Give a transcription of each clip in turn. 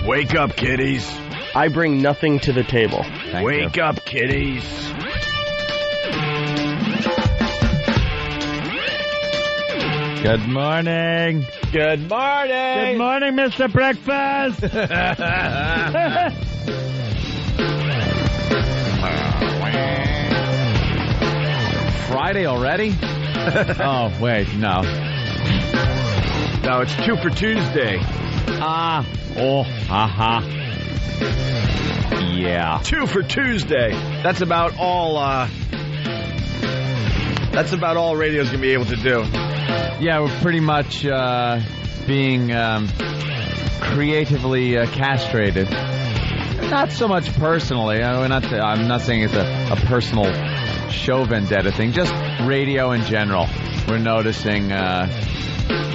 Wake up, kiddies. I bring nothing to the table. Wake up, kiddies. Good morning. Good morning. Good morning, Mr. Breakfast. Friday already? Oh, wait, no. No, it's 2 for Tuesday. Yeah. 2 for Tuesday. That's about all. That's about all radio's gonna be able to do. Yeah, we're pretty much being creatively castrated. Not so much personally. I'm not saying it's a personal show vendetta thing. Just radio in general. We're noticing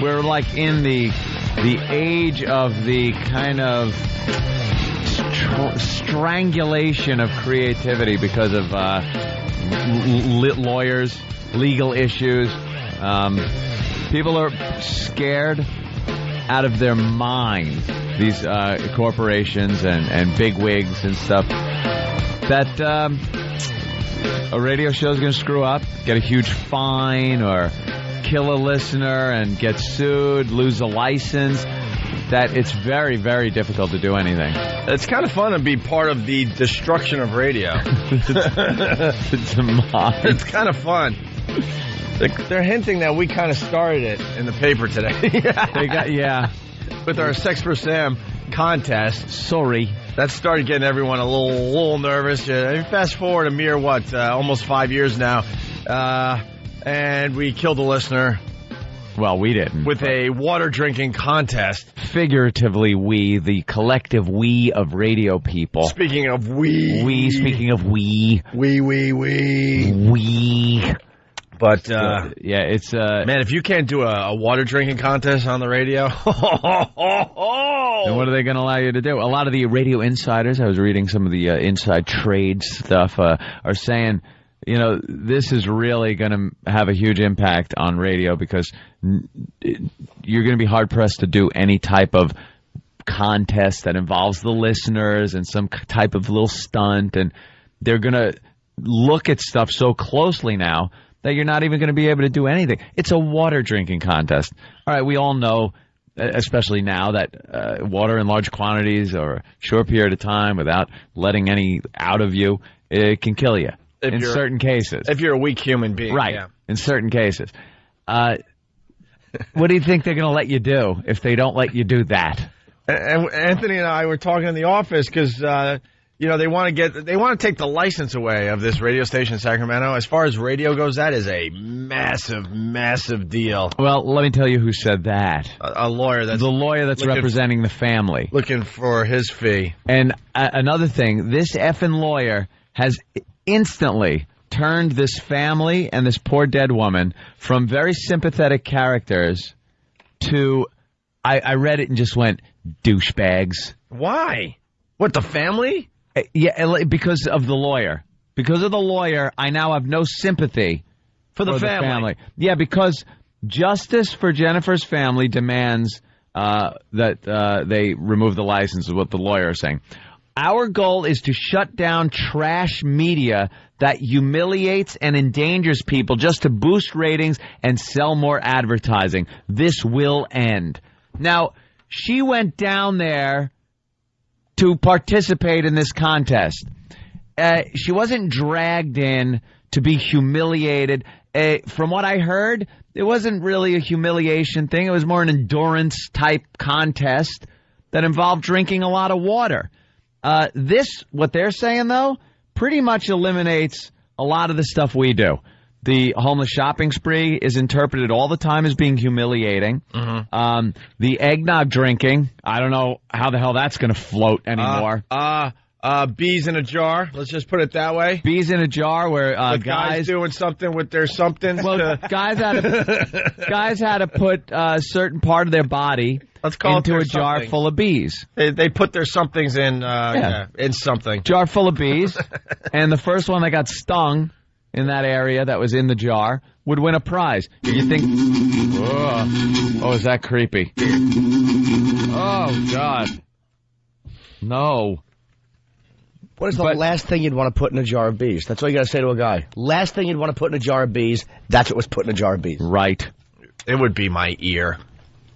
we're like in the age of the kind of strangulation of creativity because of lawyers, legal issues. People are scared out of their minds, these corporations and big wigs and stuff, that a radio show is going to screw up, get a huge fine, or kill a listener and get sued, lose a license, that it's very, very difficult to do anything. It's kind of fun to be part of the destruction of radio. It's kind of fun. They're hinting that we kind of started it in the paper today. With our Sex for Sam contest. Sorry. That started getting everyone a little nervous. Fast forward a mere, almost 5 years now. And we killed a listener. Well, we didn't. With a water drinking contest. Figuratively, we, the collective we of radio people. Speaking of we. We. But, it's... Man, if you can't do a water drinking contest on the radio... Then what are they going to allow you to do? A lot of the radio insiders, I was reading some of the inside trade stuff, are saying, this is really going to have a huge impact on radio because you're going to be hard-pressed to do any type of contest that involves the listeners and some type of little stunt, and they're going to look at stuff so closely now that you're not even going to be able to do anything. It's a water drinking contest. All right, we all know, especially now, that water in large quantities or a short period of time without letting any out of you, it can kill you in certain cases. If you're a weak human being. Right, yeah. In certain cases. What do you think they're going to let you do if they don't let you do that? And Anthony and I were talking in the office because... they want to take the license away of this radio station in Sacramento. As far as radio goes, that is a massive, massive deal. Well, let me tell you who said that. A lawyer. The lawyer that's representing the family. Looking for his fee. And another thing, this effing lawyer has instantly turned this family and this poor dead woman from very sympathetic characters to, I read it and just went, douchebags. Why? What, the family? Yeah, because of the lawyer. Because of the lawyer, I now have no sympathy for the family. Yeah, because justice for Jennifer's family demands that they remove the license, is what the lawyer is saying. Our goal is to shut down trash media that humiliates and endangers people just to boost ratings and sell more advertising. This will end. Now, she went down there to participate in this contest. She wasn't dragged in to be humiliated. From what I heard, it wasn't really a humiliation thing. It was more an endurance-type contest that involved drinking a lot of water. What they're saying, though, pretty much eliminates a lot of the stuff we do. The homeless shopping spree is interpreted all the time as being humiliating. Mm-hmm. The eggnog drinking, I don't know how the hell that's going to float anymore. Bees in a jar. Let's just put it that way. Bees in a jar, where guys doing something with their something. Well, guys had to put a certain part of their body into a jar full of bees. They put their somethings in in something. Jar full of bees, and the first one that got stung in that area that was in the jar would win a prize. You think, oh, is that creepy? Oh, God. No. What is the last thing you'd want to put in a jar of bees? That's all you got to say to a guy. Last thing you'd want to put in a jar of bees, that's what was put in a jar of bees. Right. It would be my ear.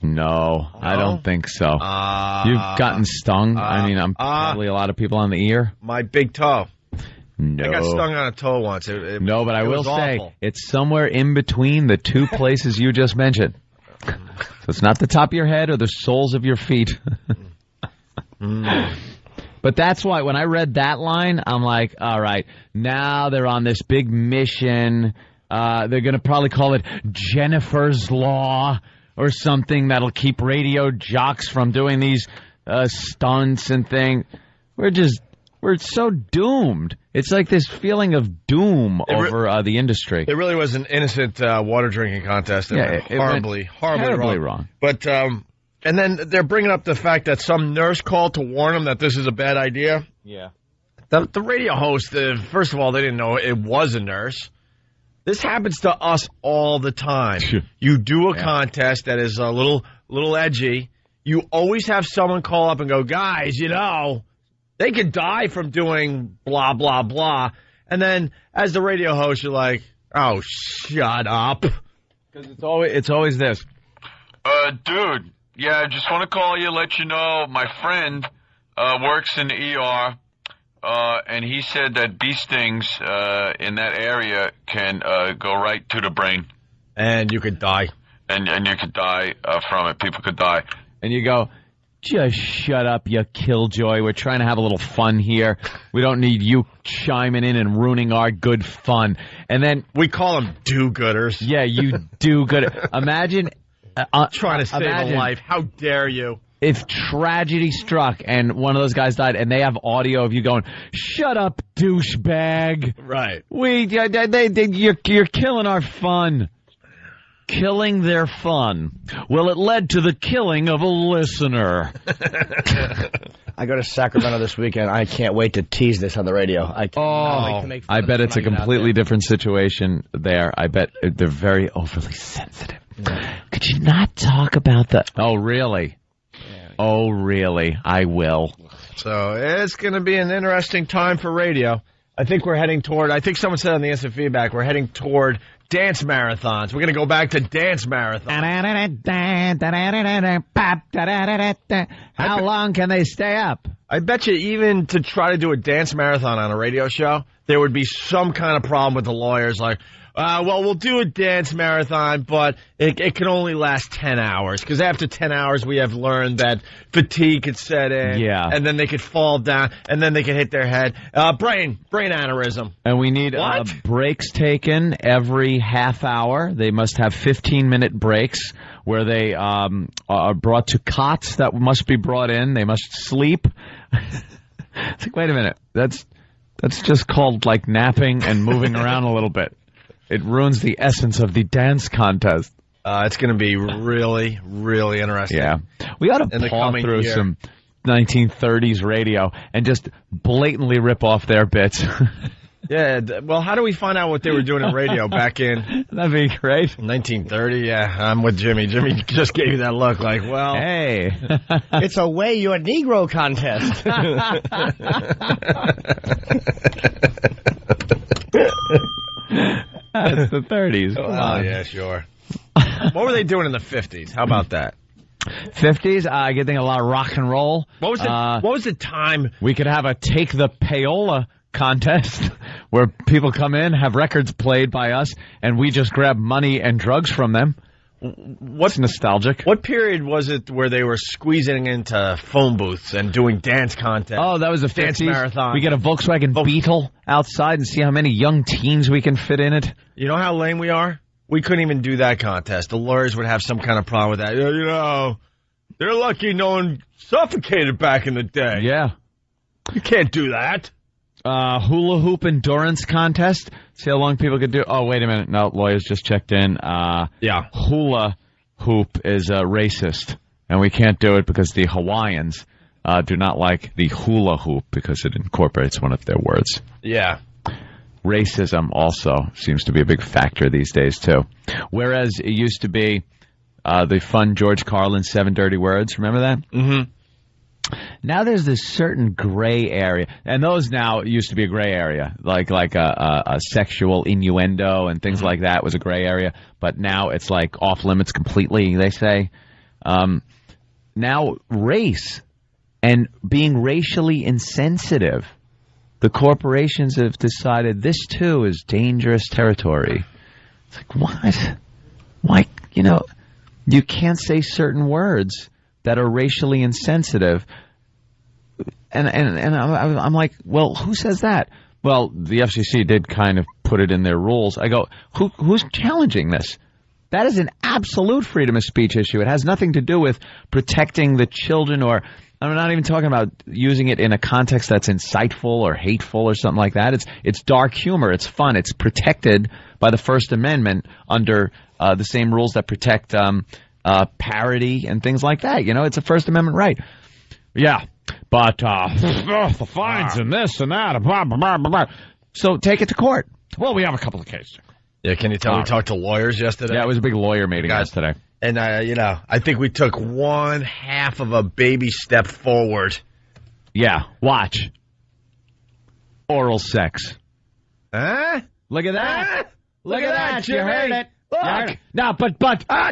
No, I don't think so. You've gotten stung? I mean, I'm probably a lot of people on the ear. My big toe. No. I got stung on a toe once. No, but I will say, awful. it's somewhere in between the two places you just mentioned. So it's not the top of your head or the soles of your feet. But that's why when I read that line, I'm like, all right, now they're on this big mission. They're going to probably call it Jennifer's Law or something that'll keep radio jocks from doing these stunts and things. We're so doomed. It's like this feeling of doom over the industry. It really was an innocent water drinking contest. It horribly wrong. But and then they're bringing up the fact that some nurse called to warn them that this is a bad idea. Yeah. The radio host, first of all, they didn't know it was a nurse. This happens to us all the time. You do a contest that is a little edgy. You always have someone call up and go, guys, they could die from doing blah, blah, blah. And then as the radio host, you're like, oh, shut up. Because it's always this. Dude, yeah, I just want to call you, let you know my friend works in the ER, and he said that bee stings in that area can go right to the brain. And you could die. And you could die from it. People could die. And you go, just shut up, you killjoy. We're trying to have a little fun here. We don't need you chiming in and ruining our good fun. And then we call them do-gooders. Yeah, you do-good. Imagine trying to save a life. How dare you? If tragedy struck and one of those guys died, and they have audio of you going, "Shut up, douchebag!" Right? You're killing our fun. Killing their fun. Well, it led to the killing of a listener. I go to Sacramento this weekend. I can't wait to tease this on the radio. I bet it's a completely different situation there. I bet they're very overly sensitive. Yeah. Could you not talk about the... Oh, really? Yeah. Oh, really? I will. So it's going to be an interesting time for radio. I think someone said on the instant feedback, we're heading toward dance marathons. We're going to go back to dance marathons. How long can they stay up? I bet you even to try to do a dance marathon on a radio show, there would be some kind of problem with the lawyers like, well, we'll do a dance marathon, but it can only last 10 hours. Because after 10 hours, we have learned that fatigue could set in. Yeah. And then they could fall down, and then they could hit their head. Brain aneurysm. And we need breaks taken every half hour. They must have 15-minute breaks where they are brought to cots that must be brought in. They must sleep. It's like, wait a minute. That's just called like napping and moving around a little bit. It ruins the essence of the dance contest. It's going to be really, really interesting. Yeah. We ought to paw through some 1930s radio and just blatantly rip off their bits. Yeah. Well, how do we find out what they were doing in radio back in... That'd be great. 1930, yeah. I'm with Jimmy. Jimmy just gave you that look like, well... Hey. It's a Weigh Your Negro contest. That's the 30s. Oh, yeah, sure. What were they doing in the 50s? How about that? 50s, getting a lot of rock and roll. What was the time? We could have a Take the Payola contest where people come in, have records played by us, and we just grab money and drugs from them. What's nostalgic? What period was it where they were squeezing into phone booths and doing dance contests? Oh, that was a dance marathon. We get a Volkswagen Beetle outside and see how many young teens we can fit in it. You know how lame we are? We couldn't even do that contest. The lawyers would have some kind of problem with that. They're lucky no one suffocated back in the day. Yeah. You can't do that. Hula hoop endurance contest. See how long people could do. Oh, wait a minute. No, lawyers just checked in. Yeah. Hula hoop is racist, and we can't do it because the Hawaiians do not like the hula hoop because it incorporates one of their words. Yeah. Racism also seems to be a big factor these days, too. Whereas it used to be the fun George Carlin 7 Dirty Words. Remember that? Mm-hmm. Now there's this certain gray area, and those now used to be a gray area, like a sexual innuendo and things like that was a gray area, but now it's like off limits completely, they say. Now race and being racially insensitive, the corporations have decided this too is dangerous territory. It's like, what? Why, you can't say certain words that are racially insensitive. And I'm like, well, who says that? Well, the FCC did kind of put it in their rules. I go, who's challenging this? That is an absolute freedom of speech issue. It has nothing to do with protecting the children, or I'm not even talking about using it in a context that's insightful or hateful or something like that. It's dark humor. It's fun. It's protected by the First Amendment under the same rules that protect parody and things like that. It's a First Amendment right. Yeah, but the fines and this and that. Blah, blah, blah, blah. So take it to court. Well, we have a couple of cases. Yeah, can you tell we talked to lawyers yesterday? Yeah, it was a big lawyer meeting yesterday. And, I think we took 1/2 of a baby step forward. Yeah, watch. Oral sex. Huh? Look at that. Look at that. Jimmy. You heard it. Look. No, but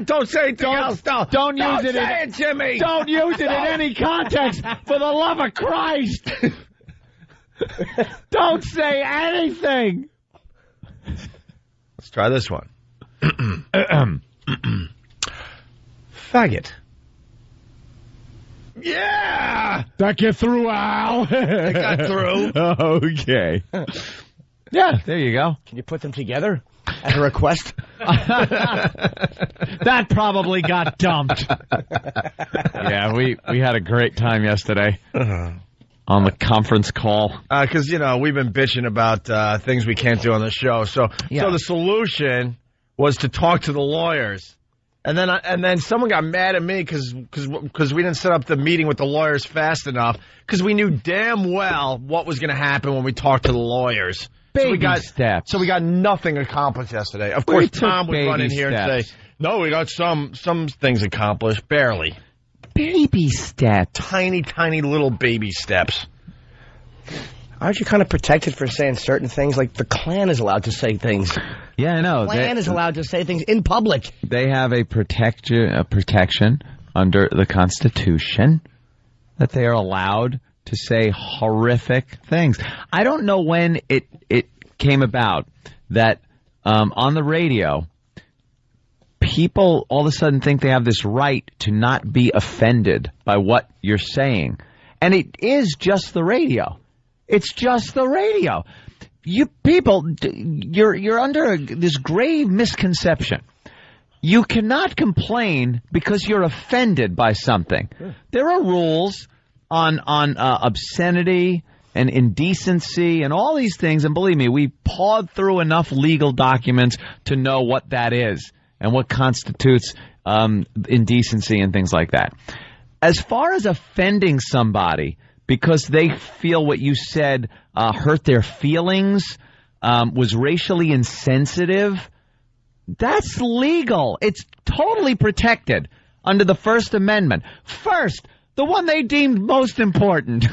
don't say anything else. Don't use it, Jimmy. Don't use it in any context. For the love of Christ. Don't say anything. Let's try this one. Faggot. Yeah! That get through, Al? It got through. Okay. Yeah, there you go. Can you put them together at a request? That probably got dumped. Yeah, we had a great time yesterday on the conference call. Because, we've been bitching about things we can't do on the show. So the solution was to talk to the lawyers. And then someone got mad at me because we didn't set up the meeting with the lawyers fast enough, because we knew damn well what was going to happen when we talked to the lawyers. Baby steps. So we got nothing accomplished yesterday. Of course, Tom would run in here and say, no, we got some things accomplished. Barely. Baby steps. Tiny, tiny little baby steps. Aren't you kind of protected for saying certain things? Like the Klan is allowed to say things. Yeah, I know. The Klan is allowed to say things in public. They have a protection under the Constitution that they are allowed to say horrific things. I don't know when it came about that on the radio, people all of a sudden think they have this right to not be offended by what you're saying. And it is just the radio. It's just the radio. You people, you're under this grave misconception. You cannot complain because you're offended by something. There are rules on obscenity and indecency and all these things, and believe me, we pawed through enough legal documents to know what that is and what constitutes indecency and things like that. As far as offending somebody because they feel what you said hurt their feelings, was racially insensitive, that's legal. It's totally protected under the First Amendment. First, the one they deemed most important,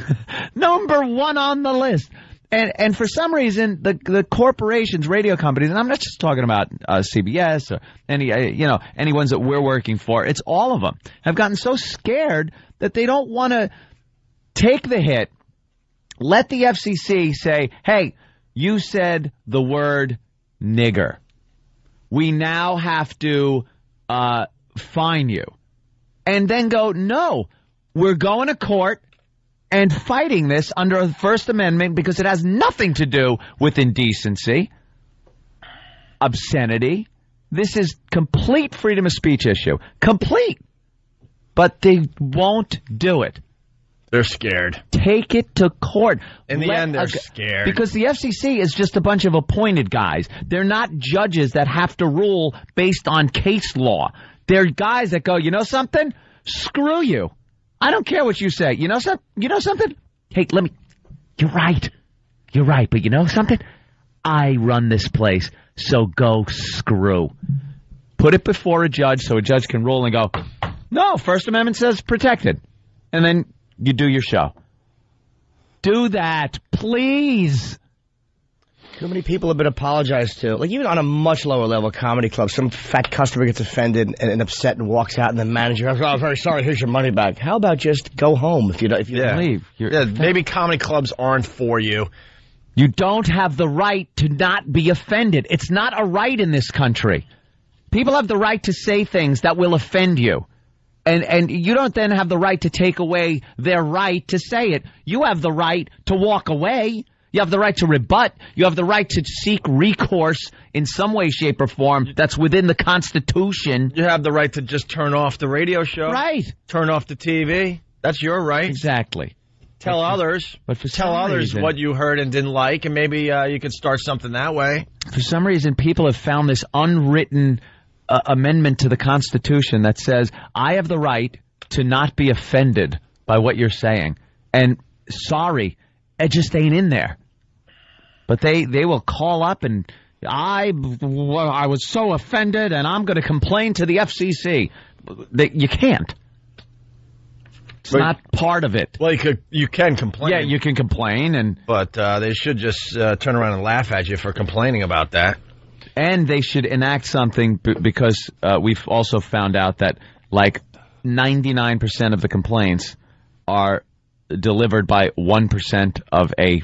number one on the list. And for some reason, the corporations, radio companies, and I'm not just talking about CBS or any ones that we're working for, it's all of them, have gotten so scared that they don't want to take the hit, let the FCC say, hey, you said the word nigger. We now have to fine you. And then go, no, we're going to court and fighting this under the First Amendment because it has nothing to do with indecency, obscenity. This is complete freedom of speech issue. Complete. But they won't do it. They're scared. Take it to court. In the end, they're scared. Because the FCC is just a bunch of appointed guys. They're not judges that have to rule based on case law. They're guys that go, you know something? Screw you. I don't care what you say. You know something? Hey, you're right. You're right. But you know something? I run this place, so go screw. Put it before a judge so a judge can rule and go, no, First Amendment says protected. And then you do your show. Do that, please. Too many people have been apologized to. Like, even on a much lower level comedy club, some fat customer gets offended and upset and walks out, and the manager goes, "Oh, very sorry, here's your money back." How about just go home if you don't Leave. Maybe comedy clubs aren't for you. You don't have the right to not be offended. It's not a right in this country. People have the right to say things that will offend you. And you don't then have the right to take away their right to say it. You have the right to walk away. You have the right to rebut. You have the right to seek recourse in some way, shape, or form that's within the Constitution. You have the right to just turn off the radio show. Right. Turn off the TV. That's your right. Exactly. Tell others. But for Tell some others reason, what you heard and didn't like, and maybe you could start something that way. For some reason, people have found this unwritten amendment to the Constitution that says, I have the right to not be offended by what you're saying. And sorry, it just ain't in there. But they will call up and I was so offended and I'm going to complain to the FCC. You can't. It's not part of it. Well, you can complain. Yeah, you can complain, but they should just turn around and laugh at you for complaining about that. And they should enact something because we've also found out that like 99% of the complaints are delivered by 1% of a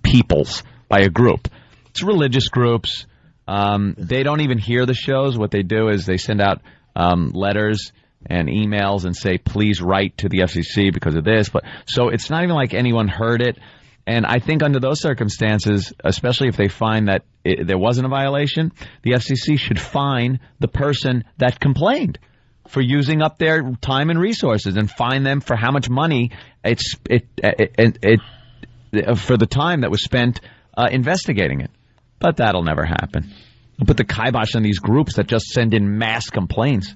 people's, by a group. It's religious groups. They don't even hear the shows. What they do is they send out letters and emails and say, please write to the FCC because of this. So it's not even like anyone heard it. And I think under those circumstances, especially if they find that there wasn't a violation, the FCC should fine the person that complained for using up their time and resources and fine them for how much money for the time that was spent investigating it. But that'll never happen. I'll put the kibosh on these groups that just send in mass complaints.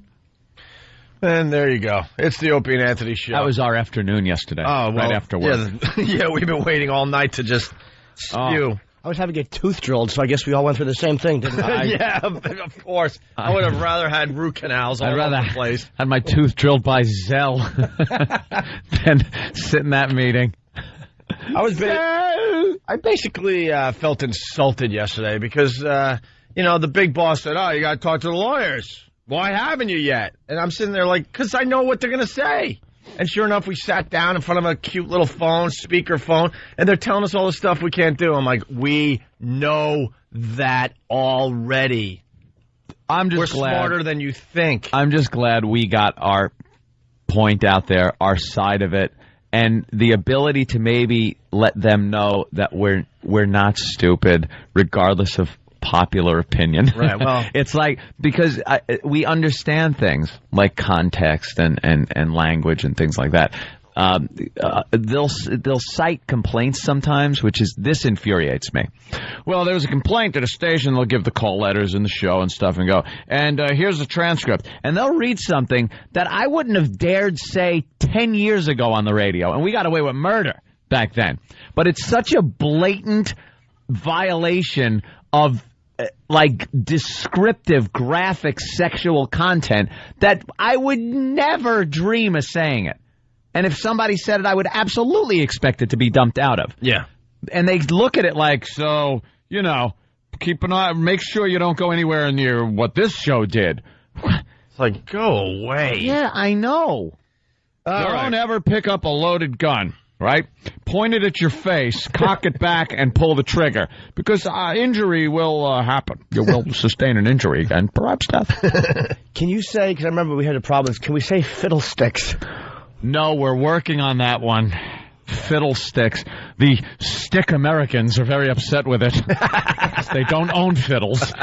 And there you go. It's the Opie and Anthony Show. That was our afternoon yesterday. Oh, well, right after work. Yeah, we've been waiting all night to just spew. I was having a tooth drilled, so I guess we all went through the same thing, didn't we? Yeah, of course. I would have rather had root canals all over the place. Had my tooth drilled by Zell than sit in that meeting. I basically felt insulted yesterday because, the big boss said, you got to talk to the lawyers. Why haven't you yet? And I'm sitting there like, because I know what they're going to say. And sure enough, we sat down in front of a cute little speaker phone, and they're telling us all the stuff we can't do. I'm like, we know that already. We're smarter than you think. I'm just glad we got our point out there, our side of it, and the ability to maybe let them know that we're not stupid, regardless of popular opinion. Right. Well, it's like because we understand things like context and language and things like that. They'll cite complaints sometimes, this infuriates me. Well, there was a complaint at a station. They'll give the call letters in the show and stuff and go, and here's the transcript. And they'll read something that I wouldn't have dared say 10 years ago on the radio. And we got away with murder back then. But it's such a blatant violation of descriptive, graphic, sexual content that I would never dream of saying it. And if somebody said it, I would absolutely expect it to be dumped out of. Yeah. And they look at it like, keep an eye, make sure you don't go anywhere near what this show did. It's like, go away. Yeah, I know. Don't ever pick up a loaded gun. Right? Point it at your face, cock it back, and pull the trigger. Because injury will happen. You will sustain an injury and perhaps death. Can you say, because I remember we had the problems, can we say fiddlesticks? No, we're working on that one. Fiddlesticks. The stick Americans are very upset with it. They don't own fiddles.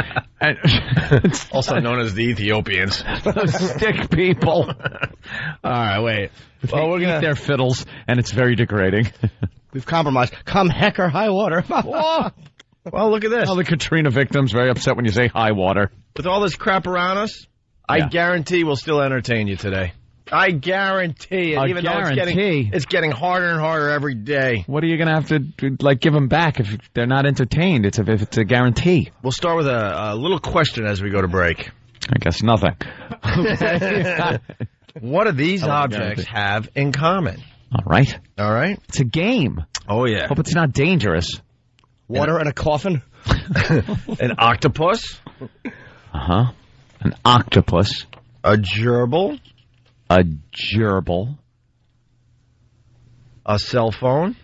Also known as the Ethiopians. Stick people. All right, wait. Well, we're gonna eat their fiddles, and it's very degrading. We've compromised. Come heck or high water. Well, look at this. All the Katrina victims very upset when you say high water. With all this crap around us, I guarantee we'll still entertain you today. I guarantee it. Even though it's getting harder and harder every day. What are you going to have to give them back if they're not entertained? If it's a guarantee. We'll start with a little question as we go to break. I guess nothing. What do these objects have in common? All right. All right. It's a game. Oh, yeah. Hope it's not dangerous. Water in a coffin? An octopus. Uh-huh. An octopus. A gerbil. A gerbil. A cell phone.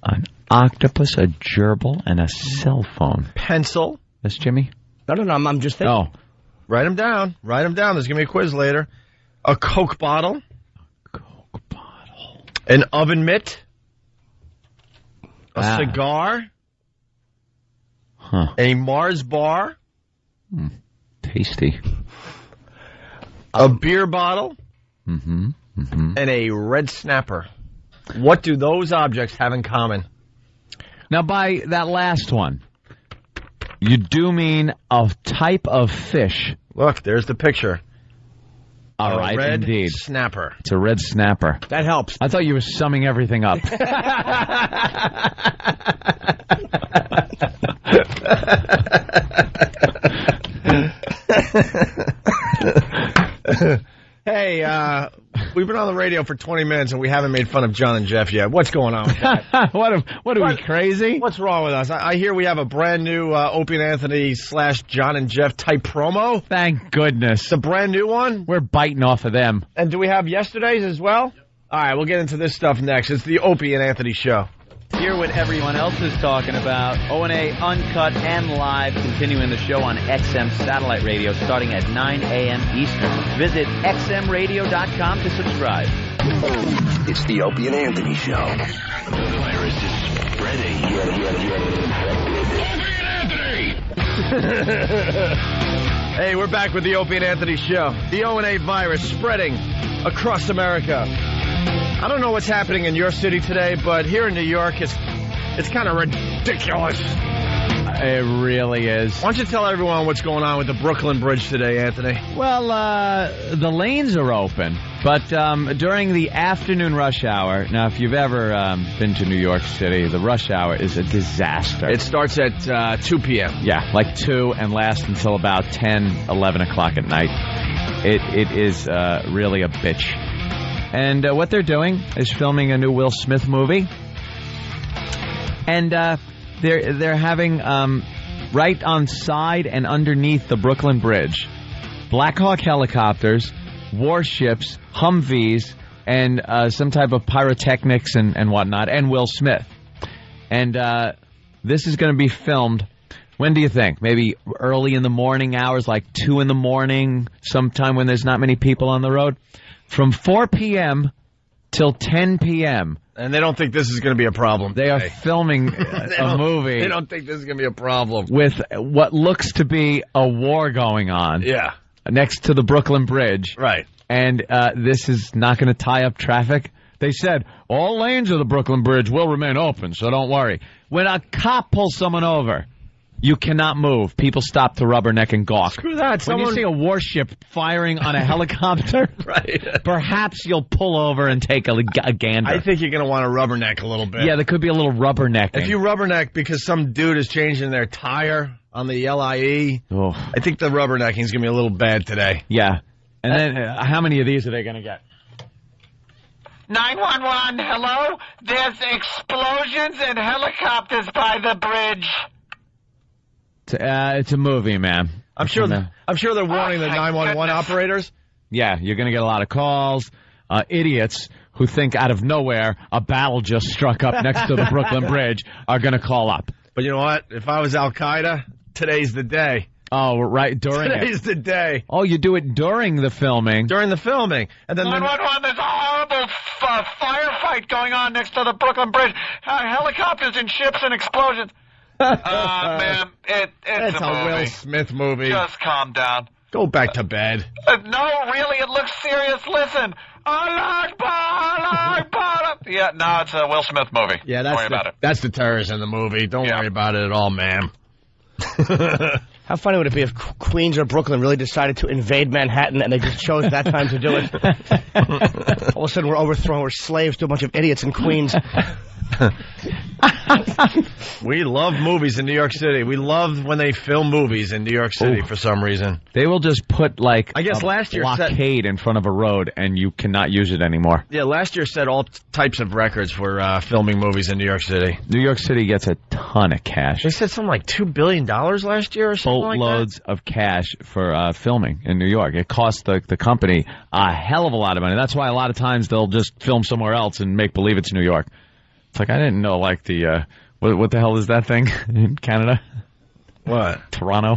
An octopus, a gerbil, and a cell phone. Pencil. That's Jimmy? No, I'm just thinking. Oh. Write them down. Write them down. There's going to be a quiz later. A Coke bottle. Coke bottle. An oven mitt. A cigar. Huh. A Mars bar. Tasty. A beer bottle. Mm-hmm. Mm-hmm. And a red snapper. What do those objects have in common? Now, by that last one, you do mean a type of fish. Look, there's the picture. All right, red indeed. snapper. It's a red snapper. That helps. I thought you were summing everything up. Hey, we've been on the radio for 20 minutes and we haven't made fun of John and Jeff yet. What's going on with that? What are we, crazy? What's wrong with us? I hear we have a brand new Opie and Anthony / John and Jeff type promo. Thank goodness. It's a brand new one. We're biting off of them. And do we have yesterday's as well? All right, we'll get into this stuff next. It's the Opie and Anthony Show. Hear what everyone else is talking about. O&A Uncut and Live, continuing the show on XM Satellite Radio starting at 9 a.m. Eastern. Visit xmradio.com to subscribe. It's the Opie and Anthony Show. The virus is spreading. Hey, we're back with the Opie and Anthony Show. The O&A virus spreading across America. I don't know what's happening in your city today, but here in New York, it's kind of ridiculous. It really is. Why don't you tell everyone what's going on with the Brooklyn Bridge today, Anthony? Well, the lanes are open, but during the afternoon rush hour, now if you've ever been to New York City, the rush hour is a disaster. It starts at 2 p.m. Yeah, like 2 and lasts until about 10, 11 o'clock at night. It is really a bitch. And what they're doing is filming a new Will Smith movie. And they're having right on side and underneath the Brooklyn Bridge, Black Hawk helicopters, warships, Humvees, and some type of pyrotechnics and whatnot, and Will Smith. And this is going to be filmed. When do you think? Maybe early in the morning hours, like 2 in the morning, sometime when there's not many people on the road. From 4 p.m. till 10 p.m. And they don't think this is going to be a problem. They are filming a movie. They don't think this is going to be a problem. With what looks to be a war going on. Yeah. Next to the Brooklyn Bridge. Right. And this is not going to tie up traffic. They said, all lanes of the Brooklyn Bridge will remain open, so don't worry. When a cop pulls someone over, you cannot move. People stop to rubberneck and gawk. Screw that. When you see a warship firing on a helicopter, right, perhaps you'll pull over and take a gander. I think you're going to want to rubberneck a little bit. Yeah, there could be a little rubbernecking. If you rubberneck because some dude is changing their tire on the LIE, I think the rubbernecking is going to be a little bad today. Yeah. And then how many of these are they going to get? 911, hello? There's explosions and helicopters by the bridge. It's a movie, man. I'm sure they're warning the 911 operators. Yeah, you're going to get a lot of calls. Idiots who think out of nowhere a battle just struck up next to the Brooklyn Bridge are going to call up. But you know what? If I was Al-Qaeda, today's the day. Oh, right, Today's the day. Oh, you do it during the filming. During the filming. And then 911, there's a horrible firefight going on next to the Brooklyn Bridge. Helicopters and ships and explosions. Man, it's a movie. Will Smith movie. Just calm down. Go back to bed. No, really, it looks serious. Listen. Allah Akbar. Yeah, no, it's a Will Smith movie. Yeah, Don't worry about it. That's the terrorist in the movie. Don't worry about it at all, ma'am. How funny would it be if Queens or Brooklyn really decided to invade Manhattan and they just chose that time to do it? All of a sudden we're overthrown. We're slaves to a bunch of idiots in Queens. We love movies in New York City. We love when they film movies in New York City for some reason. They will just put, like, I guess last year blockade in front of a road, and you cannot use it anymore. Yeah, last year set all types of records for filming movies in New York City. New York City gets a ton of cash. They said something like $2 billion last year or something like that? Boatloads of cash for filming in New York. It costs the company a hell of a lot of money. That's why a lot of times they'll just film somewhere else and make believe it's New York. It's like, I didn't know, like, the what the hell is that thing in Canada? What? Toronto.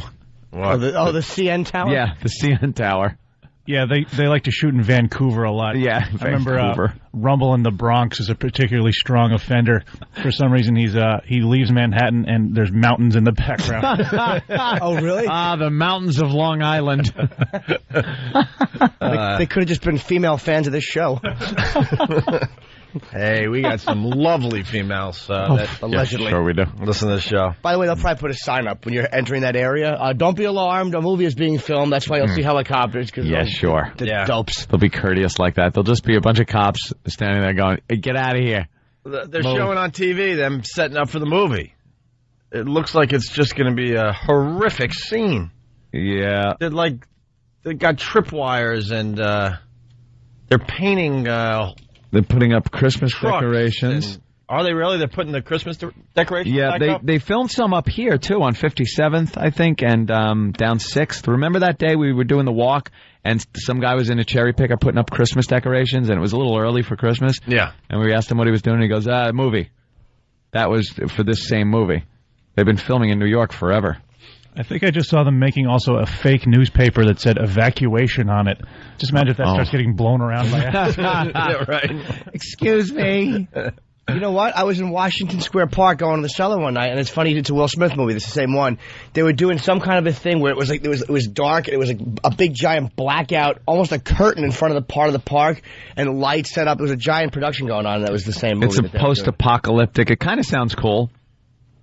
What? The CN Tower? Yeah, the CN Tower. Yeah, they like to shoot in Vancouver a lot. Yeah, I remember Rumble in the Bronx is a particularly strong offender. For some reason, he leaves Manhattan and there's mountains in the background. Oh, really? The mountains of Long Island. They could have just been female fans of this show. Hey, we got some lovely females that Allegedly. Sure we do. listen to the show. By the way, they'll probably put a sign up when you're entering that area. Don't be alarmed. A movie is being filmed. That's why you'll see helicopters. Yeah, sure. The Yeah. dopes. They'll be courteous like that. They'll just be a bunch of cops standing there going, hey, get out of here. They're showing on TV them setting up for the movie. It looks like it's just going to be a horrific scene. Yeah. They got tripwires and they're painting They're putting up Christmas trucks decorations. and- are they really? They're putting the Christmas decorations Yeah, back up? they filmed some up here, too, on 57th, I think, and down 6th. Remember that day we were doing the walk, and some guy was in a cherry picker putting up Christmas decorations, and it was a little early for Christmas? Yeah. And we asked him what he was doing, and he goes, movie. That was for this same movie. They've been filming in New York forever. I think I just saw them making also a fake newspaper that said evacuation on it. Just imagine if that starts getting blown around by accident. Yeah, right. Excuse me. You know what? I was in Washington Square Park going to the cellar one night, and it's funny, it's a Will Smith movie. It's the same one. They were doing some kind of a thing where it was like it was dark, and it was like a big giant blackout, almost a curtain in front of the part of the park, and lights set up. It was a giant production going on, and that was the same movie. It's a that they were doing. post-apocalyptic. It kind of sounds cool.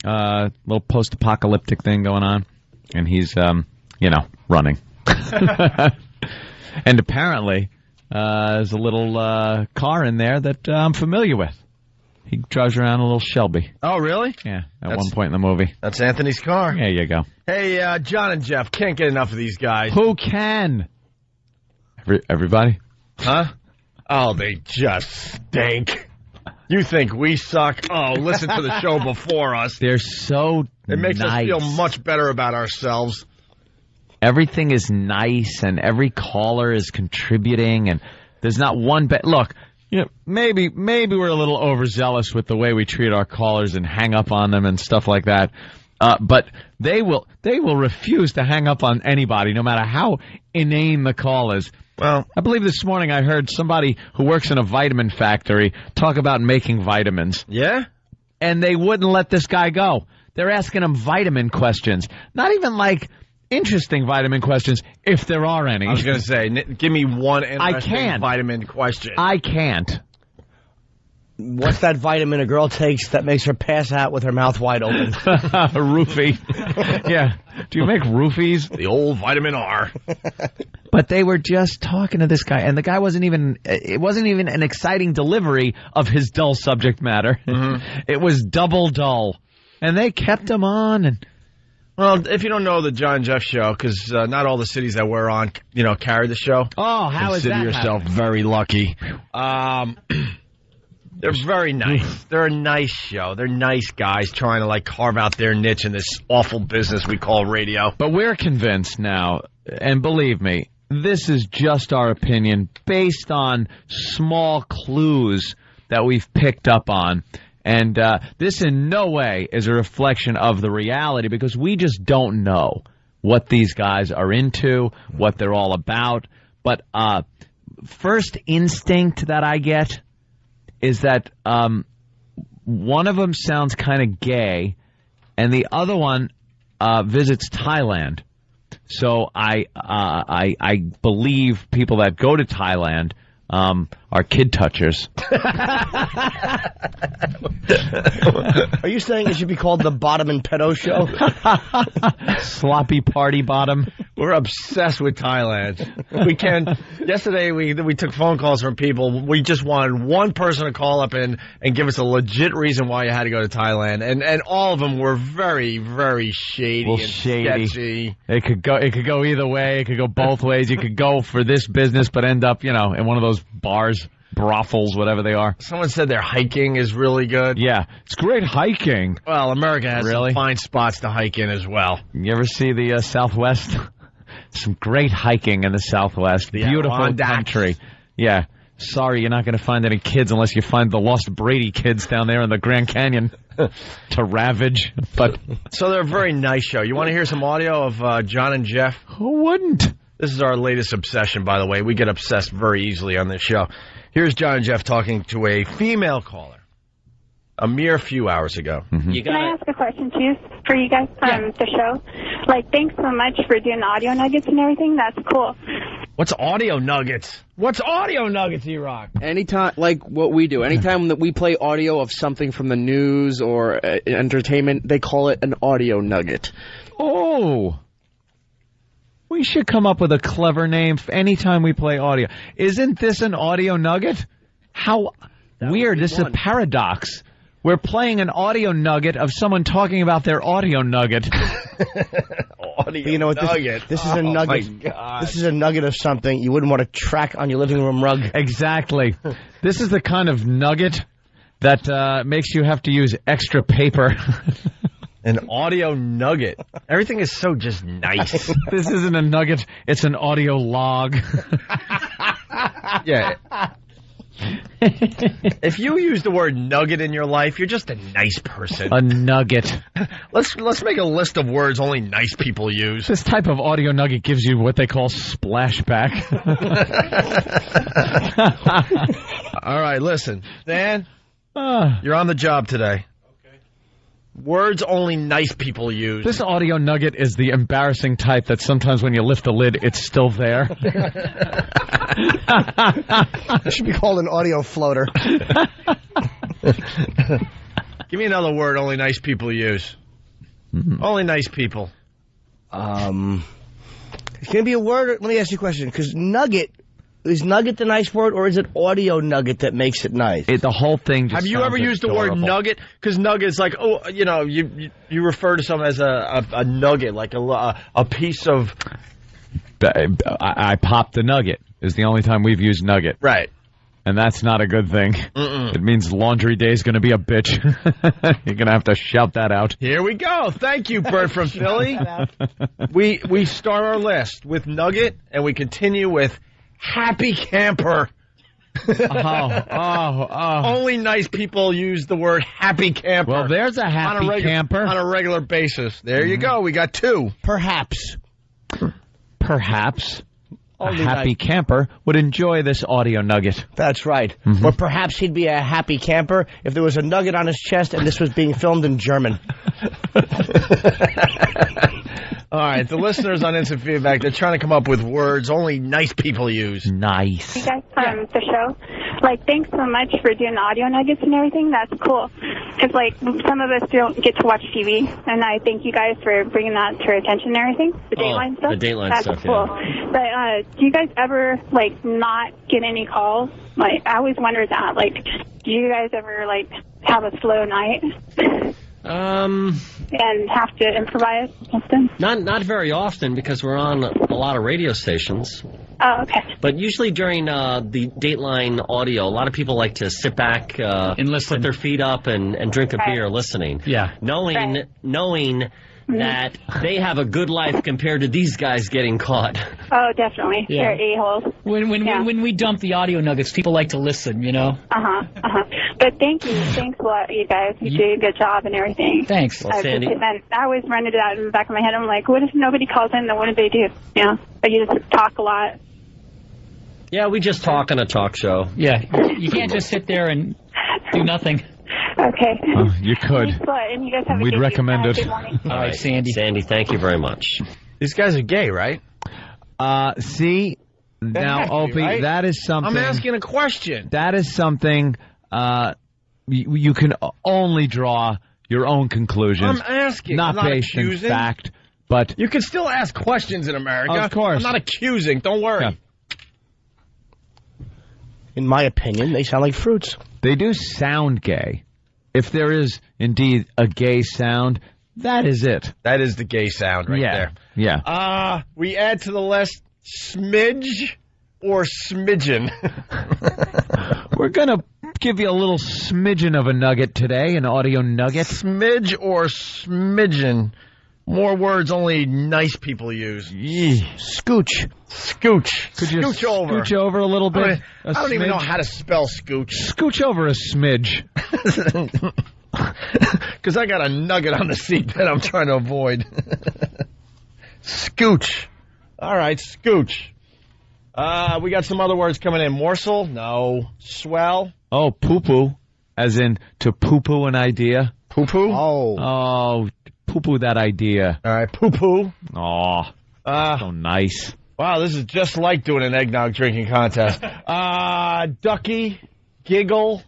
Little post-apocalyptic thing going on. And he's, running. And apparently, there's a little car in there that I'm familiar with. He drives around a little Shelby. Oh, really? Yeah, at one point in the movie. That's Anthony's car. There you go. Hey, John and Jeff, can't get enough of these guys. Who can? Everybody? Huh? Oh, they just stink. You think we suck? Oh, listen to the show before us. They're so It makes nice. us feel much better about ourselves. Everything is nice, and every caller is contributing, and there's not one look, maybe we're a little overzealous with the way we treat our callers and hang up on them and stuff like that. But they will refuse to hang up on anybody, no matter how inane the call is. Well, I believe this morning I heard somebody who works in a vitamin factory talk about making vitamins. yeah? And they wouldn't let this guy go. They're asking him vitamin questions. Not even like interesting vitamin questions, if there are any. I was going to say, give me one interesting can't. vitamin question. I can't. What's that vitamin a girl takes that makes her pass out with her mouth wide open? A roofie. Yeah. Do you make roofies? The old vitamin R. But they were just talking to this guy, and the guy it wasn't even an exciting delivery of his dull subject matter. Mm-hmm. It was double dull. And they kept him on. And Well, if you don't know the John and Jeff show, because not all the cities that we're on, carry the show. oh, how is Consider that yourself very lucky. They're very nice. They're a nice show. They're nice guys trying to carve out their niche in this awful business we call radio. But we're convinced now, and believe me, this is just our opinion based on small clues that we've picked up on. And this in no way is a reflection of the reality, because we just don't know what these guys are into, what they're all about. But first instinct that I get is that one of them sounds kind of gay, and the other one visits Thailand. So I believe people that go to Thailand are kid touchers. Are you saying it should be called the Bottom and Pedo Show? Sloppy party bottom. We're obsessed with Thailand. We can. Yesterday, we took phone calls from people. We just wanted one person to call up and give us a legit reason why you had to go to Thailand, and all of them were very, very shady and sketchy. It could go either way. It could go both ways. You could go for this business, but end up, in one of those bars, brothels, whatever they are. Someone said their hiking is really good. Yeah, it's great hiking. Well, America has some fine spots to hike in as well. You ever see the Southwest? Some great hiking in the Southwest. The beautiful country. Yeah. Sorry, you're not going to find any kids unless you find the lost Brady kids down there in the Grand Canyon to ravage. But so they're a very nice show. You want to hear some audio of John and Jeff? Who wouldn't? This is our latest obsession, by the way. We get obsessed very easily on this show. Here's John and Jeff talking to a female caller a mere few hours ago. Mm-hmm. Can I ask a question, too, for you guys on the show? Thanks so much for doing the audio nuggets and everything. That's cool. What's audio nuggets? What's audio nuggets, E-Rock? Anytime, like what we do, anytime that we play audio of something from the news or entertainment, they call it an audio nugget. Oh. We should come up with a clever name for anytime we play audio. Isn't this an audio nugget? How weird. This is a paradox. We're playing an audio nugget of someone talking about their audio nugget. You know what? This is a nugget. This is a nugget of something you wouldn't want to track on your living room rug. Exactly. This is the kind of nugget that makes you have to use extra paper. An audio nugget. Everything is so just nice. This isn't a nugget. It's an audio log. Yeah. If you use the word nugget in your life, you're just a nice person. A nugget. Let's make a list of words only nice people use. This type of audio nugget gives you what they call splashback. All right, listen. Dan, you're on the job today. Words only nice people use. This audio nugget is the embarrassing type that sometimes when you lift the lid, it's still there. It should be called an audio floater. Give me another word only nice people use. Mm-hmm. Only nice people. Can it be a word? Let me ask you a question. Because nugget, is nugget the nice word, or is it audio nugget that makes it nice? The whole thing just Have you ever used the word nugget? Because nugget is like, you refer to something as a nugget, like a piece of... I popped the nugget is the only time we've used nugget. Right. And that's not a good thing. Mm-mm. It means laundry day is going to be a bitch. You're going to have to shout that out. Here we go. Thank you, Bert from Philly. We start our list with nugget, and we continue with happy camper. Only nice people use the word happy camper. Well, there's a happy camper. On a regular basis. There you go. We got two. Perhaps a happy camper would enjoy this audio nugget. That's right. Mm-hmm. Or perhaps he'd be a happy camper if there was a nugget on his chest and this was being filmed in German. All right, the listeners on Instant Feedback, they're trying to come up with words only nice people use. Nice. You guys the show. Thanks so much for doing the audio nuggets and everything. That's cool. Because, some of us don't get to watch TV, and I thank you guys for bringing that to our attention and everything. The Dateline stuff. The Dateline That's stuff, cool. yeah. But do you guys ever, not get any calls? I always wondered that. Do you guys ever, have a slow night? And have to improvise something? Not very often because we're on a lot of radio stations. Oh, okay. But usually during the Dateline audio, a lot of people like to sit back and listen, put their feet up and drink a beer listening. Yeah. Knowing that they have a good life compared to these guys getting caught. Oh, definitely. Yeah. They're a-holes. When we dump the audio nuggets, people like to listen, But thank you. Thanks a lot, you guys. You do a good job and everything. Thanks. Well, Sandy. I always run it out in the back of my head. I'm like, what if nobody calls in? Then what do they do? But you just talk a lot. Yeah, we just talk on a talk show. Yeah. You can't just sit there and do nothing. Okay. You could. Thanks a lot, and you guys have a We'd good recommend week. it. Good morning. All right, Sandy. Sandy, thank you very much. These guys are gay, right? See? Now, happy, Opie, right? that is something... I'm asking a question. That is something you can only draw your own conclusions. I'm asking. Not I'm based in accusing. fact. But you can still ask questions in America. Of course. I'm not accusing. Don't worry. Yeah. In my opinion, they sound like fruits. They do sound gay. If there is indeed a gay sound, that is it. That is the gay sound right there. Yeah. We add to the list smidge or smidgen. We're going to give you a little smidgen of a nugget today, an audio nugget. Smidge or smidgen. More words only nice people use. Scooch. Scooch. Could you scooch over. Scooch over a little bit? I don't even know how to spell scooch. Scooch over a smidge. Because I got a nugget on the seat that I'm trying to avoid. Scooch. All right, scooch. We got some other words coming in. Morsel? No. Swell? Oh, poo-poo. As in to poo-poo an idea. Poo-poo? Oh, poo-poo that idea. All right, poo-poo. Oh, so nice. Wow, this is just like doing an eggnog drinking contest. Ducky, giggle,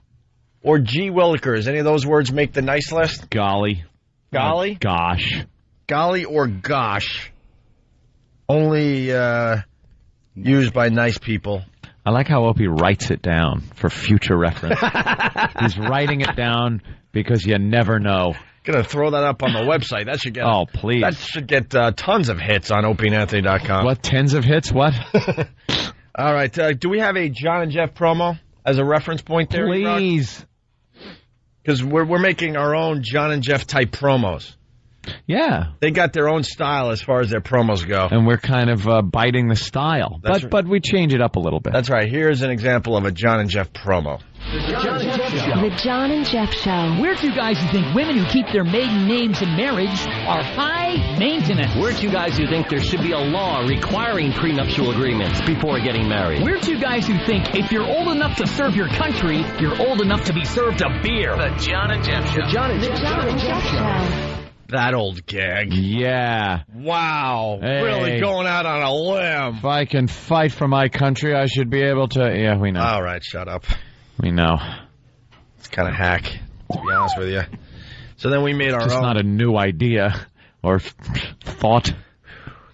or gee willikers. Any of those words make the nice list? Golly. Golly? Gosh. Golly or gosh. Only used by nice people. I like how Opie writes it down for future reference. He's writing it down because you never know. Gonna throw that up on the website. That should get. Oh, please. That should get tons of hits on opieandanthony.com. What, tens of hits? What? All right. Do we have a John and Jeff promo as a reference point there? Please. Because we're making our own John and Jeff type promos. Yeah. They got their own style as far as their promos go. And we're kind of biting the style. But we change it up a little bit. That's right. Here's an example of a John and Jeff promo. The John and Jeff Show. We're two guys who think women who keep their maiden names in marriage are high maintenance. We're two guys who think there should be a law requiring prenuptial agreements before getting married. We're two guys who think if you're old enough to serve your country, you're old enough to be served a beer. The John and Jeff Show. The John and Jeff Show. That old gag. Yeah. Wow. Hey. Really going out on a limb. If I can fight for my country, I should be able to. Yeah, we know. All right, shut up. We know. It's kind of hack, to be honest with you. So then we made our Just own. not a new idea or thought.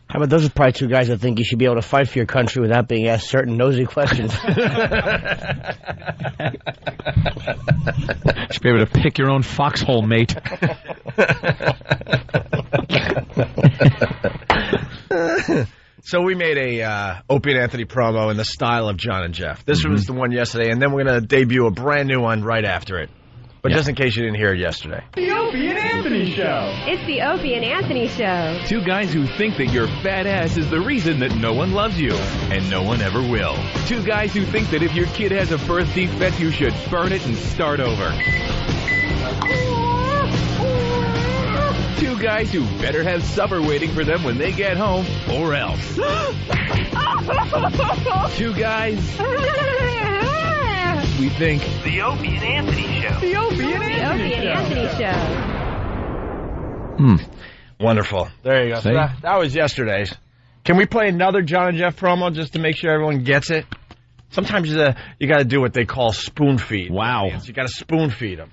How about those are probably two guys that think you should be able to fight for your country without being asked certain nosy questions. You should be able to pick your own foxhole, mate. So we made a Opie and Anthony promo in the style of John and Jeff. This was the one yesterday, and then we're going to debut a brand new one right after it. But just in case you didn't hear it yesterday. The Opie and Anthony Show. It's the Opie and Anthony Show. Two guys who think that your fat ass is the reason that no one loves you, and no one ever will. Two guys who think that if your kid has a birth defect, you should burn it and start over. Two guys who better have supper waiting for them when they get home, or else. Two guys we think The Opie and Anthony Show. The Opie and Anthony Show. Wonderful. There you go. So that was yesterday's. Can we play another John and Jeff promo just to make sure everyone gets it? Sometimes you got to do what they call spoon feed. Wow. You got to spoon feed them.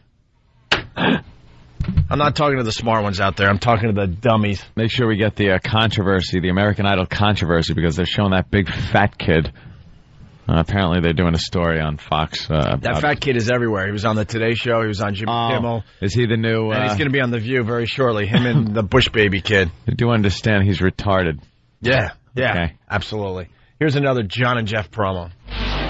I'm not talking to the smart ones out there. I'm talking to the dummies. Make sure we get the controversy, the American Idol controversy, because they're showing that big fat kid. Apparently they're doing a story on Fox. That fat kid is everywhere. He was on the Today Show. He was on Jimmy Kimmel. Is he the new... and he's going to be on The View very shortly. Him and the Bush baby kid. You do understand he's retarded. Yeah. Okay. Absolutely. Here's another John and Jeff promo.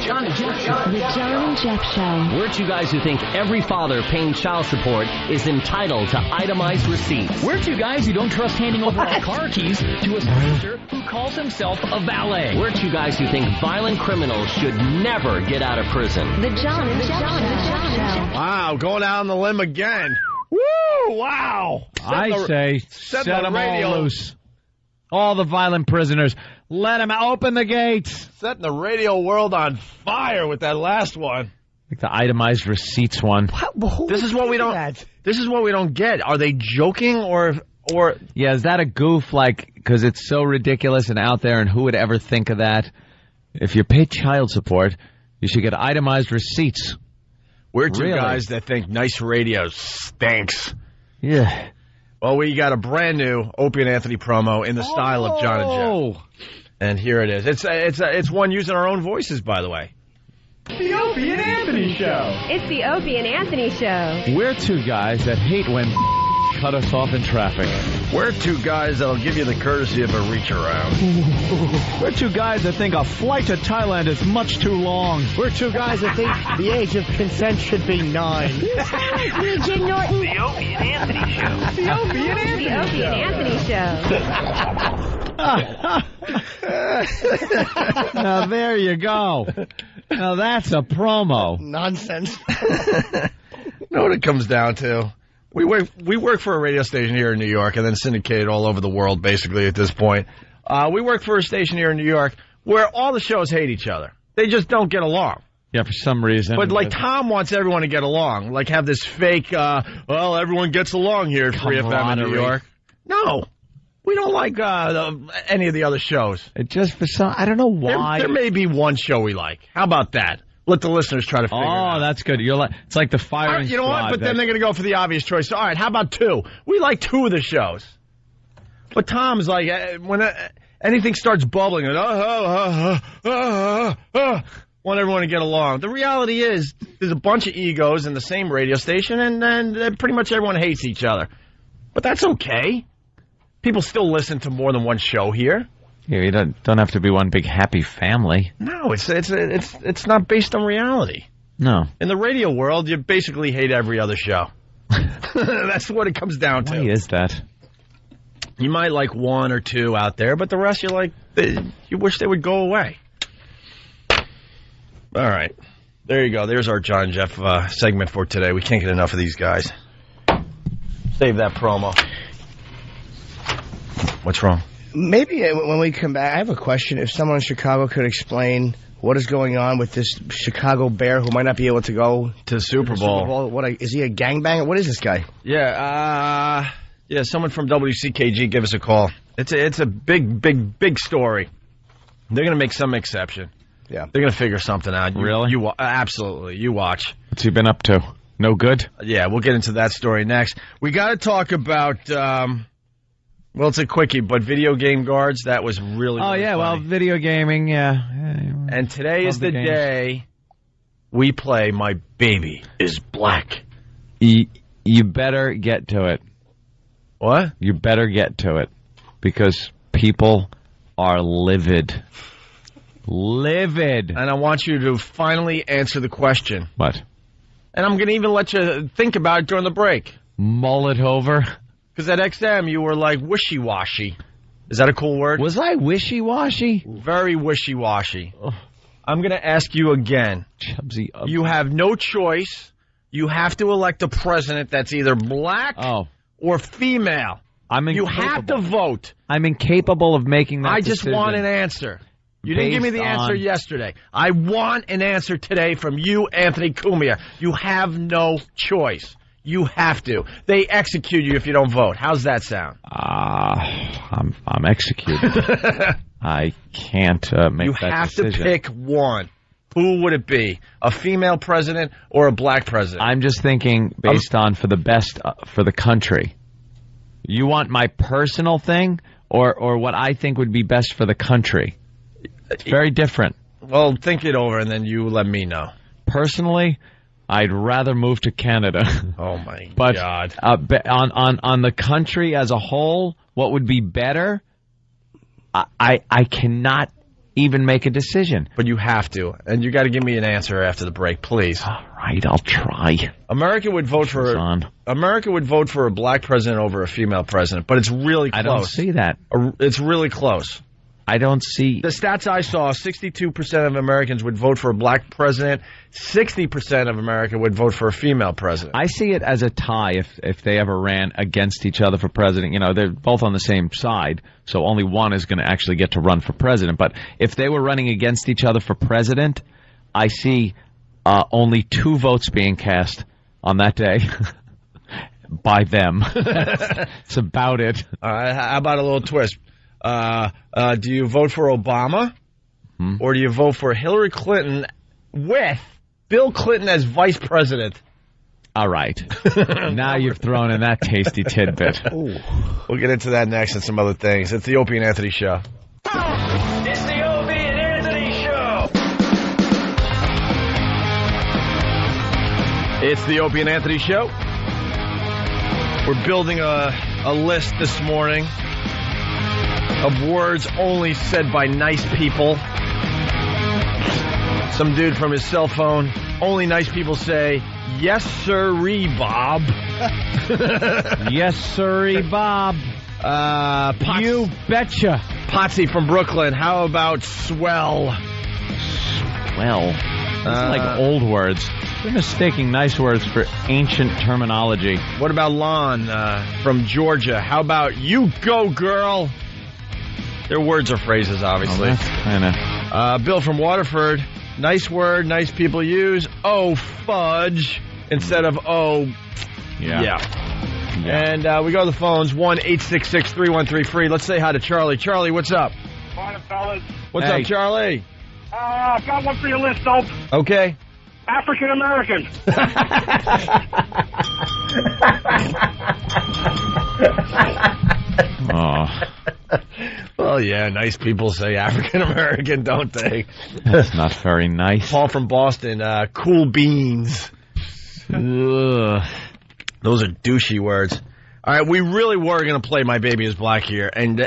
John and Jeff Show. The John and Jeff Show. We're two guys who think every father paying child support is entitled to itemized receipts. We're two guys who don't trust handing over our car keys to a stranger who calls himself a valet. We're two guys who think violent criminals should never get out of prison. The John and Jeff Show. Wow, going out on the limb again. Woo! Wow. Set them all loose. All the violent prisoners. Let them open the gates. Setting the radio world on fire with that last one. Like the itemized receipts one. This is what we don't. This is what we don't get. Are they joking or? Yeah, is that a goof? Like, because it's so ridiculous and out there, and who would ever think of that? If you pay child support, you should get itemized receipts. We're two guys that think nice radio stinks. Yeah. Well, we got a brand new Opie and Anthony promo in the style of John and Jeff. And here it is. It's one using our own voices, by the way. The Opie and Anthony Show. It's the Opie and Anthony Show. We're two guys that hate when cut us off in traffic. We're two guys that'll give you the courtesy of a reach around. We're two guys that think a flight to Thailand is much too long. We're two guys that think the age of consent should be 9. Jim Norton. The Opie and Anthony Show. The Opie and Anthony The Opie and Anthony Show. Now, there you go. Now, that's a promo. Nonsense. You know what it comes down to? We work for a radio station here in New York and then syndicated all over the world, basically, at this point. We work for a station here in New York where all the shows hate each other. They just don't get along. Yeah, for some reason. But, like, Tom wants everyone to get along. Like, have this fake, well, everyone gets along here at Free FM in New York. No. We don't like any of the other shows. It just for some, I don't know why. There may be one show we like. How about that? Let the listeners try to figure it out. Oh, that's good. It's like the firing You know what? But then they're going to go for the obvious choice. So, all right, how about 2? We like 2 of the shows. But Tom's like, when anything starts bubbling, want everyone to get along. The reality is there's a bunch of egos in the same radio station, and pretty much everyone hates each other. But that's okay. People still listen to more than one show here. Yeah, you don't have to be one big happy family. No, it's not based on reality. No. In the radio world, you basically hate every other show. That's what it comes down to. Why is that? You might like 1 or 2 out there, but the rest you wish they would go away. All right. There you go. There's our John and Jeff segment for today. We can't get enough of these guys. Save that promo. What's wrong? Maybe when we come back, I have a question. If someone in Chicago could explain what is going on with this Chicago Bear who might not be able to go to the Super Bowl. Is he a gangbanger? What is this guy? Yeah, someone from WCKG give us a call. It's a big story. They're going to make some exception. Yeah. They're going to figure something out. Really? Absolutely. You watch. What's he been up to? No good? Yeah, we'll get into that story next. We got to talk about... well, it's a quickie, but video game guards, that was really yeah, funny. well, video gaming, yeah. And today is the day we play My Baby is Black. You better get to it. What? You better get to it. Because people are livid. Livid. And I want you to finally answer the question. What? And I'm going to even let you think about it during the break. Mull it over. Because at XM, you were like wishy-washy. Is that a cool word? Was I wishy-washy? Very wishy-washy. I'm going to ask you again. Chubsy. You have no choice. You have to elect a president that's either black or female. You have to vote. I'm incapable of making that decision. I just want an answer. You didn't give me the answer yesterday. I want an answer today from you, Anthony Cumia. You have no choice. You have to. They execute you if you don't vote. How's that sound? I'm executed. I can't make that decision. You have to pick one. Who would it be? A female president or a black president? I'm just thinking based on for the best for the country. You want my personal thing or what I think would be best for the country? It's very different. Well, think it over and then you let me know. Personally, I'd rather move to Canada. Oh, my But God. on the country as a whole, what would be better, I cannot even make a decision. But you have to. And you got to give me an answer after the break, please. All right, I'll try. America would vote for a black president over a female president, but it's really close. I don't see that. It's really close. I don't see... The stats I saw, 62% of Americans would vote for a black president, 60% of America would vote for a female president. I see it as a tie if they ever ran against each other for president. You know, they're both on the same side, so only one is going to actually get to run for president. But if they were running against each other for president, I see only 2 votes being cast on that day by them. That's about it. All right, how about a little twist? Do you vote for Obama or do you vote for Hillary Clinton with Bill Clinton as vice president? All right. Now you've thrown in that tasty tidbit. Ooh. We'll get into that next and some other things. It's the Opie and Anthony Show. It's the Opie and Anthony Show. It's the Opie and Anthony Show. We're building a list this morning of words only said by nice people. Some dude from his cell phone. Only nice people say, yes, sirree, Bob. Yes, sirree, Bob. You betcha. Potsy from Brooklyn. How about swell? Swell. These are like old words. They're mistaking nice words for ancient terminology. What about Lon from Georgia? How about you go, girl? Their words are phrases, obviously. Oh, that's kind of... Bill from Waterford. Nice word, nice people use. Oh, fudge. Instead of oh, yeah. And we go to the phones. 1-866-313-FREE. Let's say hi to Charlie. Charlie, what's up? Morning, fellas. What's up, Charlie? Got one for your list, Dope. Okay. African American. Oh. Well, yeah, nice people say African American, don't they? That's not very nice. Paul from Boston. Cool beans. Ugh. Those are douchey words. All right, we really were going to play My Baby is Black here, and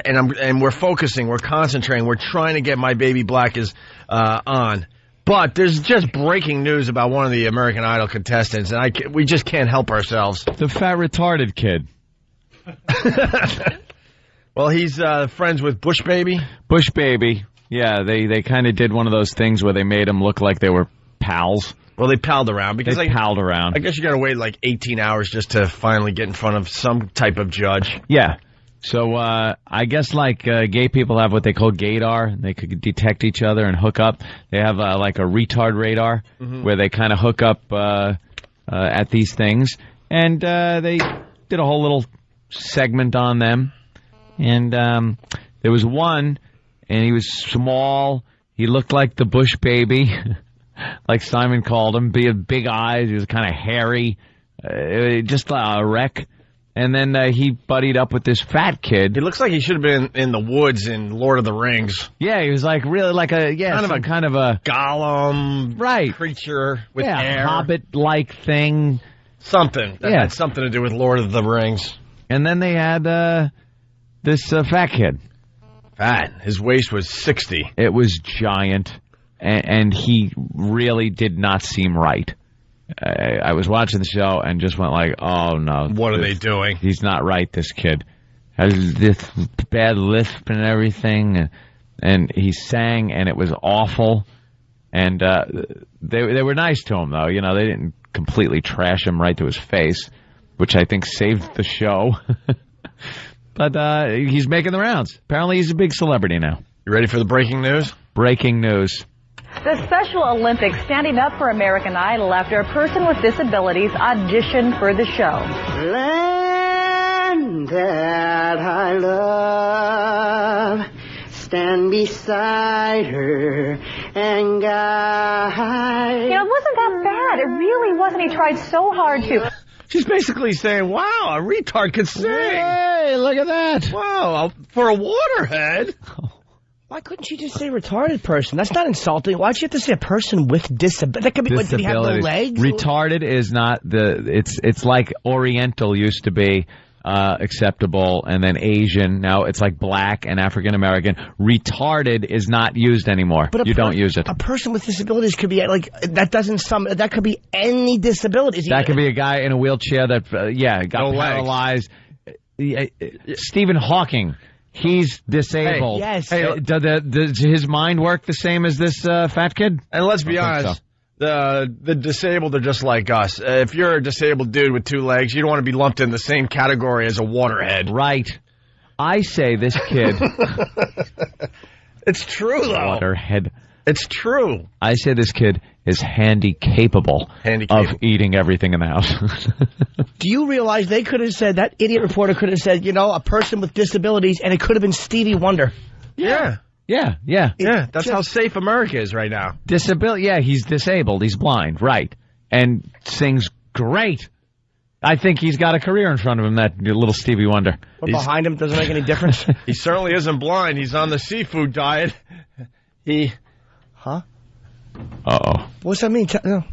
we're focusing, we're concentrating, we're trying to get My Baby Black is on. But there's just breaking news about one of the American Idol contestants, and we just can't help ourselves. The fat retarded kid. Well, he's friends with Bush Baby. Bush Baby. Yeah, they kind of did one of those things where they made him look like they were pals. Well, they palled around. Because they palled around. I guess you got to wait like 18 hours just to finally get in front of some type of judge. Yeah. So I guess like gay people have what they call gaydar. They could detect each other and hook up. They have like a retard radar where they kind of hook up at these things. And they did a whole little segment on them. And there was one, and he was small. He looked like the Bush Baby, like Simon called him. He had big eyes. He was kind of hairy, just a wreck. And then he buddied up with this fat kid. He looks like he should have been in the woods in Lord of the Rings. Yeah, he was like really like a kind of a golem creature with hair, hobbit-like thing. Something that had something to do with Lord of the Rings. And then they had this fat kid. Fat. His waist was 60. It was giant, and he really did not seem right. I was watching the show and just went like, oh, no. What are they doing? He's not right, this kid. Has this bad lisp and everything, and he sang, and it was awful. And they were nice to him, though. You know, they didn't completely trash him right to his face, which I think saved the show. But he's making the rounds. Apparently he's a big celebrity now. You ready for the breaking news? Breaking news. The Special Olympics standing up for American Idol after a person with disabilities auditioned for the show. Land that I love, stand beside her and guide. You know, it wasn't that bad. It really wasn't. He tried so hard to. She's basically saying, wow, a retard can sing. Hey, look at that. Wow, for a waterhead. Why couldn't she just say retarded person? That's not insulting. Why'd she have to say a person with disability? That could be, what, did he have no legs? Retarded is not it's like Oriental used to be acceptable, and then Asian. Now it's like black and African American. Retarded is not used anymore. But you don't use it. A person with disabilities could be like, that could be any disability. That could be a guy in a wheelchair that, got paralyzed. Stephen Hawking. He's disabled. Hey, yes. Hey, does his mind work the same as this fat kid? And let's be honest, the disabled are just like us. If you're a disabled dude with 2 legs, you don't want to be lumped in the same category as a waterhead. Right. I say this kid. It's true, though. Waterhead. It's true. I say this kid is capable of eating everything in the house. Do you realize they could have said, that idiot reporter could have said, a person with disabilities, and it could have been Stevie Wonder. Yeah. That's how safe America is right now. He's disabled. He's blind, right. And sings great. I think he's got a career in front of him, that little Stevie Wonder. But behind him doesn't make any difference. He certainly isn't blind. He's on the seafood diet. Huh? Uh-oh. What's that mean? No.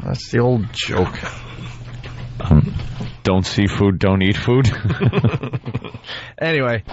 That's the old joke. Don't see food, don't eat food. Anyway,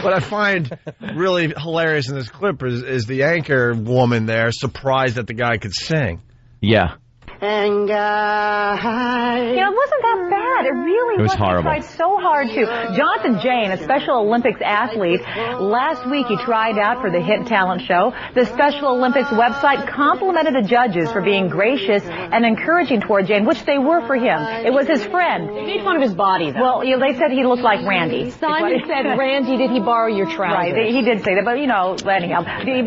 what I find really hilarious in this clip is the anchor woman there surprised that the guy could sing. Yeah. And it wasn't that bad. It really was wasn't. horrible. He tried so hard to. Jonathan Jane, a Special Olympics athlete, last week he tried out for the hit talent show. The Special Olympics website complimented the judges for being gracious and encouraging toward Jane, which they were for him. It was his friend. They made fun of his body, though. Well, they said he looked like Randy. Simon said, Randy, did he borrow your trousers? Right, he did say that, but anyhow.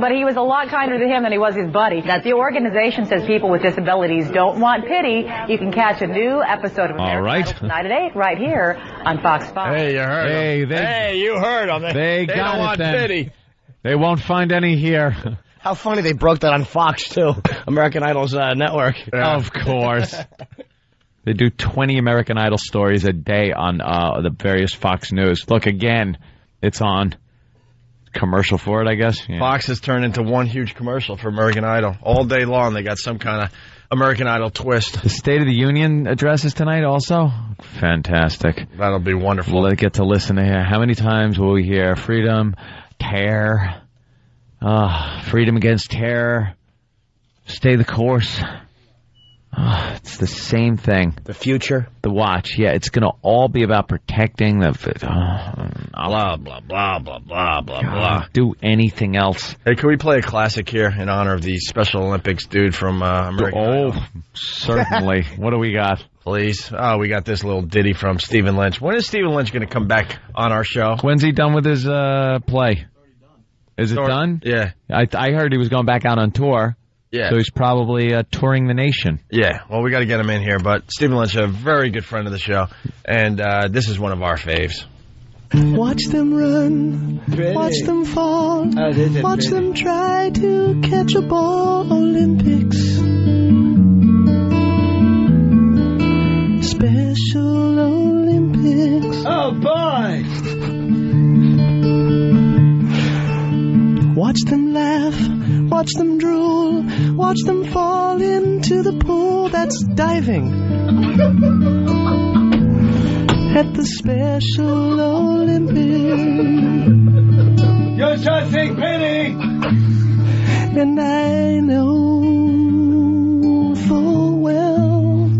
But he was a lot kinder to him than he was his buddy. The organization says people with disabilities don't want pity. You can catch a new episode of American Idol tonight at 8 right here on Fox 5. Hey, you heard him. Hey, you heard him. They got don't want pity. They won't find any here. How funny they broke that on Fox, too. American Idol's network. Yeah. Of course. They do 20 American Idol stories a day on the various Fox News. Look, again, it's on. Commercial for it, I guess. Yeah. Fox has turned into one huge commercial for American Idol. All day long, they got some kind of American Idol twist. The State of the Union addresses tonight also? Fantastic. That'll be wonderful. We'll get to listen to hear. How many times will we hear freedom, terror, freedom against terror, stay the course? It's the same thing. The future. The watch. Yeah, it's going to all be about protecting the... blah, blah, blah, blah, blah, blah, blah. Do anything else. Hey, can we play a classic here in honor of the Special Olympics dude from American Idol? Certainly. What do we got? Please. Oh, we got this little ditty from Stephen Lynch. When is Stephen Lynch going to come back on our show? When's he done with his play? Is it done? Yeah. I heard he was going back out on tour. Yeah. So he's probably touring the nation. Yeah. Well, we got to get him in here. But Stephen Lynch, a very good friend of the show. And this is one of our faves. Watch them run, watch them fall, watch them try to catch a ball. Olympics, Special Olympics. Oh boy! Watch them laugh, watch them drool, watch them fall into the pool. That's diving. At the Special Olympics. You're just pity! And I know full well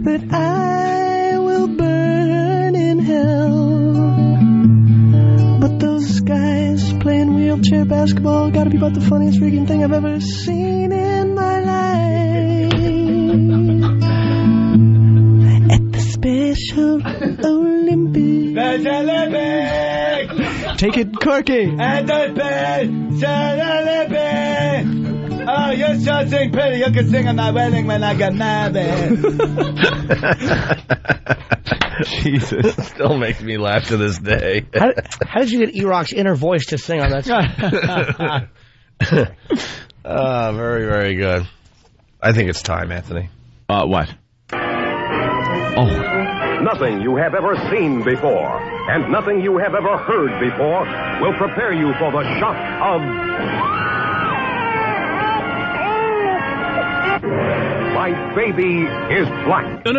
that I will burn in hell. But those guys playing wheelchair basketball gotta be about the funniest freaking thing I've ever seen in my life. Special Olympics. Special Olympics. Take it, Corky. And the Special Olympics. Oh, you sure sing pretty. You can sing at my wedding when I get married. Jesus. Still makes me laugh to this day. How did you get E-Rock's inner voice to sing on that song? Very, very good. I think it's time, Anthony. What? Oh. Nothing you have ever seen before, and nothing you have ever heard before, will prepare you for the shock of... My Baby is Black. No.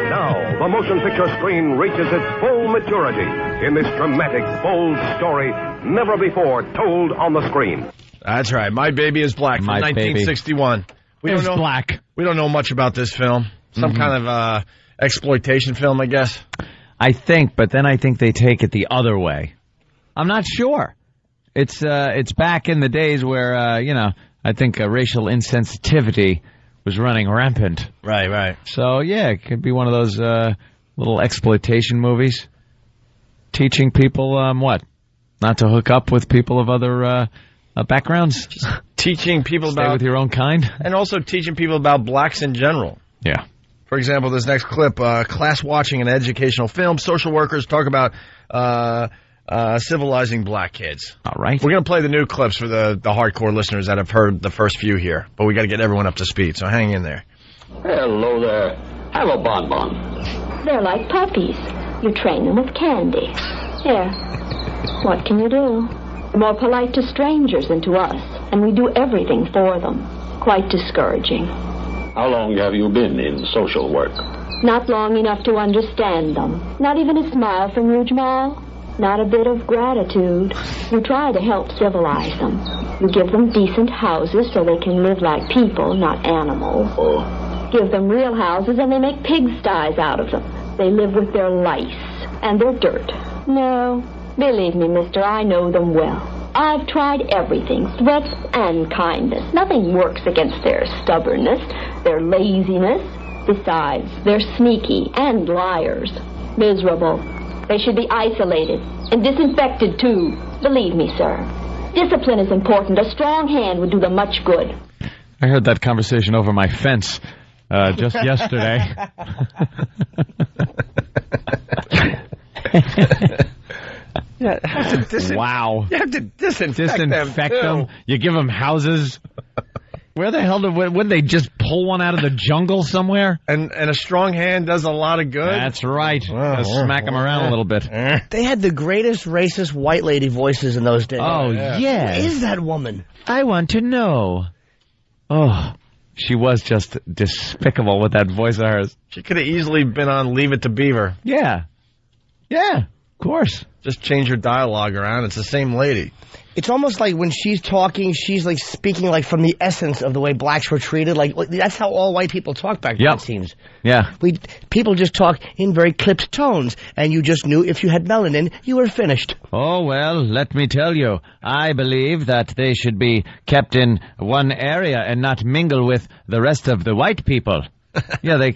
Now, the motion picture screen reaches its full maturity in this dramatic, bold story never before told on the screen. That's right. My Baby is Black from 1961. We don't know black. We don't know much about this film. Some kind of exploitation film, I guess. I think, but then I think they take it the other way. I'm not sure. It's back in the days where I think racial insensitivity was running rampant. Right. So yeah, it could be one of those little exploitation movies, teaching people what, not to hook up with people of other backgrounds. Just teaching people Stay with your own kind, and also teaching people about blacks in general. Yeah. For example, this next clip, class watching an educational film. Social workers talk about civilizing black kids. All right. We're going to play the new clips for the hardcore listeners that have heard the first few here, but we got to get everyone up to speed, so hang in there. Hello there. Have a bonbon. They're like puppies. You train them with candy. Here. What can you do? They're more polite to strangers than to us, and we do everything for them. Quite discouraging. How long have you been in social work? Not long enough to understand them. Not even a smile from you, Jamal. Not a bit of gratitude. You try to help civilize them. You give them decent houses so they can live like people, not animals. Oh. Give them real houses and they make pigsties out of them. They live with their lice and their dirt. No, believe me, mister, I know them well. I've tried everything, threats and kindness. Nothing works against their stubbornness, their laziness. Besides, they're sneaky and liars. Miserable. They should be isolated and disinfected, too. Believe me, sir. Discipline is important. A strong hand would do them much good. I heard that conversation over my fence just yesterday. Wow. You have to disinfect them. You give them houses. Where the hell wouldn't they just pull one out of the jungle somewhere? And a strong hand does a lot of good. That's right. Smack them around a little bit. They had the greatest racist white lady voices in those days. Oh, yeah. Who is that woman? I want to know. Oh, she was just despicable with that voice of hers. She could have easily been on Leave It to Beaver. Yeah. Yeah, of course. Just change her dialogue around. It's the same lady. It's almost like when she's talking, she's like speaking like from the essence of the way blacks were treated. Like that's how all white people talk back then, it seems. Yeah. People just talk in very clipped tones, and you just knew if you had melanin, you were finished. Oh, well, let me tell you, I believe that they should be kept in one area and not mingle with the rest of the white people. Yeah, they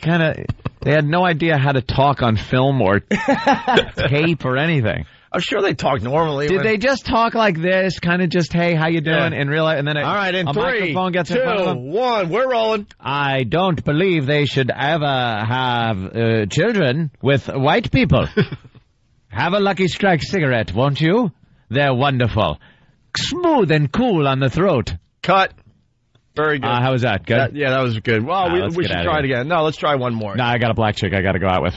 had no idea how to talk on film or tape or anything. I'm sure they talk normally. Did they just talk like this, kind of just, hey, how you doing, in real life, and then all right, in a 3, microphone gets 2, in front of them? 1, we're rolling. I don't believe they should ever have children with white people. Have a Lucky Strike cigarette, won't you? They're wonderful. Smooth and cool on the throat. Cut. Very good. How was that? Good? That was good. Well, we should try it again. No, let's try one more. No, I got a black chick I got to go out with.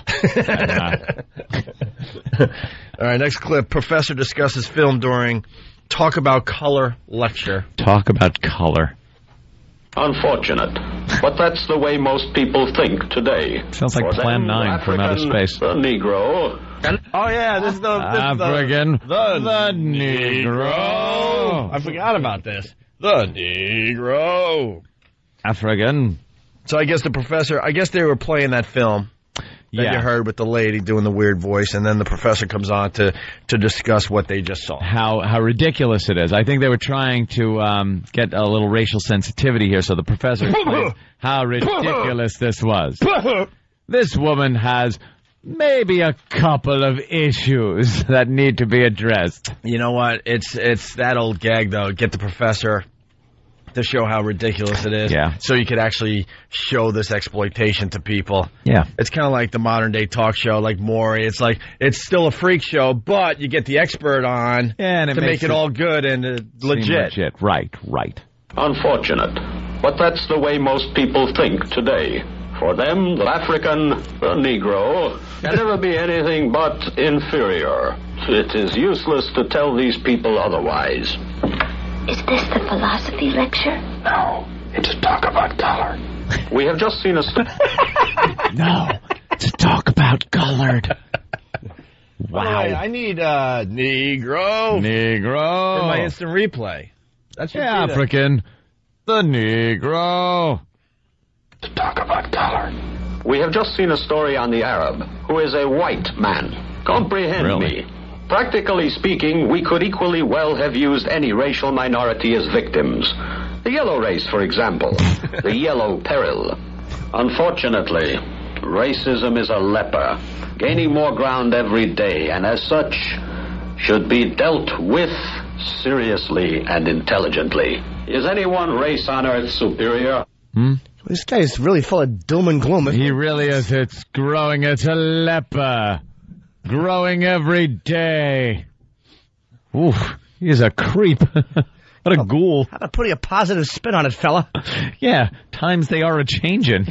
All right, next clip. Professor discusses film during Talk About Color lecture. Talk about color. Unfortunate, but that's the way most people think today. Sounds like Plan 9 from outer space. The Negro. Oh, yeah, this is the African. The Negro. I forgot about this. The Negro. African. So I guess the professor, they were playing that film that you heard with the lady doing the weird voice, and then the professor comes on to discuss what they just saw. How ridiculous it is. I think they were trying to get a little racial sensitivity here, so the professor explained how ridiculous this was. This woman has maybe a couple of issues that need to be addressed. You know what? It's that old gag, though. Get the professor to show how ridiculous it is. Yeah. So you could actually show this exploitation to people. Yeah. It's kind of like the modern day talk show, like Maury. It's like, it's still a freak show, but you get the expert on to make it all good and legit. Right. Unfortunate, but that's the way most people think today. For them, the African, the Negro, can never be anything but inferior. It is useless to tell these people otherwise. Is this the philosophy lecture? No, it's a talk about color. We have just seen a... No, it's a talk about colored. Wow. I need Negro. For my instant replay. That's African. The Negro. To talk about color. We have just seen a story on the Arab, who is a white man. Comprehend me. Practically speaking, we could equally well have used any racial minority as victims. The yellow race, for example. The yellow peril. Unfortunately, racism is a leper, gaining more ground every day, and as such, should be dealt with seriously and intelligently. Is any one race on earth superior? This guy is really full of doom and gloom. He really is. It's growing. It's a leper. Growing every day. Oof, he is a creep. What a ghoul. How about putting a positive spin on it, fella? Yeah, times they are a-changin'.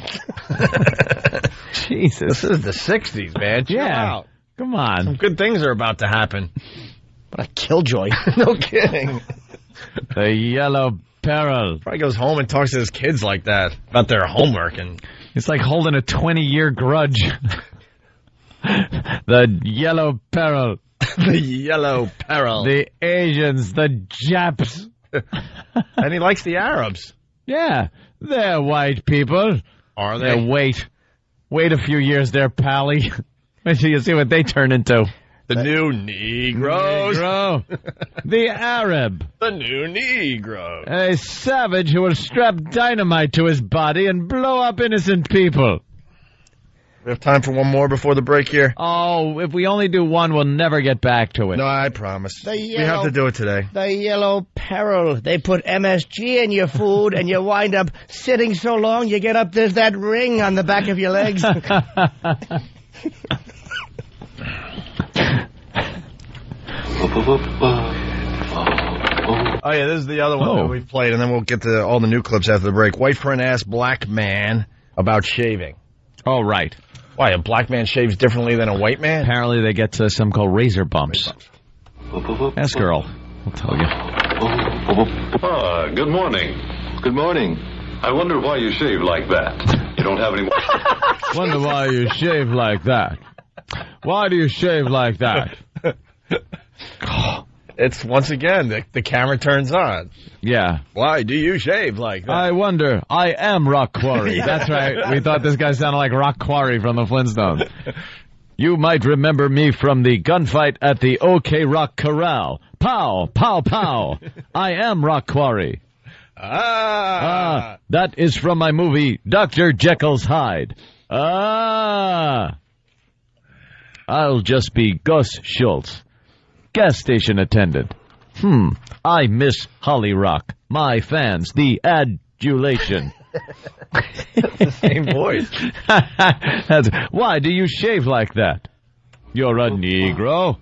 Jesus. This is the 60s, man. Chill out. Come on. Some good things are about to happen. What a killjoy. No kidding. The Yellow Peril. Probably goes home and talks to his kids like that about their homework. And it's like holding a 20-year grudge. The Yellow Peril. The Yellow Peril. The Asians, the Japs. And he likes the Arabs. Yeah, they're white people. Are they? Yeah, wait a few years there, Pally. Wait till you see what they turn into. The new Negroes. Negro. The Arab. The new Negro. A savage who will strap dynamite to his body and blow up innocent people. We have time for one more before the break here? Oh, if we only do one, we'll never get back to it. No, I promise. We have to do it today. The Yellow Peril. They put MSG in your food, and you wind up sitting so long, you get up, there's that ring on the back of your legs. Oh, yeah, this is the other one that we played, and then we'll get to all the new clips after the break. White friend-ass black man about shaving. Oh, right. Why, a black man shaves differently than a white man? Apparently they get some called razor bumps. Ask Earl. I'll tell you. Good morning. Good morning. I wonder why you shave like that. You don't have any more... Wonder why you shave like that. Why do you shave like that? It's, once again, the camera turns on. Yeah. Why do you shave like that? I wonder. I am Rock Quarry. Yeah. That's right. We thought this guy sounded like Rock Quarry from the Flintstones. You might remember me from the gunfight at the OK Rock Corral. Pow, pow, pow. I am Rock Quarry. That is from my movie, Dr. Jekyll's Hyde. I'll just be Gus Schultz. Gas station attendant. I miss Holly Rock. My fans, the adulation. That's the same voice. Why do you shave like that? You're a Negro.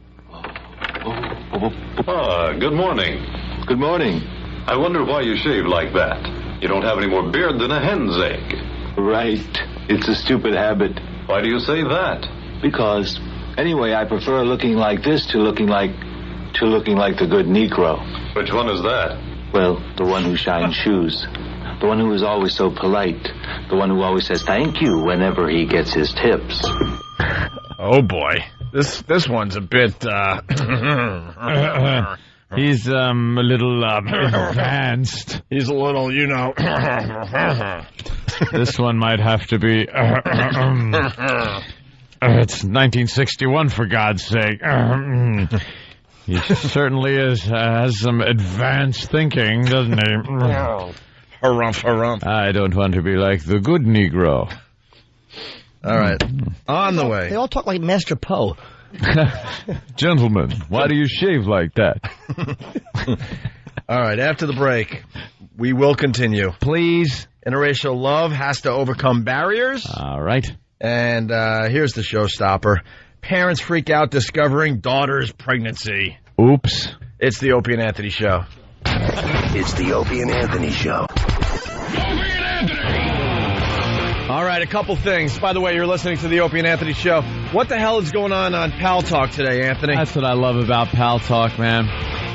Good morning. Good morning. I wonder why you shave like that. You don't have any more beard than a hen's egg. Right. It's a stupid habit. Why do you say that? Because... Anyway, I prefer looking like this to looking like the good Negro. Which one is that? Well, the one who shines shoes. The one who is always so polite. The one who always says thank you whenever he gets his tips. Oh, boy. This one's a bit, He's, a little, advanced. He's a little, This one might have to be, it's 1961, for God's sake. He certainly has some advanced thinking, doesn't he? Harumph, harumph. I don't want to be like the good Negro. All right. On the way. They all talk like Master Poe. Gentlemen, why do you shave like that? All right, after the break, we will continue. Please. Interracial love has to overcome barriers. All right. And here's the showstopper. Parents freak out discovering daughter's pregnancy. Oops. It's the Opie and Anthony Show. It's the Opie and Anthony Show. All right, a couple things. By the way, you're listening to the Opie and Anthony Show. What the hell is going on Pal Talk today, Anthony? That's what I love about Pal Talk, man.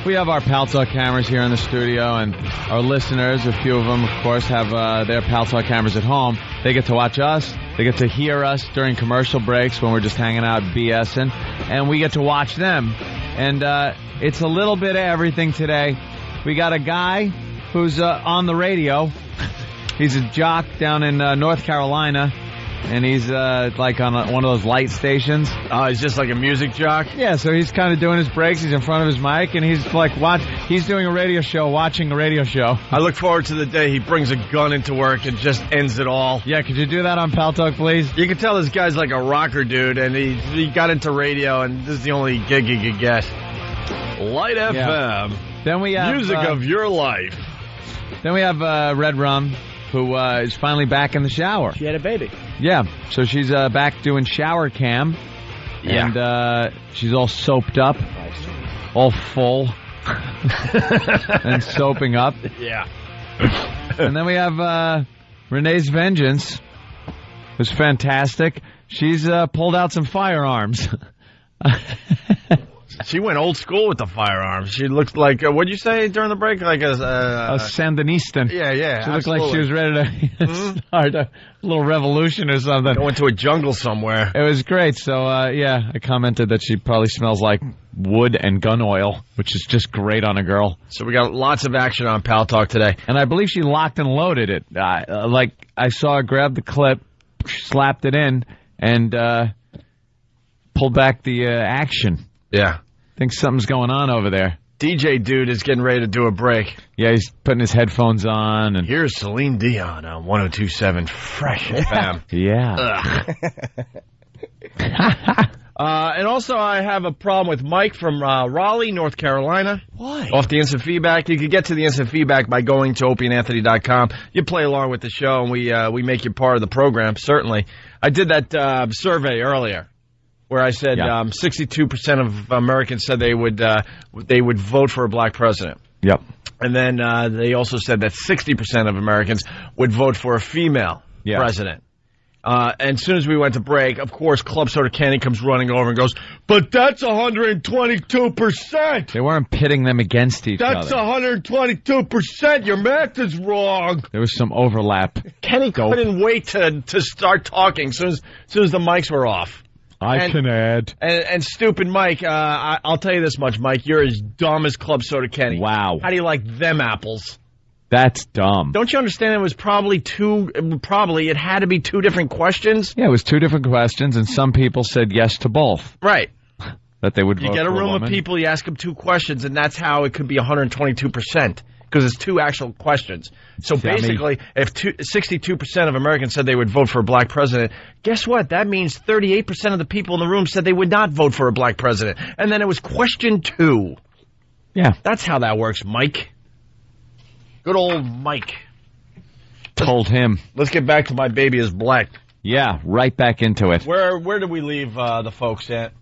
We have our Pal Talk cameras here in the studio, and our listeners, a few of them, of course, have their Pal Talk cameras at home. They get to watch us. They get to hear us during commercial breaks when we're just hanging out BSing, and we get to watch them. And it's a little bit of everything today. We got a guy who's on the radio. He's a jock down in North Carolina, and he's like on one of those light stations. Oh, he's just like a music jock? Yeah, so he's kind of doing his breaks. He's in front of his mic, and he's like he's doing a radio show, watching a radio show. I look forward to the day he brings a gun into work and just ends it all. Yeah, could you do that on Pal Talk, please? You can tell this guy's like a rocker dude, and he got into radio, and this is the only gig he could get. Light FM. Yeah. Then we have music of your life. Then we have Red Rum, who is finally back in the shower. She had a baby. Yeah, so she's back doing shower cam. Yeah. And she's all soaped up. all full and soaping up. Yeah. And then we have Renee's Vengeance. It was fantastic. She's pulled out some firearms. She went old school with the firearms. She looked like, what'd you say during the break? Like a Sandinistan. Yeah. She looked like she was ready to start a little revolution or something. Go into a jungle somewhere. It was great. So, I commented that she probably smells like wood and gun oil, which is just great on a girl. So we got lots of action on Pal Talk today. And I believe she locked and loaded it. I saw her grab the clip, slapped it in, and pulled back the action. Yeah. Think something's going on over there. DJ Dude is getting ready to do a break. Yeah, he's putting his headphones on. And here's Celine Dion on 102.7 Fresh FM. Yeah. And also I have a problem with Mike from Raleigh, North Carolina. Why? Off the instant feedback. You can get to the instant feedback by going to opieandanthony.com. You play along with the show, and we make you part of the program, certainly. I did that survey earlier, where I said 62% of Americans said they would vote for a black president. Yep. And then they also said that 60% of Americans would vote for a female president. And as soon as we went to break, of course, Club Soda Kenny comes running over and goes, but that's 122%. They weren't pitting them against each other. That's 122%. Your math is wrong. There was some overlap. Kenny couldn't wait to start talking as soon as the mics were off. I can add. And stupid Mike, I'll tell you this much, Mike. You're as dumb as Club Soda Kenny. Wow. How do you like them apples? That's dumb. Don't you understand it was it had to be two different questions? Yeah, it was two different questions, and some people said yes to both. Right. That they would vote You get a for room woman. of people, you ask them two questions, and that's how it could be 122%, because it's two actual questions. So basically, if 62% of Americans said they would vote for a black president, guess what? That means 38% of the people in the room said they would not vote for a black president. And then it was question 2. Yeah. That's how that works, Mike. Good old Mike. Told him. Let's get back to My Baby is Black. Yeah, right back into it. Where did we leave the folks at?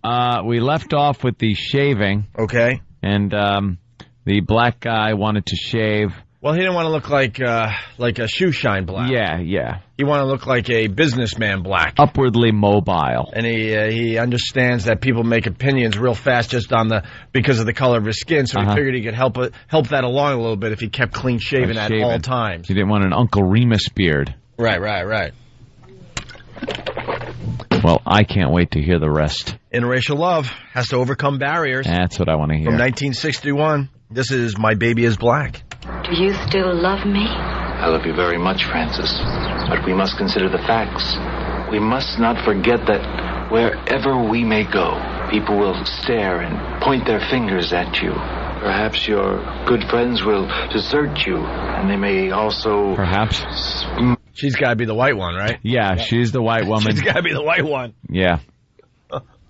We left off with the shaving. Okay. And the black guy wanted to shave. Well, he didn't want to look like a shoe shine black. Yeah. He wanted to look like a businessman black. Upwardly mobile. And he understands that people make opinions real fast just because of the color of his skin, so he figured he could help that along a little bit if he kept clean shaven at all times. He didn't want an Uncle Remus beard. Right. Well, I can't wait to hear the rest. Interracial love has to overcome barriers. That's what I want to hear. From 1961, this is My Baby is Black. Do you still love me? I love you very much, Francis. But we must consider the facts. We must not forget that wherever we may go, people will stare and point their fingers at you. Perhaps your good friends will desert you, and they may also... Perhaps. She's got to be the white one, right? Yeah, she's the white woman. She's got to be the white one. Yeah.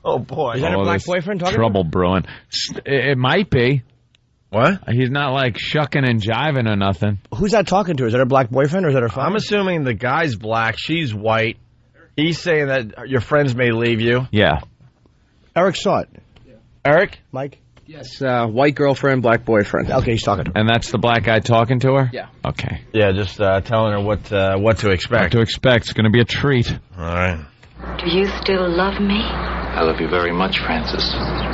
Oh, boy. Is that her black boyfriend talking trouble brewing. It might be. What? He's not like shucking and jiving or nothing. Who's that talking to? Is that her black boyfriend or is that her father? I'm assuming the guy's black, she's white. He's saying that your friends may leave you. Yeah. Eric saw it. Eric? Mike? Yes, white girlfriend, black boyfriend. Okay, he's talking to her. And that's the black guy talking to her? Yeah. Okay. Yeah, just telling her what to expect. What to expect. It's going to be a treat. All right. Do you still love me? I love you very much, Francis.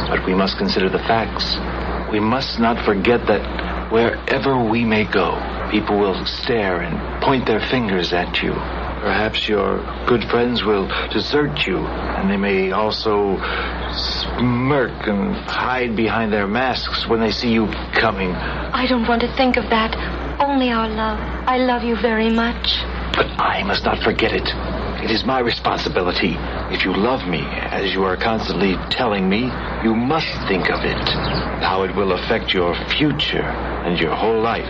But we must consider the facts. We must not forget that wherever we may go, people will stare and point their fingers at you. Perhaps your good friends will desert you, and they may also smirk and hide behind their masks when they see you coming. I don't want to think of that. Only our love. I love you very much. But I must not forget it. It is my responsibility. If you love me, as you are constantly telling me, you must think of it. How it will affect your future and your whole life.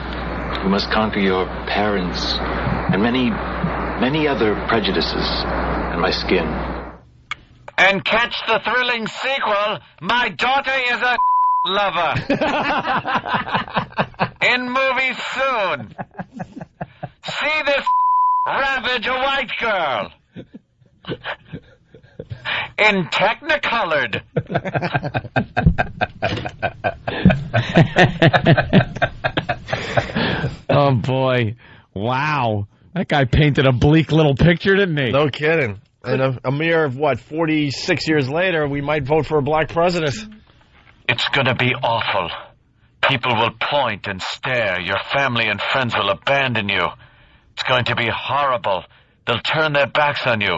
You must conquer your parents and many other prejudices and my skin. And catch the thrilling sequel, My Daughter is a Lover. In movies soon. See this ravage a white girl. In Technicolored. Oh, boy. Wow. That guy painted a bleak little picture, didn't he? No kidding. And a mere, 46 years later, we might vote for a black president. It's gonna be awful. People will point and stare. Your family and friends will abandon you. It's going to be horrible. They'll turn their backs on you.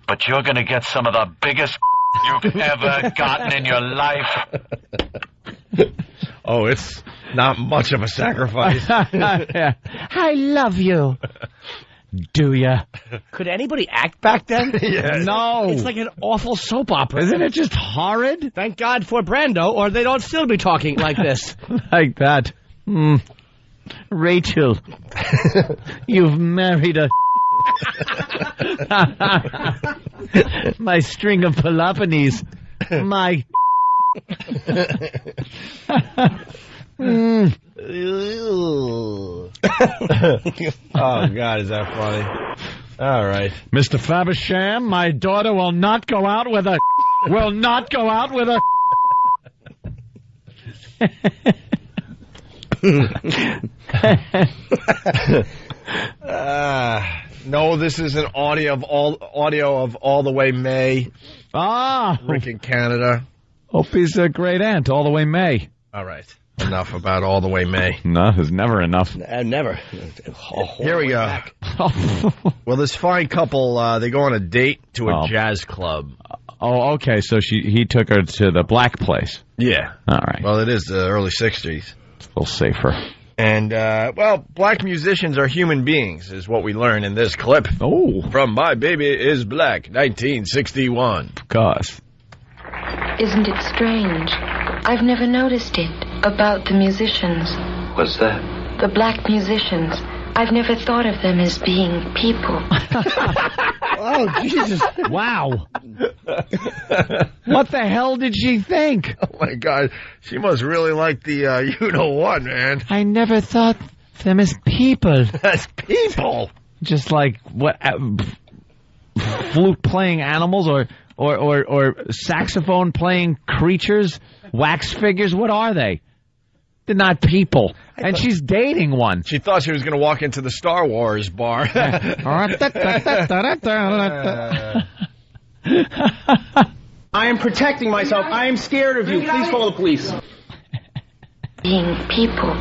But you're gonna get some of the biggest you've ever gotten in your life. Oh, it's not much of a sacrifice. I love you. Do ya? Could anybody act back then? Yes. No. It's like an awful soap opera. Isn't it just horrid? Thank God for Brando, or they don't still be talking like this. Like that. Rachel, you've married a... My string of Peloponnese. My... Oh, God, is that funny? All right. Mr. Faversham, my daughter will not go out with a... will not go out with a... No, this is an audio of all the way May. Ah, Rick in Canada. Opie's a great aunt, all the way May. All right. Enough about all the way May. No, there's never enough. Never. Here we go. Well, this fine couple, they go on a date to a jazz club. Oh, okay. So he took her to the black place. Yeah. All right. Well, it is the early 60s. It's a little safer. And, black musicians are human beings, is what we learn in this clip. Oh. From My Baby Is Black, 1961. Of course. Isn't it strange? I've never noticed it about the musicians. What's that? The black musicians. I've never thought of them as being people. Oh, Jesus. Wow. What the hell did she think? Oh, my God. She must really like the you-know-what, man. I never thought them as people. As people? Just like, what, flute-playing animals or saxophone-playing creatures, wax figures? What are they? They're not people. And she's dating one. She thought she was going to walk into the Star Wars bar. I am protecting myself. I am scared of you. Please call the police. Being people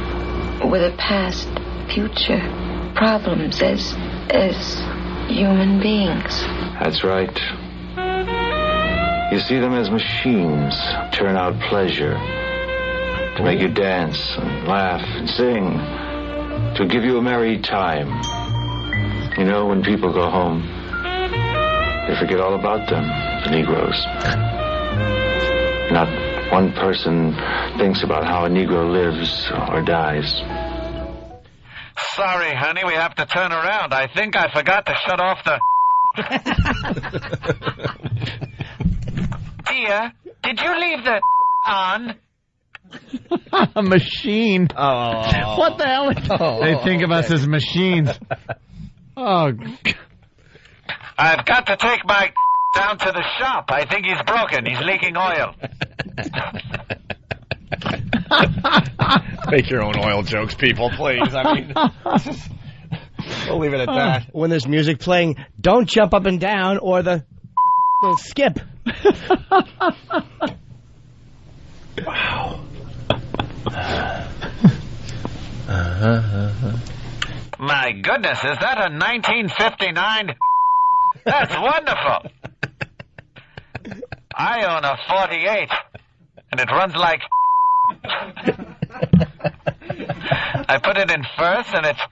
with a past, future, problems as human beings. That's right. You see them as machines, turn out pleasure, to make you dance and laugh and sing, to give you a merry time. You know, when people go home, they forget all about them, the Negroes. Not one person thinks about how a Negro lives or dies. Sorry, honey, we have to turn around. I think I forgot to shut off the... Dear, did you leave the on? A machine. Oh. What the hell? They think of us as machines. Oh. I've got to take my down to the shop. I think he's broken. He's leaking oil. Make your own oil jokes, people, please. I mean, we'll leave it at that. When there's music playing, don't jump up and down or the will skip. Wow. My goodness, is that a 1959? That's wonderful. I own a 48, and it runs like... I put it in first, and it's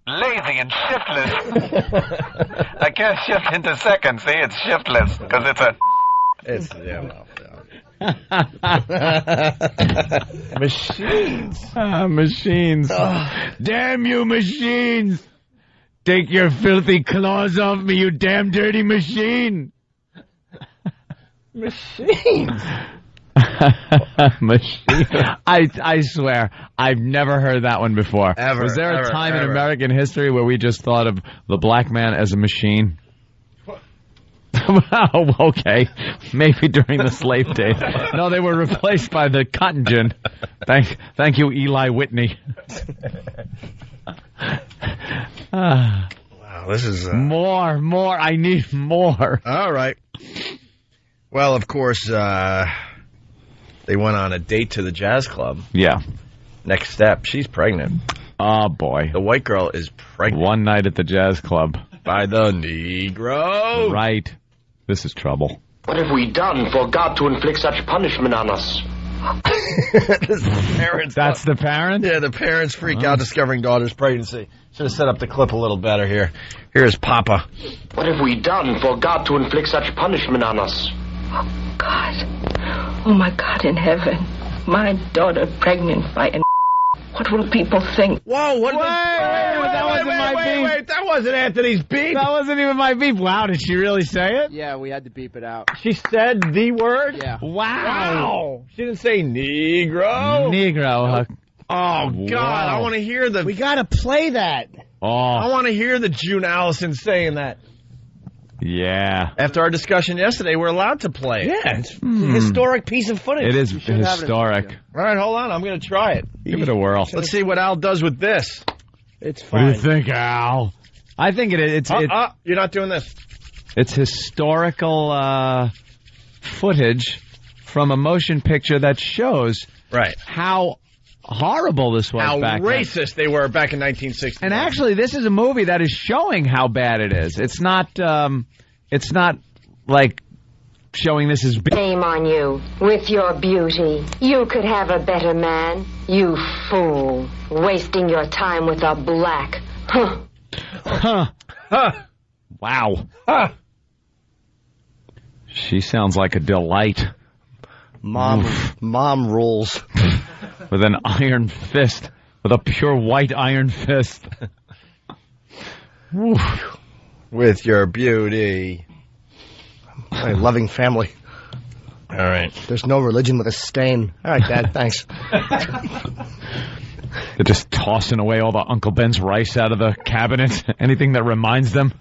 lazy and shiftless. I can't shift into second, see? It's shiftless, because it's a... It's, yeah, well, machines. Machines. Damn you, machines. Take your filthy claws off me, you damn dirty machine. Machines. Machine. I swear, I've never heard that one before. Ever. Was there ever, a time ever. in American history where we just thought of the black man as a machine? Oh, okay. Maybe during the slave days. No, they were replaced by the cotton gin. Thank you, Eli Whitney. Wow, this is... More. I need more. All right. Well, of course, they went on a date to the jazz club. Yeah. Next step, she's pregnant. Oh, boy. The white girl is pregnant. One night at the jazz club. By the Negro. Right. This is trouble. What have we done for God to inflict such punishment on us? That's the parent? Yeah, the parents freak out discovering daughter's pregnancy. Should have set up the clip a little better here. Here's Papa. What have we done for God to inflict such punishment on us? Oh, God. Oh, my God in heaven. My daughter pregnant by an... What will people think? Whoa, what? Wait, that wasn't my beep. Wait, that wasn't Anthony's beep. That wasn't even my beep. Wow, did she really say it? Yeah, we had to beep it out. She said the word? Yeah. Wow. She didn't say Negro. Negro. Oh, God, I want to hear the... We got to play that. Oh. I want to hear the June Allison saying that. Yeah. After our discussion yesterday, we're allowed to play it. Yeah, it's a historic piece of footage. It is historic. All right, hold on. I'm going to try it. Give it a whirl. Let's see what Al does with this. It's fine. What do you think, Al? I think it's you're not doing this. It's historical footage from a motion picture that shows how horrible this was back then. How racist they were back in 1960. And actually, this is a movie that is showing how bad it is. It's not like showing this as big. Shame on you, with your beauty. You could have a better man. You fool. Wasting your time with a black. Huh. Wow. She sounds like a delight. Mom rules. With an iron fist. With a pure white iron fist. With your beauty. My loving family. All right. There's no religion with a stain. All right, Dad, thanks. They're just tossing away all the Uncle Ben's rice out of the cabinet. Anything that reminds them.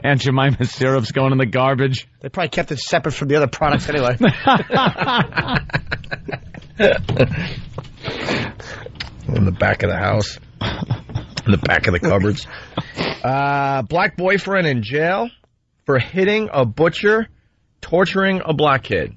Aunt Jemima's syrup's going in the garbage. They probably kept it separate from the other products anyway. In the back of the house. In the back of the cupboards. Black boyfriend in jail for hitting a butcher, torturing a black kid.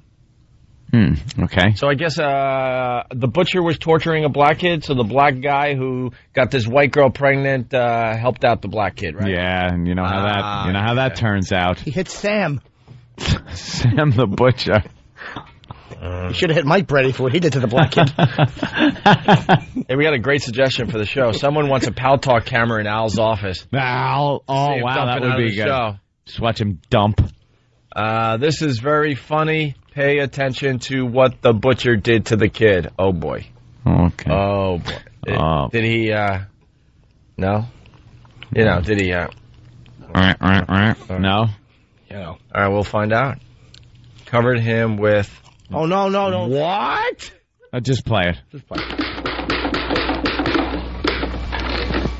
Okay. So I guess the butcher was torturing a black kid, so the black guy who got this white girl pregnant helped out the black kid, right? Yeah, and you know how that turns out. He hit Sam. Sam the butcher. You should have hit Mike Brady for what he did to the black kid. Hey, we got a great suggestion for the show. Someone wants a Pal Talk camera in Al's office. Al, wow, that would be good. Show. Just watch him dump. This is very funny. Pay attention to what the butcher did to the kid. Oh, boy. Okay. Oh, boy. Did he, no? You know, did he, No? You know. All right, we'll find out. Covered him with... Oh, no. What? Just play it.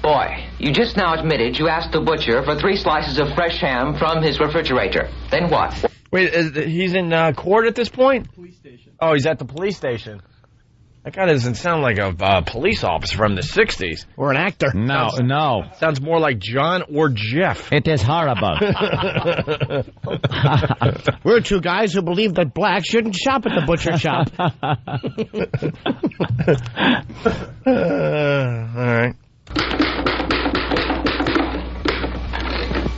Boy, you just now admitted you asked the butcher for 3 slices of fresh ham from his refrigerator. Then what? Wait, he's in court at this point? Police station. Oh, he's at the police station. That guy doesn't sound like a police officer from the 60s. Or an actor. No. Sounds more like John or Jeff. It is horrible. We're 2 guys who believe that blacks shouldn't shop at the butcher shop. All right.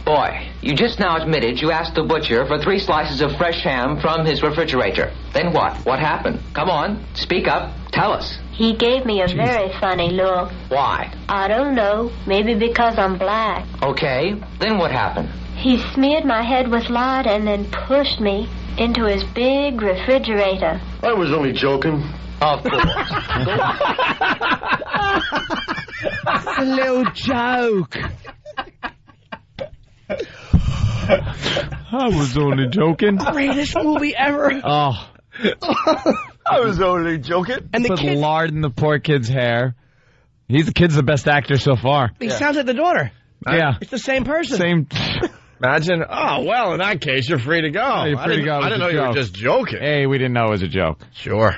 Boy, you just now admitted you asked the butcher for 3 slices of fresh ham from his refrigerator. Then what? What happened? Come on, speak up. Tell us. He gave me a very funny look. Why? I don't know. Maybe because I'm black. Okay, then what happened? He smeared my head with lard and then pushed me into his big refrigerator. I was only joking. Of course. It's a little joke. I was only joking. Greatest movie ever. Oh. I was only joking. And put lard in the poor kid's hair. The kid's the best actor so far. He sounds like the daughter. Yeah. It's the same person. Same. Imagine, oh, well, in that case, you're free to go. Yeah, you're free to go. I didn't know you were just joking. Hey, we didn't know it was a joke. Sure.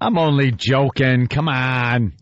I'm only joking. Come on.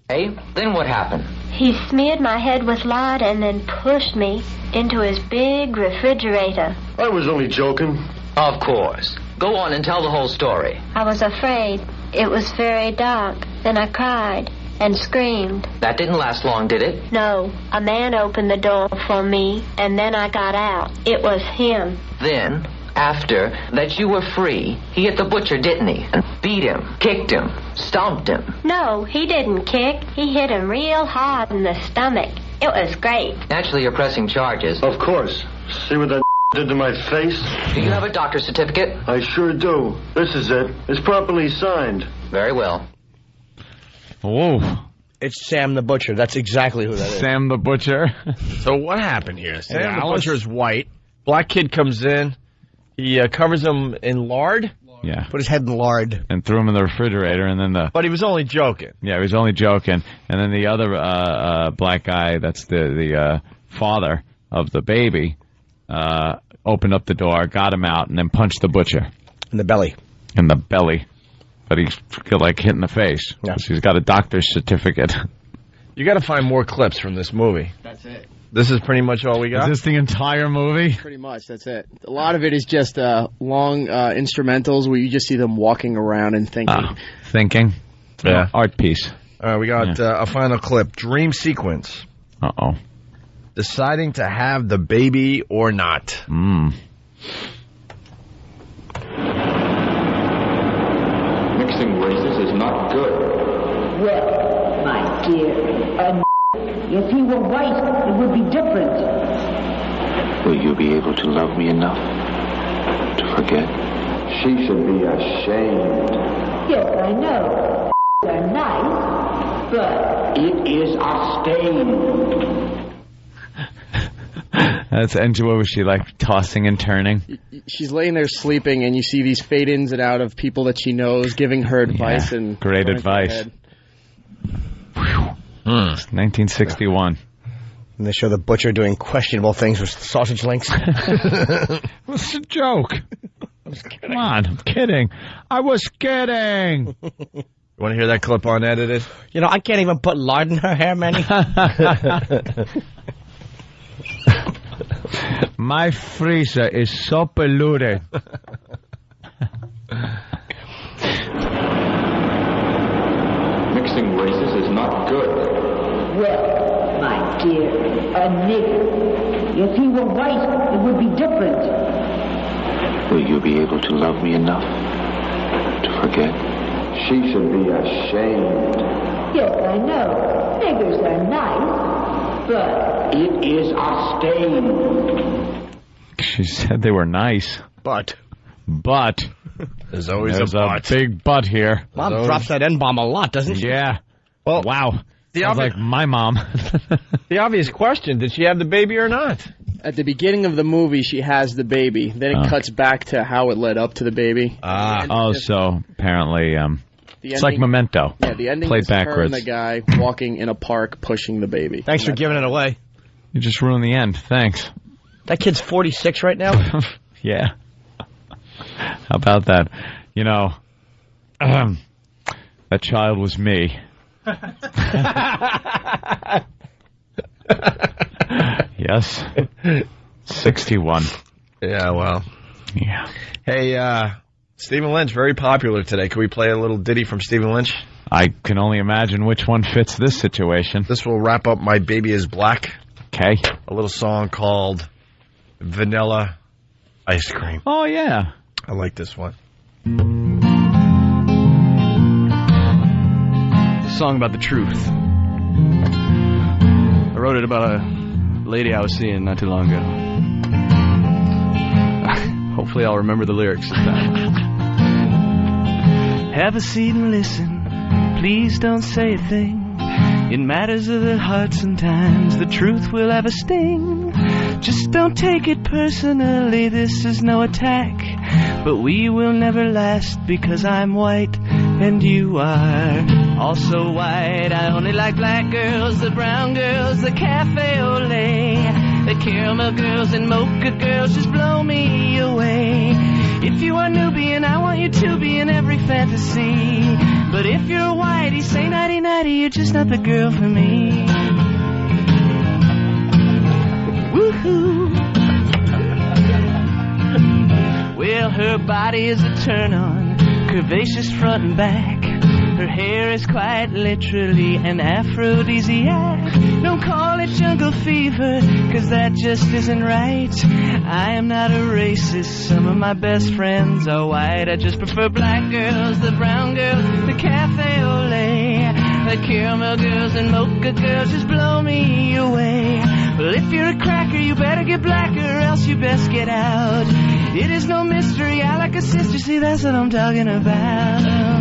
Hey, then what happened? He smeared my head with lard and then pushed me into his big refrigerator. I was only joking. Of course. Go on and tell the whole story. I was afraid. It was very dark. Then I cried and screamed. That didn't last long, did it? No, a man opened the door for me, and then I got out. It was him. Then, after that you were free, he hit the butcher, didn't he? And beat him, kicked him, stomped him. No, he didn't kick. He hit him real hard in the stomach. It was great. Naturally, you're pressing charges. Of course. See what that did to my face? Do you have a doctor's certificate? I sure do. This is it. It's properly signed. Very well. Whoa. It's Sam the Butcher. That's exactly who that is. Sam the Butcher. So what happened here? Sam the Butcher's white. Black kid comes in. He covers him in lard. Yeah. Put his head in lard. And threw him in the refrigerator, and then But he was only joking. Yeah, he was only joking. And then the other black guy, that's the father of the baby, opened up the door, got him out, and then punched the butcher. In the belly. In the belly. But he got, like, hit in the face. Yeah. He's got a doctor's certificate. You got to find more clips from this movie. That's it. This is pretty much all we got? Is this the entire movie? Pretty much, that's it. A lot of it is just long instrumentals where you just see them walking around and thinking. Thinking? Yeah. Art piece. All right, we got a final clip. Dream sequence. Uh-oh. Deciding to have the baby or not. Mixing races is not good. Well, my dear, if he were white, it would be different. Will you be able to love me enough to forget? She should be ashamed. Yes, I know. They're nice, but It is a stain. That's what was she like, tossing and turning? She's laying there sleeping, and you see these fade ins and out of people that she knows giving her advice. Yeah, and great advice. 1961. And they show the butcher doing questionable things with sausage links. It's a joke. Come on, I'm kidding. I was kidding. You want to hear that clip unedited? You know, I can't even put lard in her hair, Manny. My freezer is so polluted. Mixing races is not good. well, my dear, a nigger. If he were white, it would be different. Will you be able to love me enough to forget? She should be ashamed. Yes, I know. Niggers are nice, but It is a stain. She said they were nice. But There's always a big but here. Mom drops that N-bomb a lot, doesn't she? Yeah. Well, wow. Sounds like my mom. The obvious question, did she have the baby or not? At the beginning of the movie, she has the baby. Then it cuts back to how it led up to the baby. So apparently it's like Memento. Yeah, the ending Played is her backwards. and the guy walking in a park pushing the baby. Thanks for giving it away. You just ruined the end. Thanks. That kid's 46 right now. Yeah. How about that? You know, that child was me. Yes. 61. Yeah, well. Yeah. Hey, Stephen Lynch, very popular today. Can we play a little ditty from Stephen Lynch? I can only imagine which one fits this situation. This will wrap up My Baby is Black. Okay. A little song called Vanilla Ice Cream. Oh, yeah. I like this one. It's a song about the truth. I wrote it about a lady I was seeing not too long ago. Hopefully I'll remember the lyrics this time. Have a seat and listen. Please don't say a thing. In matters of the heart sometimes the truth will have a sting. Just don't take it personally, this is no attack. But we will never last because I'm white and you are Also white, I only like black girls, the brown girls, the cafe au lait, the caramel girls and mocha girls just blow me away. If you are Nubian, I want you to be in every fantasy. But if you're a whitey, say nighty nighty, you're just not the girl for me. Woohoo! Well, her body is a turn-on, curvaceous front and back. Her hair is quite literally an aphrodisiac. Don't call it jungle fever, 'cause that just isn't right. I am not a racist, some of my best friends are white. I just prefer black girls, the brown girls, the cafe au lait, the caramel girls and mocha girls just blow me away. Well, if you're a cracker, you better get blacker, or else you best get out. It is no mystery, I like a sister, see that's what I'm talking about.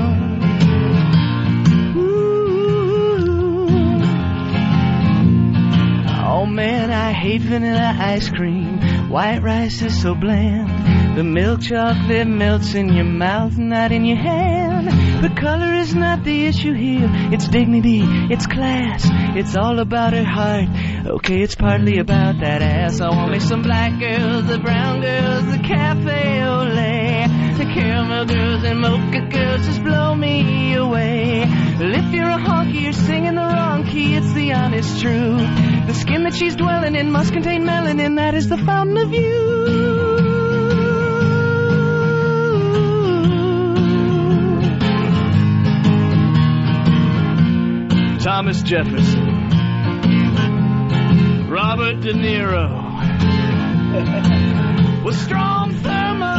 Oh man, I hate vanilla ice cream. White rice is so bland. The milk chocolate melts in your mouth, not in your hand. The color is not the issue here. It's dignity, it's class. It's all about her heart. Okay, it's partly about that ass. I want me some black girls, the brown girls, the cafe au lait, the caramel girls and mocha girls just blow me away. Well, if you're a honky, you're singing the wrong key. It's the honest truth. The skin that she's dwelling in must contain melanin. That is the fountain of youth. Thomas Jefferson, Robert De Niro, with strong thermal,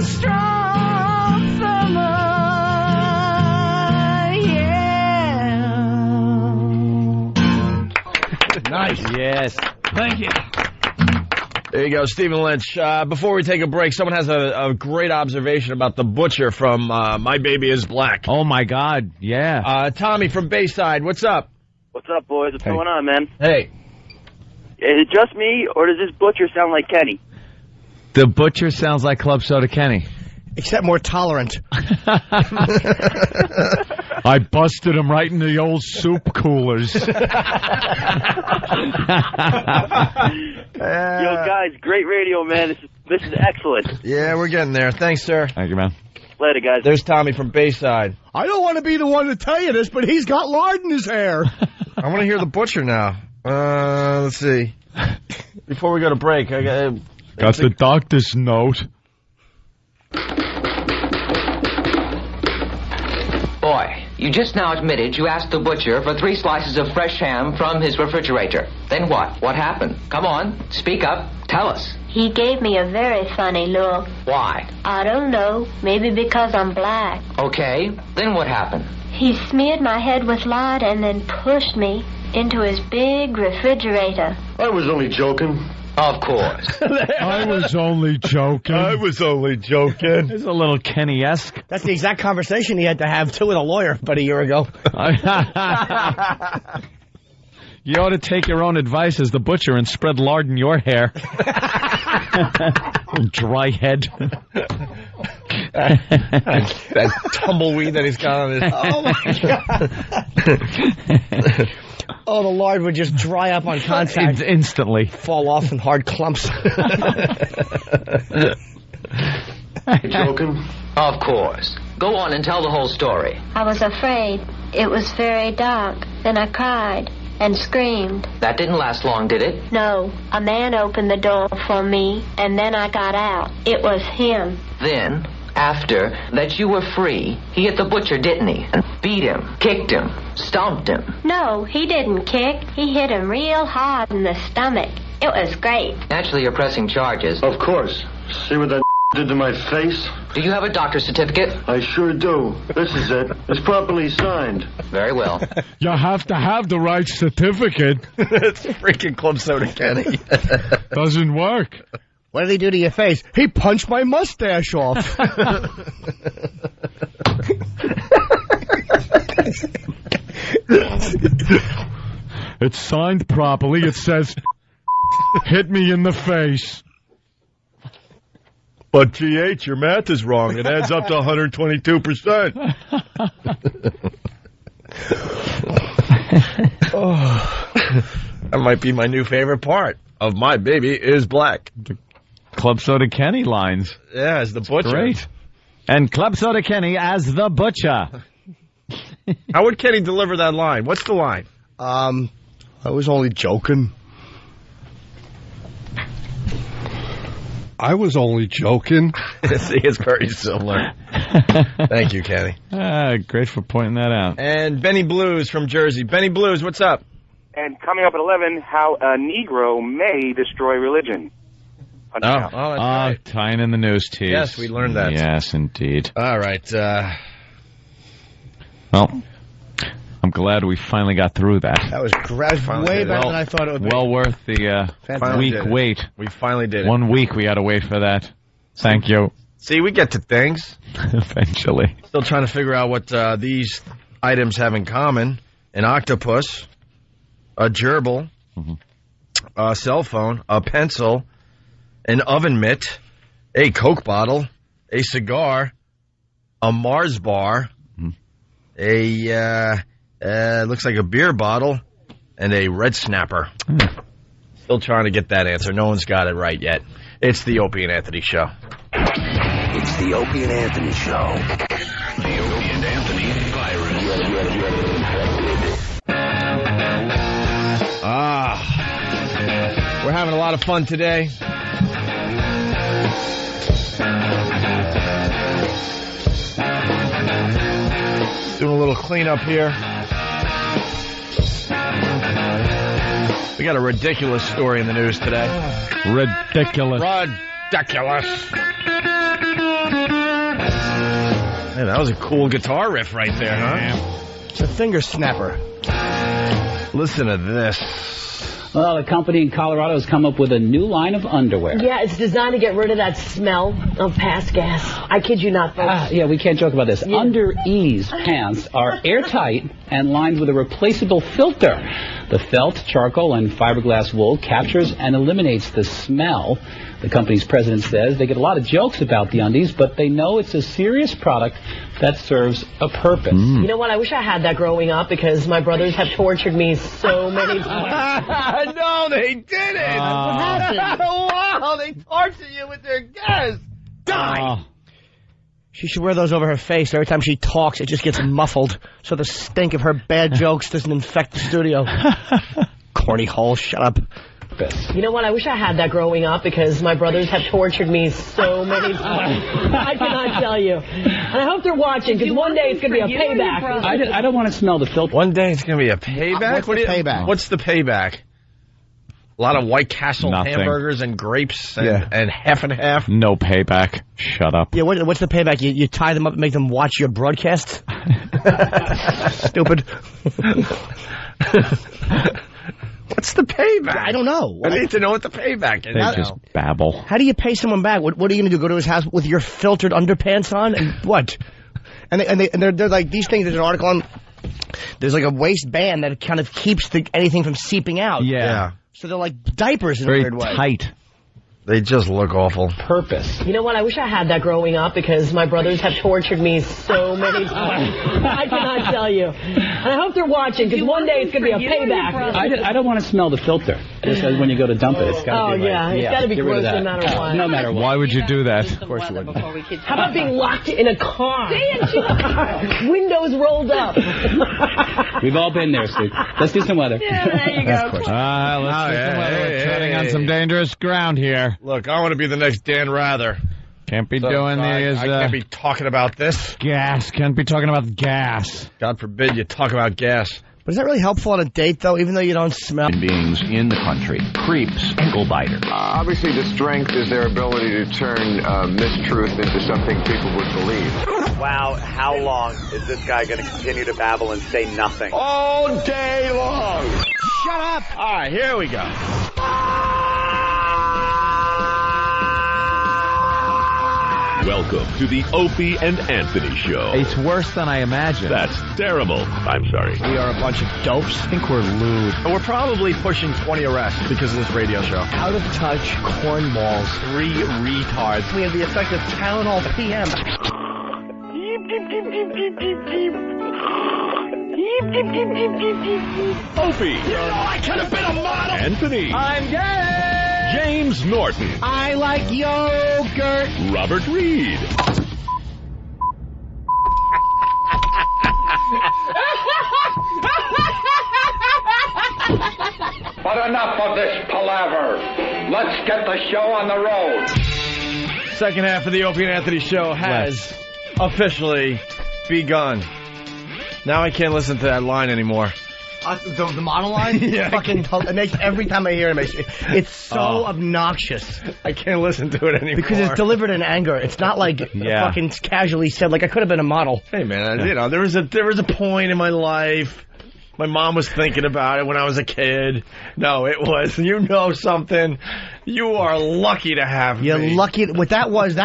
strong thermal, yeah. Nice. Yes. Thank you. There you go, Stephen Lynch. Before we take a break, someone has a great observation about the butcher from My Baby Is Black. Oh, my God, yeah. Tommy from Bayside, what's up? What's up, boys? What's going on, man? Hey. Is it just me, or does this butcher sound like Kenny? The butcher sounds like Club Soda Kenny. Except more tolerant. I busted him right in the old soup coolers. Yo, guys, great radio, man. This is excellent. Yeah, we're getting there. Thanks, sir. Thank you, man. Later, guys. There's Tommy from Bayside. I don't want to be the one to tell you this, but he's got lard in his hair. I want to hear the butcher now. Let's see. Before we go to break, I got the doctor's note. Boy, you just now admitted you asked the butcher for 3 slices of fresh ham from his refrigerator. Then what? What happened? Come on, speak up. Tell us. He gave me a very funny look. Why? I don't know. Maybe because I'm black. Okay, then what happened? He smeared my head with lard and then pushed me into his big refrigerator. I was only joking. Of course. I was only joking. It's a little Kenny-esque. That's the exact conversation he had to have, too, with a lawyer about a year ago. You ought to take your own advice as the butcher and spread lard in your hair. Dry head. that tumbleweed that he's got on his... Oh, my God. Oh, the lard would just dry up on contact. Instantly. Fall off in hard clumps. Joking? Of course. Go on and tell the whole story. I was afraid. It was very dark. Then I cried and screamed. That didn't last long, did it? No. A man opened the door for me, and then I got out. It was him. Then, after that you were free, he hit the butcher, didn't he? And beat him, kicked him, stomped him. No, he didn't kick. He hit him real hard in the stomach. It was great. Naturally, you're pressing charges. Of course. See what that did to my face? Do you have a doctor's certificate? I sure do. This is it. It's properly signed. Very well. You have to have the right certificate. It's freaking Club Soda Kenny. Doesn't work. What did he do to your face? He punched my mustache off. It's signed properly. It says, hit me in the face. But, GH, your math is wrong. It adds up to 122%. That might be my new favorite part of My Baby is Black. The Club Soda Kenny lines. Yeah, as the butcher. Great. And Club Soda Kenny as the butcher. How would Kenny deliver that line? What's the line? I was only joking. I was only joking. See, it's very similar. Thank you, Kenny. Great for pointing that out. And Benny Blues from Jersey. Benny Blues, what's up? And coming up at 11, how a Negro may destroy religion. That's right. Tying in the news tease. Yes, we learned that. Yes, indeed. All right. Well, I'm glad we finally got through that. That was great. Way better than I thought it would be. Well worth the week wait. We finally did it. 1 week we had to wait for that. Thank you. See, we get to things. Eventually. Still trying to figure out what these items have in common. An octopus, a gerbil, a cell phone, a pencil, an oven mitt, a Coke bottle, a cigar, a Mars bar, looks like a beer bottle, and a red snapper. Still trying to get that answer. No one's got it right yet. It's the Opie and Anthony Show. It's the Opie and Anthony Show. The Opie and Anthony virus. We're having a lot of fun today. Doing a little cleanup here. We got a ridiculous story in the news today. Ridiculous. Man, that was a cool guitar riff right there, huh? It's a finger snapper. Listen to this. Well, a company in Colorado has come up with a new line of underwear. Yeah, it's designed to get rid of that smell of past gas. I kid you not, folks. Yeah, we can't joke about this. Yeah. Under Ease pants are airtight and lined with a replaceable filter. The felt, charcoal, and fiberglass wool captures and eliminates the smell. The company's president says they get a lot of jokes about the undies, but they know it's a serious product that serves a purpose. You know what? I wish I had that growing up because my brothers have tortured me so many times. No, they didn't. What happened? Wow, they torture you with their gas. Die. She should wear those over her face. Every time she talks, it just gets muffled, so the stink of her bad jokes doesn't infect the studio. Corny hole, shut up. You know what? I wish I had that growing up because my brothers have tortured me so many times. I cannot tell you. And I hope they're watching because one day it's going to be a payback. I don't want to smell the filter. One day it's going to be a payback? What's the payback? What's the payback? A lot of White Castle hamburgers and grapes and half and half? No payback. Shut up. Yeah, what's the payback? You tie them up and make them watch your broadcast? Stupid. What's the payback? I don't know. I need to know what the payback is. They just babble. How do you pay someone back? What are you going to do? Go to his house with your filtered underpants on? And what? And they're like, these things, there's an article on, there's like a waistband that kind of keeps anything from seeping out. Yeah. So they're like diapers in Very a weird way. Very tight. They just look awful. Purpose. You know what? I wish I had that growing up because my brothers have tortured me so many times. I cannot tell you. And I hope they're watching because one day it's going to be a payback. I don't want to smell the filter. Just as when you go to dump it, it's got to be it's got to be gross no matter what. No matter what. Why would you do that? Of course you wouldn't. How about being locked in a car? Windows rolled up. We've all been there, Steve. Let's do some weather. Yeah, there you go. Let's do some weather. We're treading on some dangerous ground here. Look, I want to be the next Dan Rather. Can't be doing these. I can't be talking about this. Gas. Can't be talking about gas. God forbid you talk about gas. But is that really helpful on a date, though, even though you don't smell? Beings in the country. Creeps, ankle biters. Obviously, the strength is their ability to turn mistruth into something people would believe. Wow, how long is this guy going to continue to babble and say nothing? All day long. Shut up. All right, here we go. Welcome to the Opie and Anthony Show. It's worse than I imagined. That's terrible. I'm sorry. We are a bunch of dopes. I think we're lewd. We're probably pushing 20 arrests because of this radio show. Out of touch cornballs. 3 retards. We have the effect of Town Hall PM. Opie. You know I could have been a model. Anthony. I'm gay. James Norton. I like yogurt. Robert Reed. But enough of this palaver. Let's get the show on the road. Second half of the Opie and Anthony Show has officially begun. Now I can't listen to that line anymore. The monoline? Yeah. Fucking, it makes, every time I hear it, it's so obnoxious. I can't listen to it anymore. Because it's delivered in anger. It's not like fucking casually said, like I could have been a model. Hey, man, you know, there was a point in my life. My mom was thinking about it when I was a kid. No, it was, you know something. You are lucky to have me. You're lucky. What that was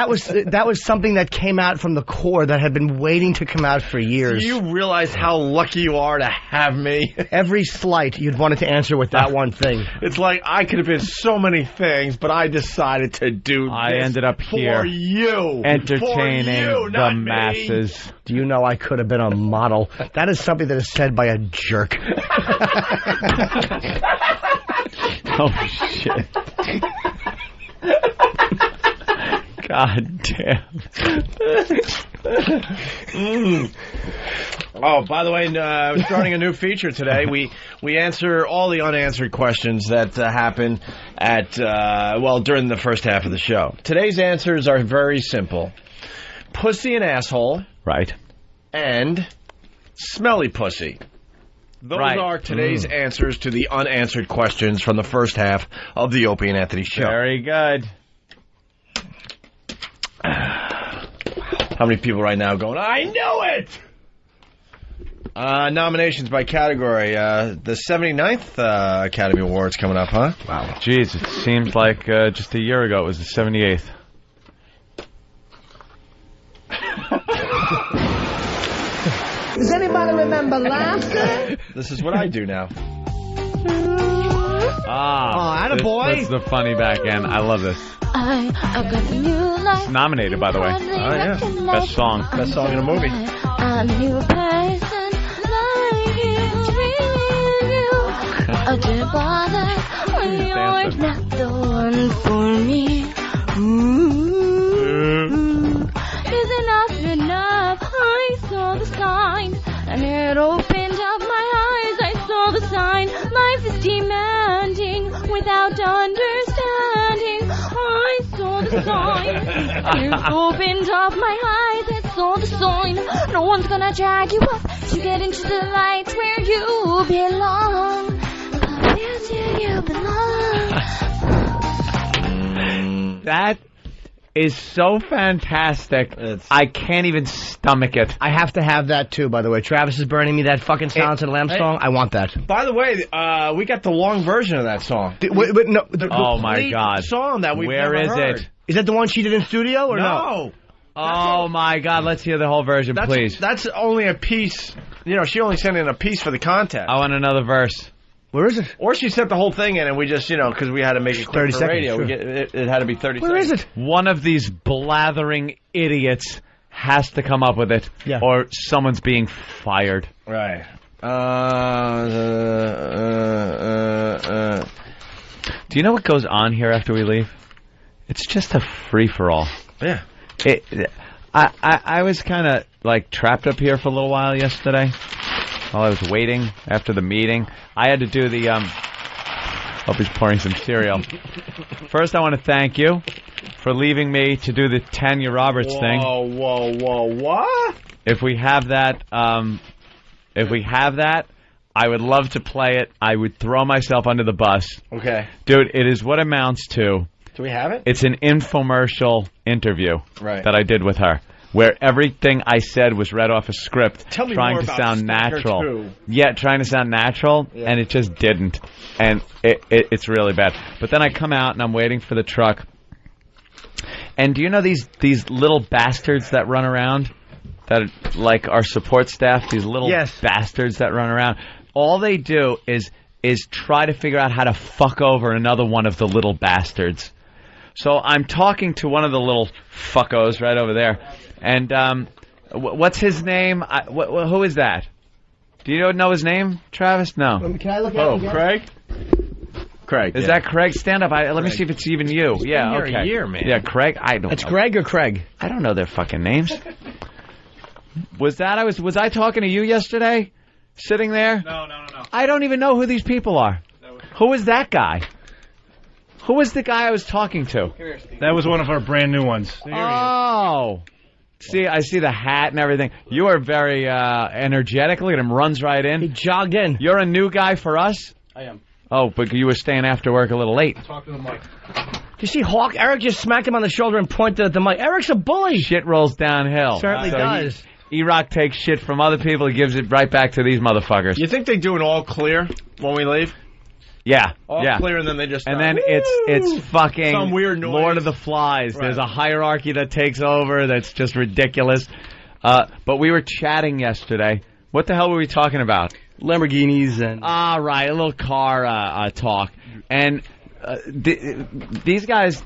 something that came out from the core that had been waiting to come out for years. Do you realize how lucky you are to have me? Every slight you'd wanted to answer with that one thing. It's like I could have been so many things, but I decided to do this. I ended up here for you. Entertaining for you, the not masses. Me. Do you know I could have been a model? That is something that is said by a jerk. Oh, shit. God damn. Oh, by the way, we're starting a new feature today. We answer all the unanswered questions that happen at, during the first half of the show. Today's answers are very simple. Pussy and asshole. Right. And smelly pussy. Those are today's answers to the unanswered questions from the first half of the Opie and Anthony Show. Very good. How many people right now going, I knew it! Nominations by category. The 79th Academy Awards coming up, huh? Wow. Jeez, it seems like just a year ago it was the 78th. Does anybody remember last year? This is what I do now. attaboy. That's the funny back end. I love this. I've got the new life. It's nominated, by the way. Oh, yeah. Best song. Best song in a movie. I'm a new person like you. I didn't bother when you're not the one for me. Is enough? I saw the sign, and it opened up my eyes. I saw the sign. Life is demanding without understanding. I saw the sign. It opened up my eyes. I saw the sign. No one's gonna drag you up to get into the light where you belong. Where do you belong? That is so fantastic. I can't even stomach it. I have to have that too, by the way. Travis is burning me that fucking Silence of the Lambs song. I want that. By the way, we got the long version of that song. Oh my God! Song that we've Where never is heard. it? Is that the one she did in studio or no? Oh my God! Let's hear the whole version, please. That's only a piece. You know, she only sent in a piece for the contest. I want another verse. Where is it? Or she sent the whole thing in, and we just, because we had to make it quick 30 for seconds, radio. sure. It had to be 30 Where seconds. is it? One of these blathering idiots has to come up with it, or someone's being fired. Right. Do you know what goes on here after we leave? It's just a free-for-all. Yeah. I was kind of, trapped up here for a little while yesterday. While I was waiting after the meeting, I had to do the, hope he's pouring some cereal. First, I want to thank you for leaving me to do the Tanya Roberts thing. Whoa, what? If we have that, I would love to play it. I would throw myself under the bus. Okay. Dude, it is what amounts to. Do we have it? It's an infomercial interview that I did with her, where everything I said was read off a script, Tell me trying more to about sound Stalker natural. 2. Yeah, trying to sound natural, and it just didn't. And it's really bad. But then I come out, and I'm waiting for the truck. And do you know these little bastards that run around? That are like our support staff, these little bastards that run around. All they do is try to figure out how to fuck over another one of the little bastards. So I'm talking to one of the little fuckos right over there, and What's his name? Who is that? Do you know his name, Travis? No. Can I look at him? Craig? Craig. Is that Craig? Stand up. Let me see if it's even you. Yeah, okay. A year, man. Yeah, Craig. I don't know. It's Greg or Craig? I don't know their fucking names. Was I talking to you yesterday? Sitting there? No. I don't even know who these people are. Who was that guy? Who was the guy I was talking to? That was one of our brand new ones. Oh. See, I see the hat and everything. You are very energetic. Look at him, runs right in. He jogged in. You're a new guy for us? I am. Oh, but you were staying after work a little late. Talk to the mic. You see Hawk? Eric just smacked him on the shoulder and pointed at the mic. Eric's a bully. Shit rolls downhill. Certainly does. E-Rock takes shit from other people. He gives it right back to these motherfuckers. You think they do an all clear when we leave? Yeah. All clear, and then they just... And then it's fucking some weird noise. Lord of the Flies. Right. There's a hierarchy that takes over that's just ridiculous. But we were chatting yesterday. What the hell were we talking about? Lamborghinis and... Right, a little car talk. And these guys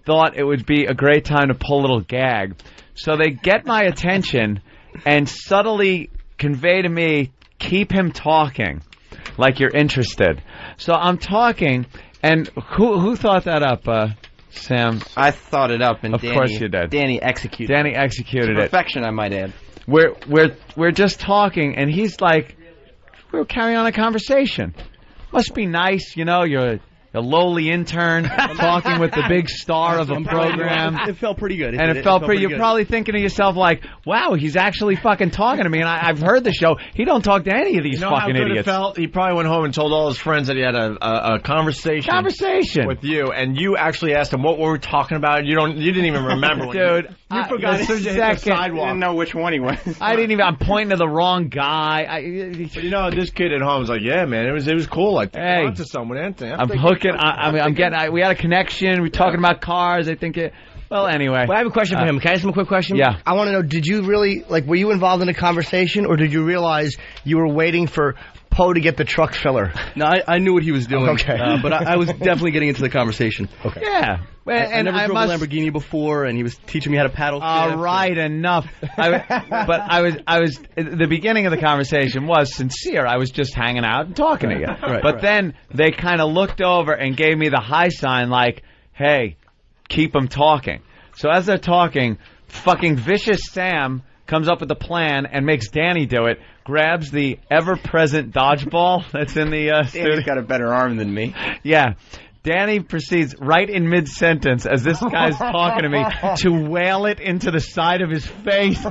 thought it would be a great time to pull a little gag. So they get my attention and subtly convey to me, keep him talking, like you're interested. So I'm talking, and who thought that up, Sam? I thought it up, and of course you did. Danny executed it. Perfection, I might add. We're just talking, and he's like, we're carrying on a conversation. Must be nice, you're a lowly intern talking with the big star of a program. It felt pretty good. It felt pretty. You're probably thinking to yourself like, "Wow, he's actually fucking talking to me." And I've heard the show. He don't talk to any of these fucking how good idiots. It felt? He probably went home and told all his friends that he had a conversation with you, and you actually asked him what we were talking about. You didn't even remember, dude. You forgot as soon as you hit the sidewalk. I didn't know which one he was. I didn't even. I'm pointing to the wrong guy. But this kid at home was like, "Yeah, man, it was cool. I talked to someone, Anthony. I'm hooking. We had a connection. We're talking about cars. I think it. Well, anyway. Well, I have a question for him. Can I ask him a quick question? Yeah. I want to know, did you really, were you involved in a conversation, or did you realize you were waiting for Poe to get the truck filler? No, I knew what he was doing. Okay. But I was definitely getting into the conversation. Okay. Yeah. I never drove a Lamborghini before, and he was teaching me how to paddle. All right, enough. But I was. The beginning of the conversation was sincere. I was just hanging out and talking to you. But then they kind of looked over and gave me the high sign, like, "Hey, keep them talking." So as they're talking, fucking vicious Sam comes up with a plan and makes Danny do it. Grabs the ever-present dodgeball that's in the studio. Danny's got a better arm than me. Yeah. Danny proceeds right in mid-sentence as this guy's talking to me to wail it into the side of his face.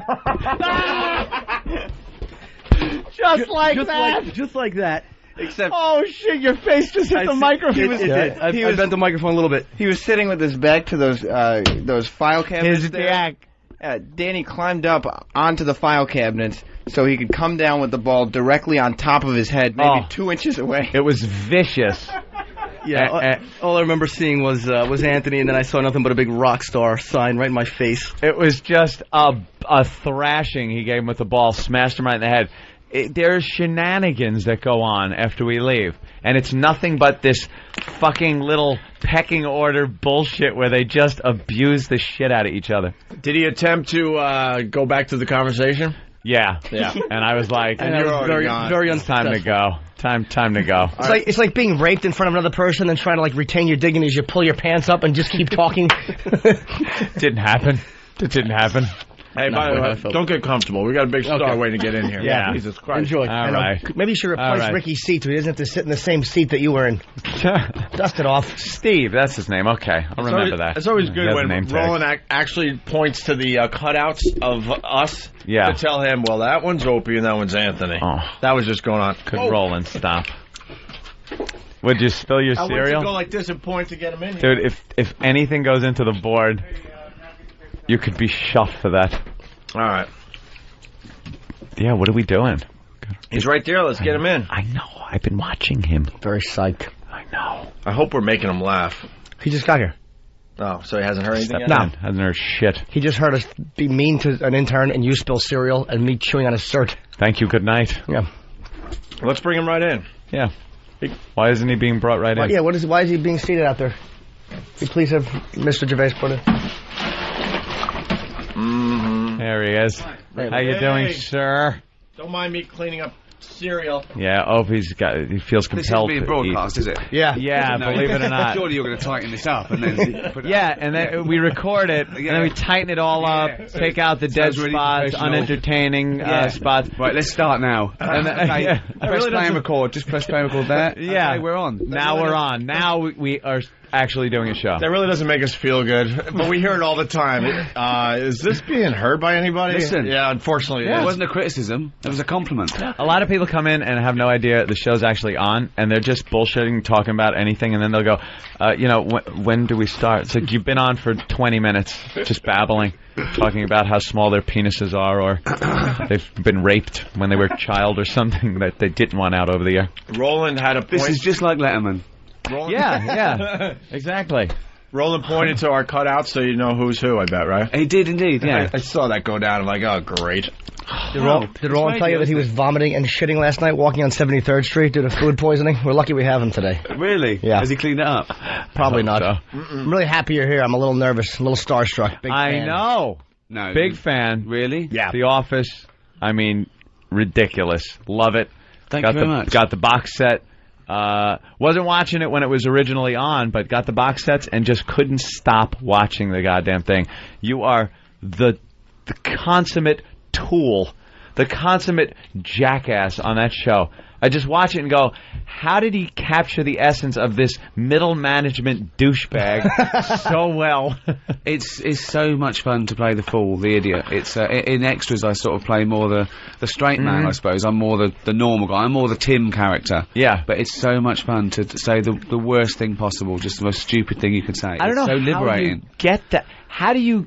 Just like that. Except, oh shit! Your face just hit the microphone. It did. I bent the microphone a little bit. He was sitting with his back to those file cabinets. His back. Danny climbed up onto the file cabinets so he could come down with the ball directly on top of his head, maybe 2 inches away. It was vicious. Yeah, all I remember seeing was Anthony, and then I saw nothing but a big rock star sign right in my face. It was just a thrashing he gave him with the ball, smashed him right in the head. There's shenanigans that go on after we leave, and it's nothing but this fucking little pecking order bullshit where they just abuse the shit out of each other. Did he attempt to go back to the conversation? Yeah. And I was like, and you're very time to go. Time to go. It's like being raped in front of another person and trying to retain your dignity as you pull your pants up and just keep talking. Didn't happen. It didn't happen. Hey, by the way, don't get comfortable. We got a big star waiting to get in here. Yeah. Jesus Christ. Enjoy. All right. Maybe you should replace Ricky's seat so he doesn't have to sit in the same seat that you were in. Dust it off. Steve, that's his name. Okay, I'll remember that. It's always good when Roland actually points to the cutouts of us to tell him, well, that one's Opie and that one's Anthony. Oh. That was just going on. Roland, stop. Would you spill your cereal? I want to go like this and point to get him in here. Dude, if anything goes into the board, you could be shoved for that. All right. Yeah, what are we doing? He's right there. Let's get him in. I know. I've been watching him. Very psyched. I know. I hope we're making him laugh. He just got here. Oh, so he hasn't heard anything yet? No. Hasn't heard shit. He just heard us be mean to an intern and you spill cereal and me chewing on his shirt. Thank you. Good night. Yeah. Let's bring him right in. Yeah. Why isn't he being brought right in? Yeah, why is he being seated out there? Can you please have Mr. Gervais put it? There he is. How you doing, sir? Don't mind me cleaning up cereal. Yeah, Opie's he feels compelled This isn't being to broadcast, eat. is it? Yeah, No, believe it or not. Surely you're going to tighten this up and then put it Yeah, and then we record it, and then we tighten it all up, take out the dead Sounds really spots, professional. unentertaining spots. Right, let's start now. And Okay, press play and record. Just press play and record there. Yeah, Okay, we're on. Now we're on. Now we are actually doing a show. That really doesn't make us feel good, but we hear it all the time. Is this being heard by anybody? Listen. Yeah, unfortunately It wasn't a criticism. It was a compliment. A lot of people come in and have no idea the show's actually on, and they're just bullshitting, talking about anything, and then they'll go, when do we start? It's like, you've been on for 20 minutes just babbling, talking about how small their penises are, or they've been raped when they were a child or something that they didn't want out over the air. Roland had a point. This is just like Letterman. Roland? Yeah, exactly. Roland pointed to our cutouts so you know who's who, I bet, right? He did indeed, yeah. I saw that go down. I'm like, oh, great. Did Roland tell you that he was vomiting and shitting last night walking on 73rd Street due to food poisoning? We're lucky we have him today. Really? Yeah. Has he cleaned it up? Probably not. So. I'm really happy you're here. I'm a little nervous, a little starstruck. Big I fan. know. No. Big fan. Really? Yeah. The Office, I mean, ridiculous. Love it. Thank you very much. Got the box set. Wasn't watching it when it was originally on, but got the box sets and just couldn't stop watching the goddamn thing. You are the consummate tool, the consummate jackass on that show. I just watch it and go, how did he capture the essence of this middle management douchebag so well? It's so much fun to play the fool, the idiot. It's in extras I sort of play more the straight man, I suppose. I'm more the normal guy. I'm more the Tim character. Yeah. But it's so much fun to say the worst thing possible, just the most stupid thing you can say. I don't know so how liberating. you get that. How do you...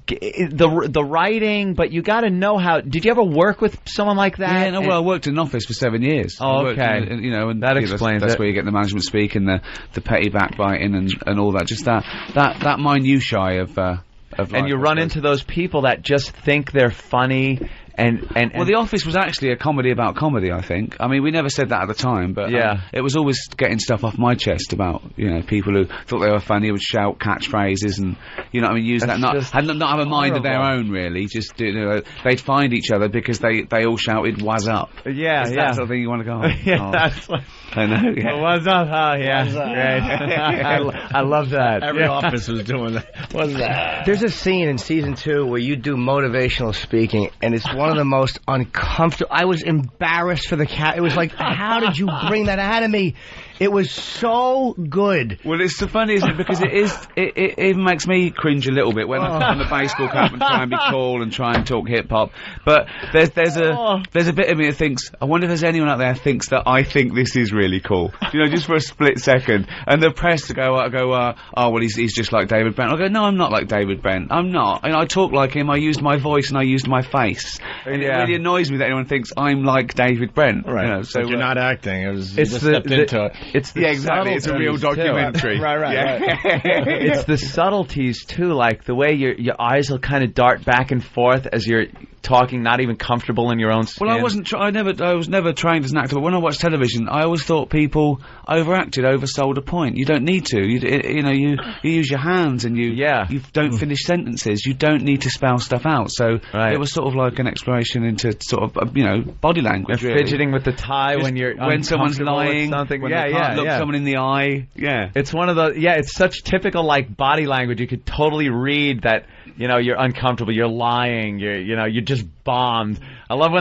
The writing, but you got to know how. Did you ever work with someone like that? Yeah, no, well, I worked in an office for 7 years. Oh, okay. And that explains that's it. where you get the management speak and the petty backbiting and all that. Just that minutiae of life, and you run into those people that just think they're funny. And well, The Office was actually a comedy about comedy, I think. I mean, we never said that at the time, but it was always getting stuff off my chest about, people who thought they were funny would shout catchphrases and, use that, not have a mind of their own, really. Just, they'd find each other because they all shouted, "Was up?" Yeah, Is that sort of thing you want to go on? Yeah, that's what... I know, yeah. What's up? Oh, yeah. Great. I love that. Every office was doing that. What's that? There's a scene in season 2 where you do motivational speaking, and it's one of the most uncomfortable. I was embarrassed for the cat. It was like, how did you bring that out of me? It was so good. Well, it's so funny, isn't it? Because it even makes me cringe a little bit when I put on the baseball cap and try and be cool and try and talk hip hop. But there's a bit of me that thinks, I wonder if there's anyone out there who thinks that I think this is really cool. Just for a split second. And the press go, oh, well, he's just like David Brent. I go, no, I'm not like David Brent. I'm not. I talk like him. I used my voice and I used my face. And it really annoys me that anyone thinks I'm like David Brent. Right. So you're not acting. It's just stepped into it. It's the exactly. It's a real documentary. Right. It's the subtleties too, like the way your eyes will kind of dart back and forth as you're talking, not even comfortable in your own skin. Well, I wasn't. I was never trained as an actor. But when I watched television, I always thought people overacted, oversold a point. You don't need to. You use your hands and you don't finish sentences. You don't need to spell stuff out. So it was sort of like an exploration into sort of body language. And fidgeting with the tie when someone's lying, something. When they can't look someone in the eye. Yeah, it's one of the. Yeah, it's such typical like body language. You could totally read that. You're uncomfortable. You're lying. You just bombed. I love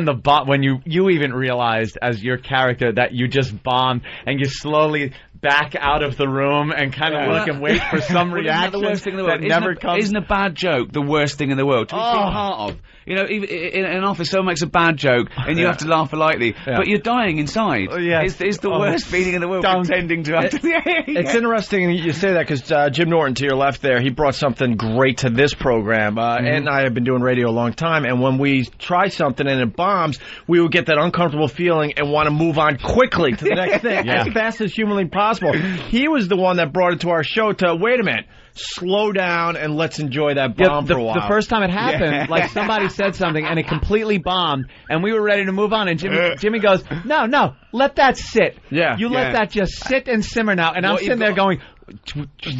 when you even realized as your character that you just bombed and you slowly back out of the room and kind of look and wait for some reaction the worst thing in the world. that never comes. Isn't a bad joke the worst thing in the world to be part of? Even in an office, someone makes a bad joke and you have to laugh politely, but you're dying inside. It's the worst feeling in the world pretending to have to... It's interesting you say that because Jim Norton, to your left there, he brought something great to this program. Ed and I have been doing radio a long time, and when we try something and it bombs, we would get that uncomfortable feeling and want to move on quickly to the next thing as fast as humanly possible. He was the one that brought it to our show to, wait a minute, slow down and let's enjoy that bomb for a while. The first time it happened, like somebody said something and it completely bombed, and we were ready to move on, and Jimmy goes, no, let that sit. Yeah. You let that just sit and simmer now. And I'm sitting there going,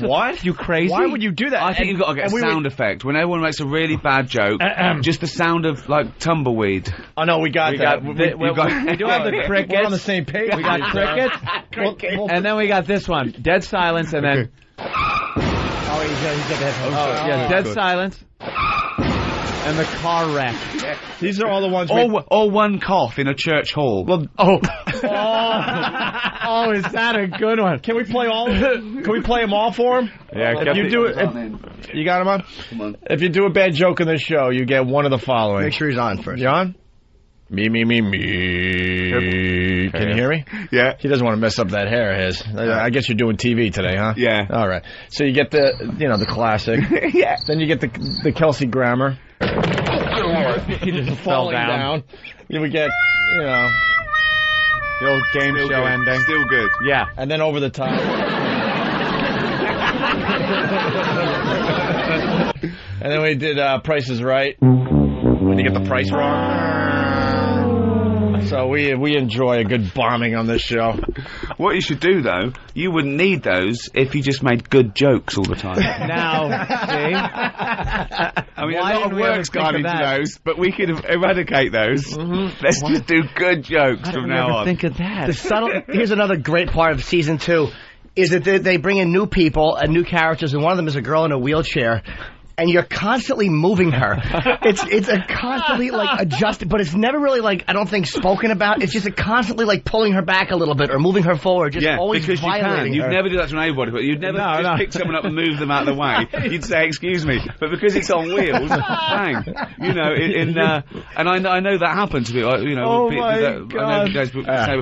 what? You crazy? Why would you do that? I think you've got to get a sound effect. When everyone makes a really bad joke, just the sound of, like, tumbleweed. Oh, no, we got that. We do have the crickets. We're on the same page. We got crickets. And then we got this one. Dead silence, and then... He's got the headphones. Dead silence. And the car wreck. These are all the ones. Or one cough in a church hall. Well, is that a good one? Can we play all? Can we play them all for him? Yeah. If you do it, you got him on. Come on. If you do a bad joke in this show, you get one of the following. Make sure he's on first. You on? Me. Can you hear me? Yeah. He doesn't want to mess up that hair of his. I guess you're doing TV today, huh? Yeah. All right. So you get the classic. Yeah. Then you get the Kelsey Grammer. He just falling down. You would get, the old game show ending. Still good. Yeah. And then over the top. And then we did Price is Right. When you get the price wrong. So we enjoy a good bombing on this show. What you should do, though, you wouldn't need those if you just made good jokes all the time. Now, see? I mean, a lot of work's gone into those, but we could eradicate those. Mm-hmm. Let's just do good jokes from now on. Think of that. Here's another great part of season 2, is that they bring in new people and new characters, and one of them is a girl in a wheelchair. And you're constantly moving her. It's a constantly, like, adjusted, but it's never really, like, I don't think spoken about. It's just constantly, like, pulling her back a little bit or moving her forward. Just always because violating you can. her. You'd never do that to anybody, but you'd never just pick someone up and move them out of the way. You'd say, excuse me. But because it's on wheels, bang. And I know that happened to me. I know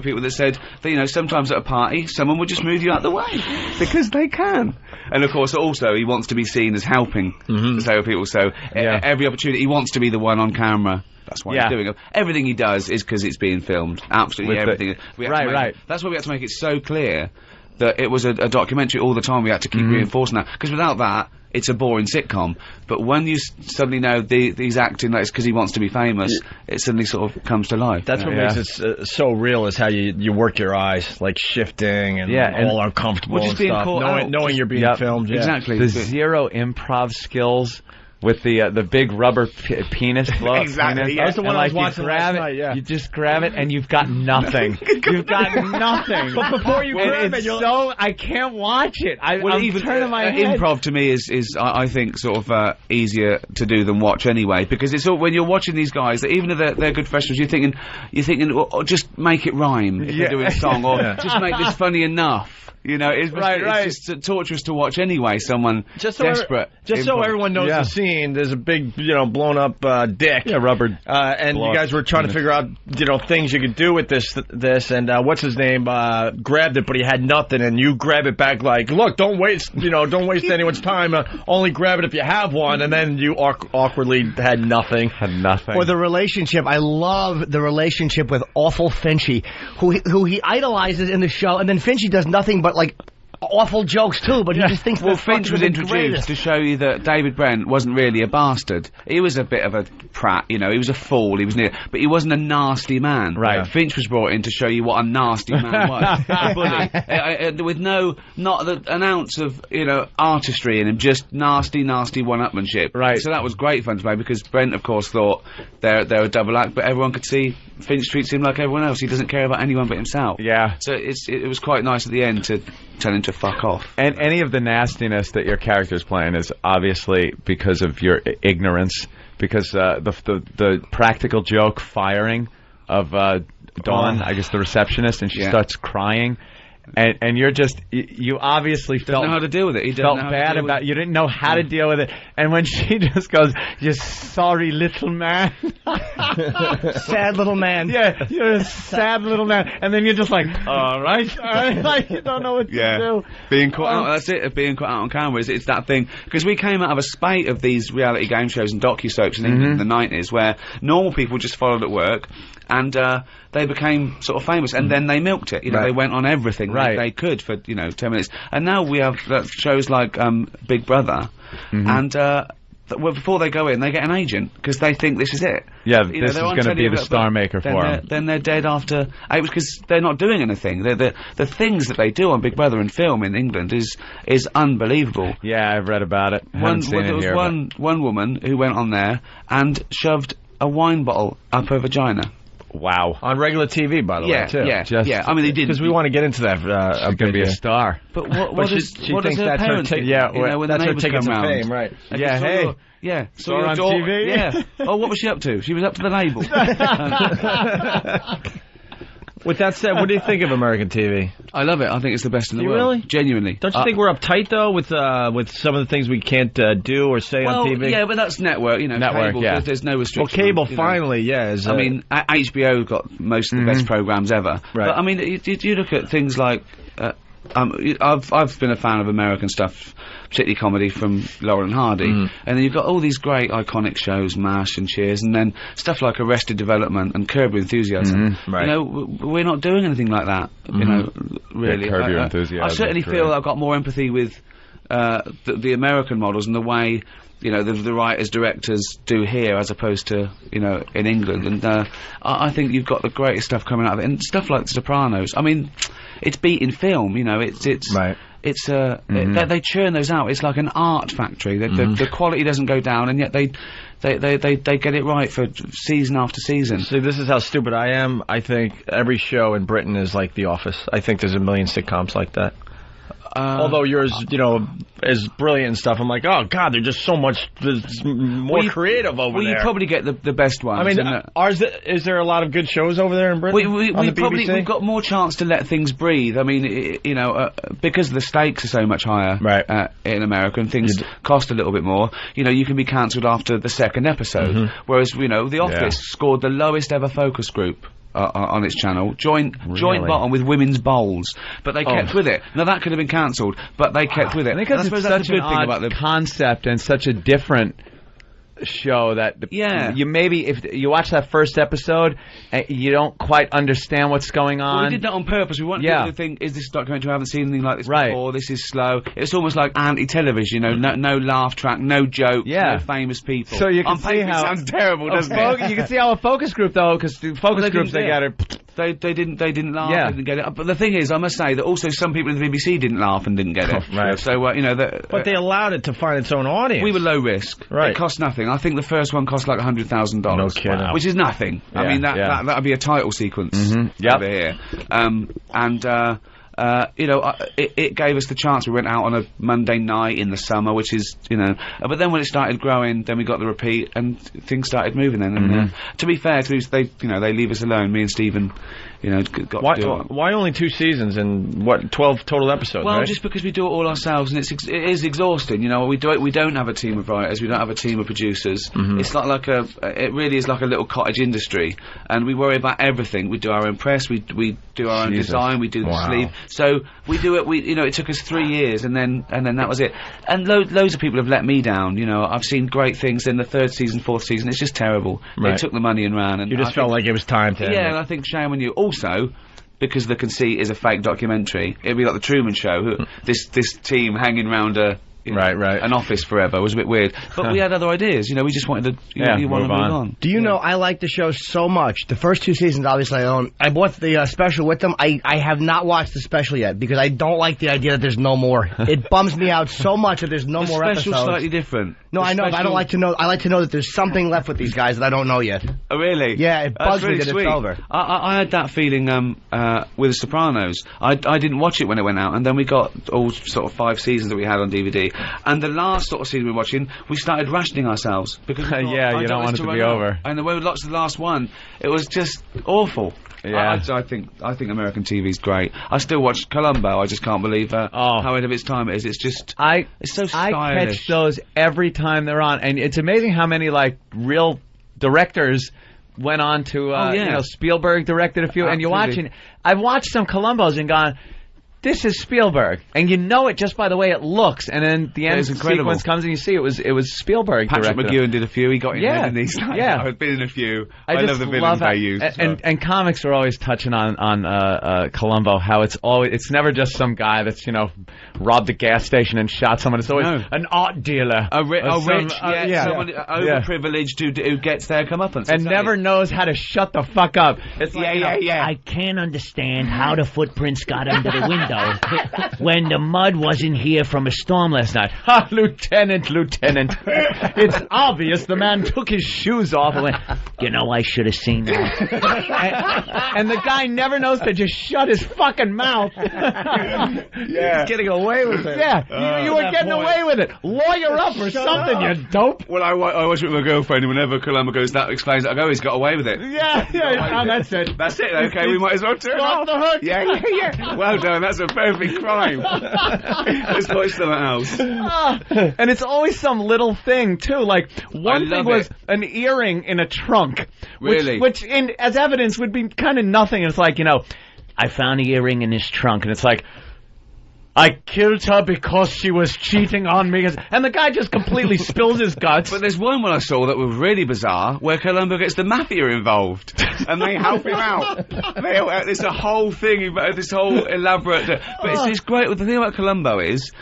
people that said that, sometimes at a party, someone would just move you out of the way. Because they can. And, of course, also, he wants to be seen as helping. To say with people, so every opportunity he wants to be the one on camera. That's why he's doing it. Everything he does is because it's being filmed. Absolutely everything. Right. That's why we had to make it so clear that it was a documentary all the time. We had to keep reinforcing that, because without that, it's a boring sitcom. But when you suddenly know he's acting like it's because he wants to be famous, it suddenly sort of comes to life. That's what makes it so real, is how you work your eyes, like shifting and all uncomfortable and stuff, knowing you're being filmed. Yeah. Exactly. The zero improv skills with the big rubber penis. Exactly. That's the one I was watching last night. You just grab it and you've got nothing. You've got nothing. But before you grab it, I can't watch it. I'm turning my head. Improv to me is I think sort of easier to do than watch anyway, because it's all, when you're watching these guys, that even if they're good professionals, you're thinking just make it rhyme if you're doing a song, or just make this funny enough. It's just torturous to watch anyway. Someone desperate. So everyone knows the scene. There's a big, blown up dick. Yeah, rubber. And you guys were trying to figure out, things you could do with this. And what's his name? Grabbed it, but he had nothing. And you grab it back like, look, don't waste anyone's time. Only grab it if you have one. And then you awkwardly had nothing. Or the relationship. I love the relationship with Awful Finchy, who he idolizes in the show, and then Finchy does nothing but like awful jokes too, but he just thinks Finch was introduced to show you that David Brent wasn't really a bastard. He was a bit of a prat, he was a fool, but he wasn't a nasty man. Right. Yeah. Finch was brought in to show you what a nasty man was. A bully. With not an ounce of, artistry in him, just nasty one-upmanship. Right. So that was great fun to play, because Brent, of course, thought they're a double act, but everyone could see Finch treats him like everyone else. He doesn't care about anyone but himself. Yeah. So it was quite nice at the end to tell him to fuck off. And any of the nastiness that your character's playing is obviously because of your ignorance, because the practical joke firing of Dawn, I guess the receptionist, and she starts crying. And you're just, you obviously don't know how to deal with it. You felt bad about it. You didn't know how to deal with it. And when she just goes, "You sorry little man," Sad little man. Yeah, you're a sad little man, and then you're just like, all right, like you don't know what to do. Being caught out, that's it, being caught out on camera, it's that thing, because we came out of a spate of these reality game shows and docu-soaps in England in the 90s, where normal people just followed at work, and they became sort of famous, and then they milked it, you know, they went on everything they could for, 10 minutes, and now we have shows like Big Brother, and before they go in, they get an agent because they think this is it. Yeah, this is going to be the star maker for them. Then they're dead after 8 because they're not doing anything. The things that they do on Big Brother and film in England is unbelievable. Yeah, I've read about it. There was one woman who went on there and shoved a wine bottle up her vagina. Wow. On regular TV, by the way, too. Yeah. I mean, they did because we want to get into that. She's going to be a star. But what does her parents think? When that's the her neighbours ticket come to round? fame, right? Yeah. Hey. Yeah. Saw her on TV. Yeah. Oh, what was she up to? She was up to the label. With that said, what do you think of American TV? I love it. I think it's the best in the world. Really? Genuinely. Don't you think we're uptight though with some of the things we can't do or say on TV? Yeah, but that's network. Network. Cable, there's no restrictions. Well, cable finally, is. I mean, HBO got most of the best programs ever. Right. But I mean, you look at things like. I've been a fan of American stuff, particularly comedy from Laurel and Hardy, and then you've got all these great iconic shows, MASH and Cheers, and then stuff like Arrested Development and Curb Your Enthusiasm. Right. We're not doing anything like that. Really. Curb Your Enthusiasm. I certainly feel I've got more empathy with the American models and the way. The writers, directors do here as opposed to, in England. And I think you've got the greatest stuff coming out of it. And stuff like The Sopranos. I mean, it's beat in film, it's right. It's they churn those out. It's like an art factory. The quality doesn't go down, and yet they get it right for season after season. See, this is how stupid I am. I think every show in Britain is like The Office. I think there's a million sitcoms like that. Although yours, is brilliant and stuff, I'm like, oh God, they're just so much more creative over there. Well, you probably get the best ones. I mean, is there a lot of good shows over there in Britain? We've got more chance to let things breathe. I mean, because the stakes are so much higher in America and things cost a little bit more. You can be cancelled after the second episode, whereas The Office scored the lowest ever focus group. On its channel, joint bottom with women's bowls, but they kept with it. Now that could have been cancelled, but they kept with it. Because it's such an odd concept and such a different show that you maybe if you watch that first episode you don't quite understand what's going on. Well, we did that on purpose. We wanted people to think, is this documentary? I haven't seen anything like this before. This is slow. It's almost like anti-television, no laugh track, no jokes, no famous people. So you can see how it sounds terrible, doesn't it? You can see how a focus group though, because the focus groups they got it. They didn't laugh. They didn't get it. But the thing is, I must say that also some people in the BBC didn't laugh and didn't get it. Right. So but they allowed it to find its own audience. We were low risk. Right. It cost nothing. I think the first one cost like $100,000. No kidding. Which is nothing. I mean that'd be a title sequence over here. It gave us the chance. We went out on a Monday night in the summer, which is, but then when it started growing, then we got the repeat, and things started moving then. And to be fair, they leave us alone. Me and Stephen, got to do it. Why only 2 seasons and 12 total episodes? Well, right? just because we do it all ourselves, and it is exhausting. We don't have a team of writers. We don't have a team of producers. It's not like it really is like a little cottage industry, and we worry about everything. We do our own press. We do our own design. We do the sleeve. So we do it. It took us 3 years, and then that was it. And loads of people have let me down. I've seen great things. Then the 3rd season, 4th season, it's just terrible. Right. They took the money and ran. And you just felt like it was time to. Yeah, and I think shame on you. Also, because the conceit is a fake documentary, it'd be like the Truman Show. This team hanging around an office forever was a bit weird. But we had other ideas. We just wanted to move on. Do you know, I like the show so much. The first 2 seasons, obviously, I own. I bought the special with them. I have not watched the special yet because I don't like the idea that there's no more. It bums me out so much that there's no more episodes. The special's slightly different. No, I know, but I don't like to know. I like to know that there's something left with these guys that I don't know yet. Oh, really? Yeah, it bugs me that sweet. it's over. I had that feeling with The Sopranos. I didn't watch it when it went out, and then we got all sort of 5 seasons that we had on DVD. And the last sort of season we were watching, we started rationing ourselves because we thought, you don't want it to be over. And when we watched the last one, it was just awful. Yeah. I think American TV's great. I still watch Columbo. I just can't believe how ahead of its time it is. It's just it's so stylish. I catch those every time they're on, and it's amazing how many real directors went on to, yeah. you know, Spielberg directed a few, and you're watching. I've watched some Columbos and gone, this is Spielberg, and you know it just by the way it looks. And then the end sequence comes, and you see it was Spielberg. Patrick directed. McGowan did a few. He got in there, and he's like, I've been in a few. I love the villains they use. And comics are always touching on Columbo, how it's never just some guy that's, you know, robbed a gas station and shot someone. It's always an art dealer, someone overprivileged who gets their comeuppance and never knows how to shut the fuck up. It's I can't understand how the footprints got under the window when the mud wasn't here from a storm last night. Ha, Lieutenant. It's obvious the man took his shoes off and went, you know, I should have seen that. and the guy never knows to just shut his fucking mouth. He's getting away with it. Yeah, you were getting away with it. Lawyer up or something, you dope. Well, I watch it with my girlfriend, and whenever Columbo goes, that explains it, I go, he's got away with it. Yeah, that's it. That's it, okay, we might as well turn off the hook. Yeah. Well done, that's a perfect crime. Let's watch something else. And it's always some little thing, too. Like, one thing was an earring in a trunk. Really? Which as evidence, would be kind of nothing. And it's like, you know, I found an earring in his trunk. And it's like, I killed her because she was cheating on me. And the guy just completely spills his guts. But there's one I saw that was really bizarre, where Columbo gets the mafia involved, and they help him out. It's a whole thing, this whole elaborate... But it's great. The thing about Columbo is...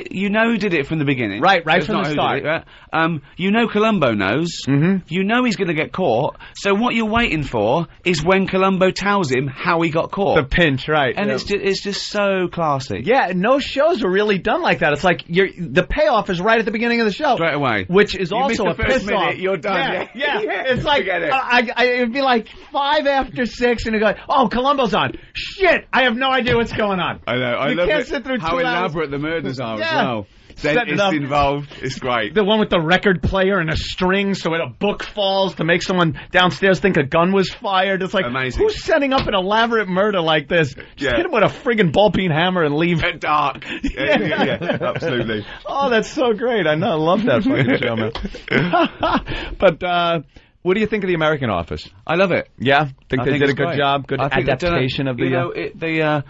you know who did it from the beginning. Right from the start. Right? You know Columbo knows. Mm-hmm. You know he's going to get caught. So what you're waiting for is when Columbo tells him how he got caught. The pinch, right. And it's just so classy. Yeah, no shows are really done like that. It's like the payoff is right at the beginning of the show. Straight away. Which is also a piss off. You're done. Yeah. It's like, it'd be like 5 after 6 and you go, oh, Columbo's on. Shit, I have no idea what's going on. I know. You can't sit through 2 hours. How elaborate the murders are. As well. It's involved. It's great. The one with the record player and a string, so when a book falls to make someone downstairs think a gun was fired. It's like, amazing. Who's setting up an elaborate murder like this? Just hit him with a friggin' ball-peen hammer and leave. At dark. Yeah, absolutely. Oh, that's so great. I know. I love that fucking show, man. But, what do you think of the American Office? I love it. Yeah? Think they did a good job? Good adaptation of the... You know,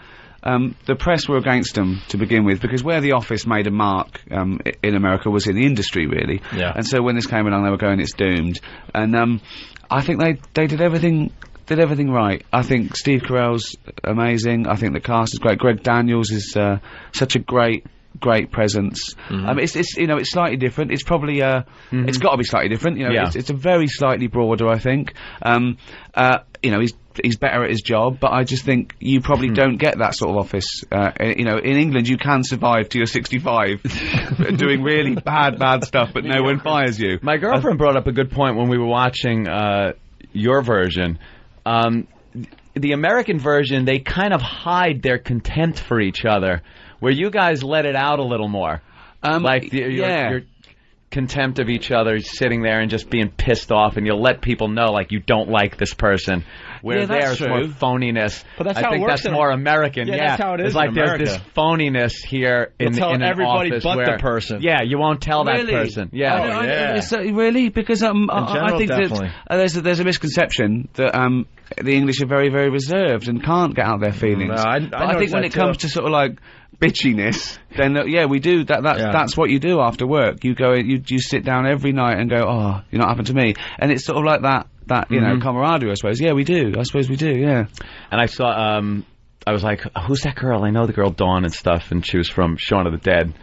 the press were against them to begin with, because where The Office made a mark in America was in the industry, really. Yeah. And so when this came along, they were going, it's doomed. And I think they did everything right. I think Steve Carell's amazing. I think the cast is great. Greg Daniels is such a great presence. Mm-hmm. It's slightly different. It's probably it's got to be slightly different. You know, it's a very slightly broader, I think. He's better at his job, but I just think you probably don't get that sort of office. In England you can survive till you're 65 doing really bad stuff, but no one fires you. My girlfriend brought up a good point when we were watching your version. The American version, they kind of hide their contempt for each other, where you guys let it out a little more. Your contempt of each other, sitting there and just being pissed off, and you'll let people know, like, you don't like this person. Where there's more phoniness. But that's I how think it works that's more American. Yeah, that's how it is. It's like in there's this phoniness here in an everybody office but where the person. Yeah, you won't tell that person. Yeah. Really? Because I think definitely. that there's a misconception that the English are very, very reserved and can't get out their feelings. No, I think when it comes to sort of like bitchiness, then we do that. That's what you do after work. You go, you sit down every night and go, oh, you know what happened to me, and it's sort of like that camaraderie, I suppose. Yeah, we do. I suppose we do. Yeah. And I saw, I was like, who's that girl? I know the girl Dawn and stuff, and she was from Shaun of the Dead.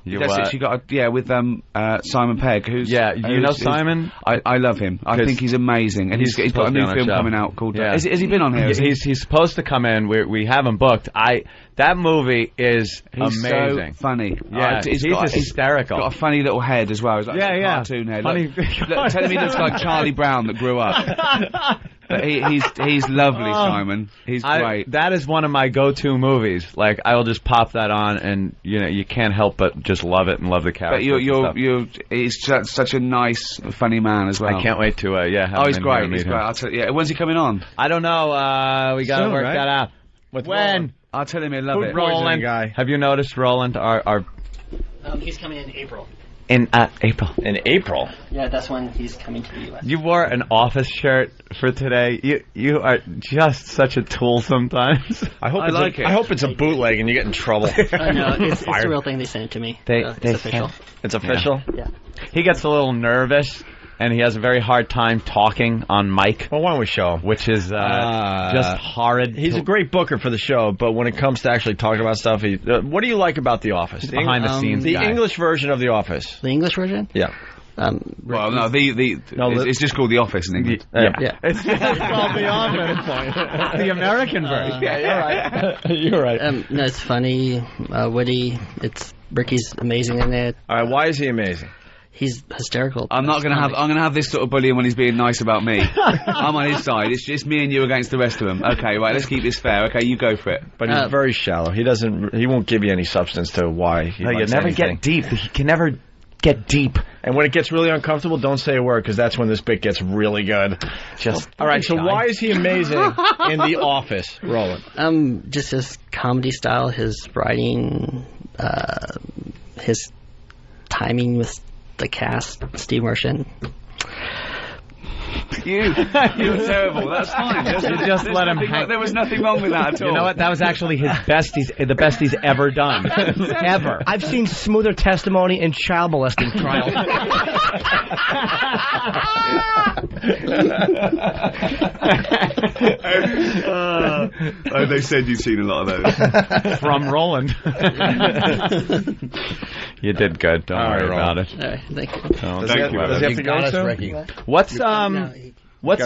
That's it. She got with Simon Pegg, who's you know Simon. I love him. I think he's amazing, and he's got a new film coming out called. Has he been on here? He's supposed to come in. We haven't booked. That movie is amazing. So funny. Yeah, he's hysterical. He's got a funny little head as well. He's like a cartoon head. Funny. Tell me, he looks like Charlie Brown that grew up. But he's lovely, Simon. He's great. That is one of my go-to movies. Like, I will just pop that on, and you can't help but just love it and love the character. But he's such a nice, funny man as well. I can't wait to he's great. He's great. I'll tell you, when's he coming on? I don't know. We got to work that out. With when? Roland. I'll tell him I love it. Roland. Have you noticed Roland? Our he's coming in April. In April. In April? Yeah, that's when he's coming to the U.S. You wore an office shirt for today. You are just such a tool sometimes. I hope it's a bootleg and you get in trouble. No, it's a real thing. They sent it to me. It's official. It's official? Yeah. He gets a little nervous, and he has a very hard time talking on mic. Well, why don't we show him? Which is just horrid. He's a great booker for the show, but when it comes to actually talking about stuff, what do you like about The Office? Behind the scenes The guy. English version of The Office. The English version? Yeah. Well, no, it's just called The Office in England. Yeah. It's called The Office. The American version. Yeah, you're right. No, it's funny, witty. Ricky's amazing in it. All right, why is he amazing? He's hysterical. I'm gonna have this sort of bullying when he's being nice about me. I'm on his side. It's just me and you against the rest of them. Okay, right. Let's keep this fair. Okay, you go for it. But he's very shallow. He won't give you any substance to why he likes never anything. get deep. He can never get deep. And when it gets really uncomfortable, don't say a word, because that's when this bit gets really good. All right, so why is he amazing in The Office, Roland? Just his comedy style, his writing, his timing with the cast, Steve Merchant. You're terrible. That's fine. You just let him hang. There was nothing wrong with that at all. You know what? That was actually the best he's ever done. Ever. I've seen smoother testimony in child molesting trials. They said you've seen a lot of those. From Roland. You did good. Don't worry about it. All right, thank you. Does he have to go soon? Ricky. What's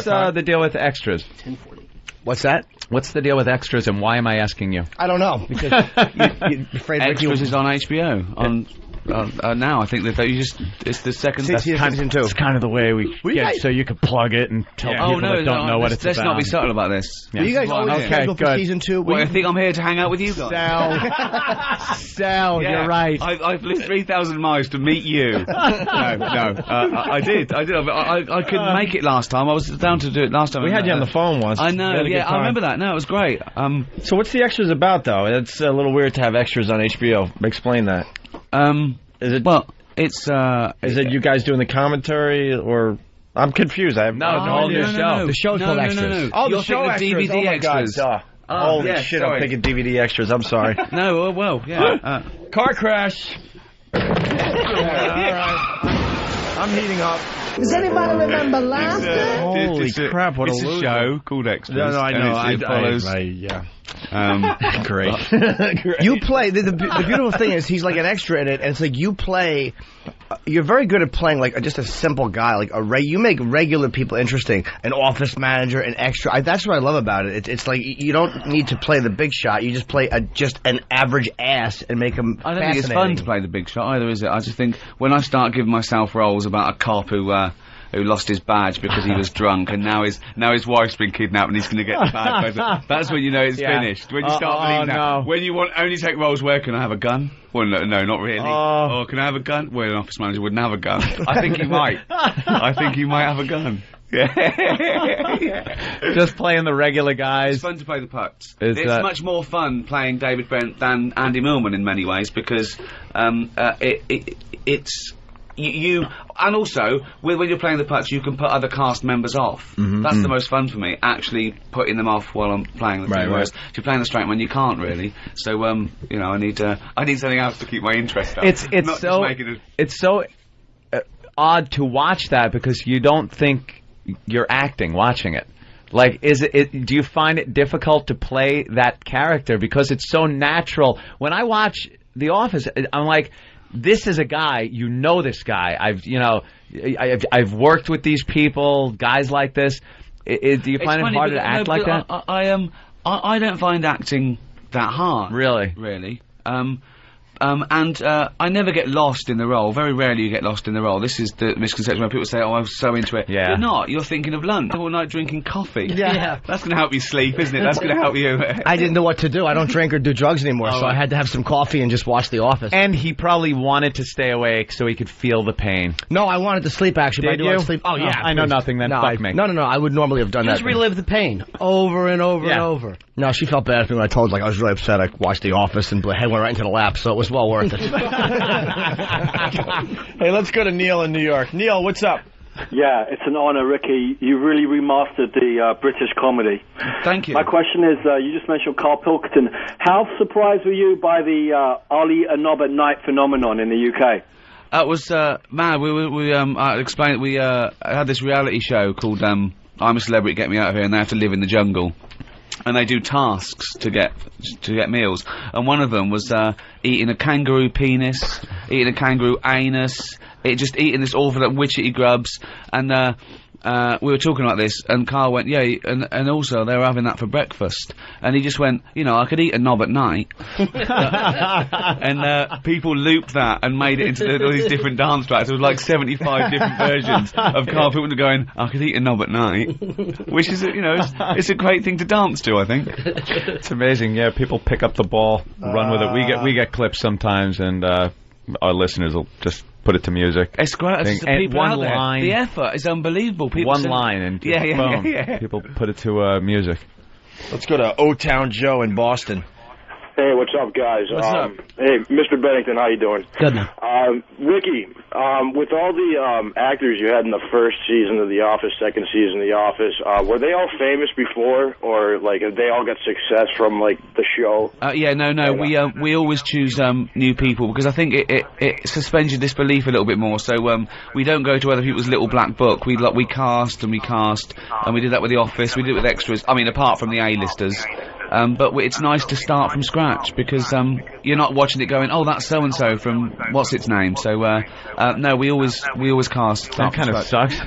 the deal with extras? 10:40. What's that? What's the deal with extras, and why am I asking you? I don't know. Because you're afraid Ricky Extras is on HBO. Now I think that it's the second season 2. It's kind of the way we get so you can plug it and tell people that don't know what it's about. Let's not be subtle about this. Yeah. You guys always scheduled for season 2. Well, I think I'm here to hang out with you guys. Sal, you're right. I've lived 3,000 miles to meet you. No. I did. I couldn't make it last time. I was down to do it last time. We had you on the phone once. I know. Yeah, I remember that. No, it was great. So what's the extras about, though? It's a little weird to have extras on HBO. Explain that. Is it? Well, it's. Is it you guys doing the commentary, or I'm confused? I have no idea. No. The show's called extras. Oh, You're the show extras. DVD oh my extras. God, holy shit! sorry. I'm thinking DVD extras. I'm sorry. No, well, yeah. Car crash. All right. I'm heating up. Does anybody remember last time? Holy crap! What a loser. show called Extras. No, I know. Great. You play the beautiful thing is he's like an extra in it, and it's like you play. You're very good at playing like just a simple guy, like you make regular people interesting. An office manager, an extra. That's what I love about it. It's like you don't need to play the big shot. You just play just an average ass and make him. I don't think it's fun to play the big shot either, is it? I just think when I start giving myself roles about a cop who lost his badge because he was drunk, and now his wife's been kidnapped and he's going to get the badge. That's when you know it's finished. When you start believing that. When you only take roles where can I have a gun? Well, no, not really. Oh, can I have a gun? Well, an office manager wouldn't have a gun. I think he might. I think he might have a gun. Yeah. Just playing the regular guys. It's fun to play the parts. It's much more fun playing David Brent than Andy Millman in many ways because it's. You and also when you're playing the parts, you can put other cast members off. That's the most fun for me, actually putting them off while I'm playing them. Whereas if you're playing the straight man, you can't really. So I need something else to keep my interest up. It's so odd to watch that because you don't think you're acting watching it. Like, do you find it difficult to play that character because it's so natural? When I watch The Office, I'm like, this is a guy, this guy. I've worked with these people, guys like this. Do you find it harder to act like that? I don't find acting that hard. Really? And I never get lost in the role. Very rarely you get lost in the role. This is the misconception when people say, oh, I was so into it. Yeah. You're not. You're thinking of lunch all night drinking coffee. Yeah. That's going to help you sleep, isn't it? That's going to help you. I didn't know what to do. I don't drink or do drugs anymore, so I had to have some coffee and just watch The Office. And he probably wanted to stay awake so he could feel the pain. No, I wanted to sleep, actually. Did you? Sleep. Oh, yeah. I know nothing then. Fuck me. No. I would normally have done that. Just relive the pain over and over and over. No, she felt bad for me when I told her, I was really upset. I watched The Office and head went right into the lap, so it was was well worth it. Hey, let's go to Neil in New York. Neil, what's up? Yeah, it's an honor, Ricky. You really remastered the British comedy. Thank you. My question is, you just mentioned Carl Pilkington. How surprised were you by the Ali a Knob at Night phenomenon in the UK? It was mad. I explained. We had this reality show called I'm a Celebrity, Get Me Out of Here, and they have to live in the jungle. And they do tasks to get meals, and one of them was eating a kangaroo penis, eating a kangaroo anus, eating this awful witchetty grubs, and we were talking about this, and Carl went, yeah, and also they were having that for breakfast, and he just went, you know, I could eat a knob at night, and people looped that and made it into all these different dance tracks. There was like 75 different versions of Carl Pilkington going, I could eat a knob at night, which is, you know, it's a great thing to dance to, I think. It's amazing, yeah, people pick up the ball, run with it. We get clips sometimes, and our listeners will just put it to music. It's great. It's the people one out there. line. The effort is unbelievable. People one line and just boom. People put it to music. Let's go to O-Town Joe in Boston. Hey, what's up, guys? What's up? Hey, Mr. Bennington, how you doing? Good, man. Ricky, with all the actors you had in the first season of The Office, second season of The Office, were they all famous before, or like have they all got success from like the show? Yeah, no. We always choose new people because I think it suspends your disbelief a little bit more. So we don't go to other people's little black book. We cast, and we did that with The Office. We did it with extras. I mean, apart from the A-listers. But it's nice to start from scratch because you're not watching it going, oh, that's so and so from what's its name. So no, we always cast. That kind of sucks.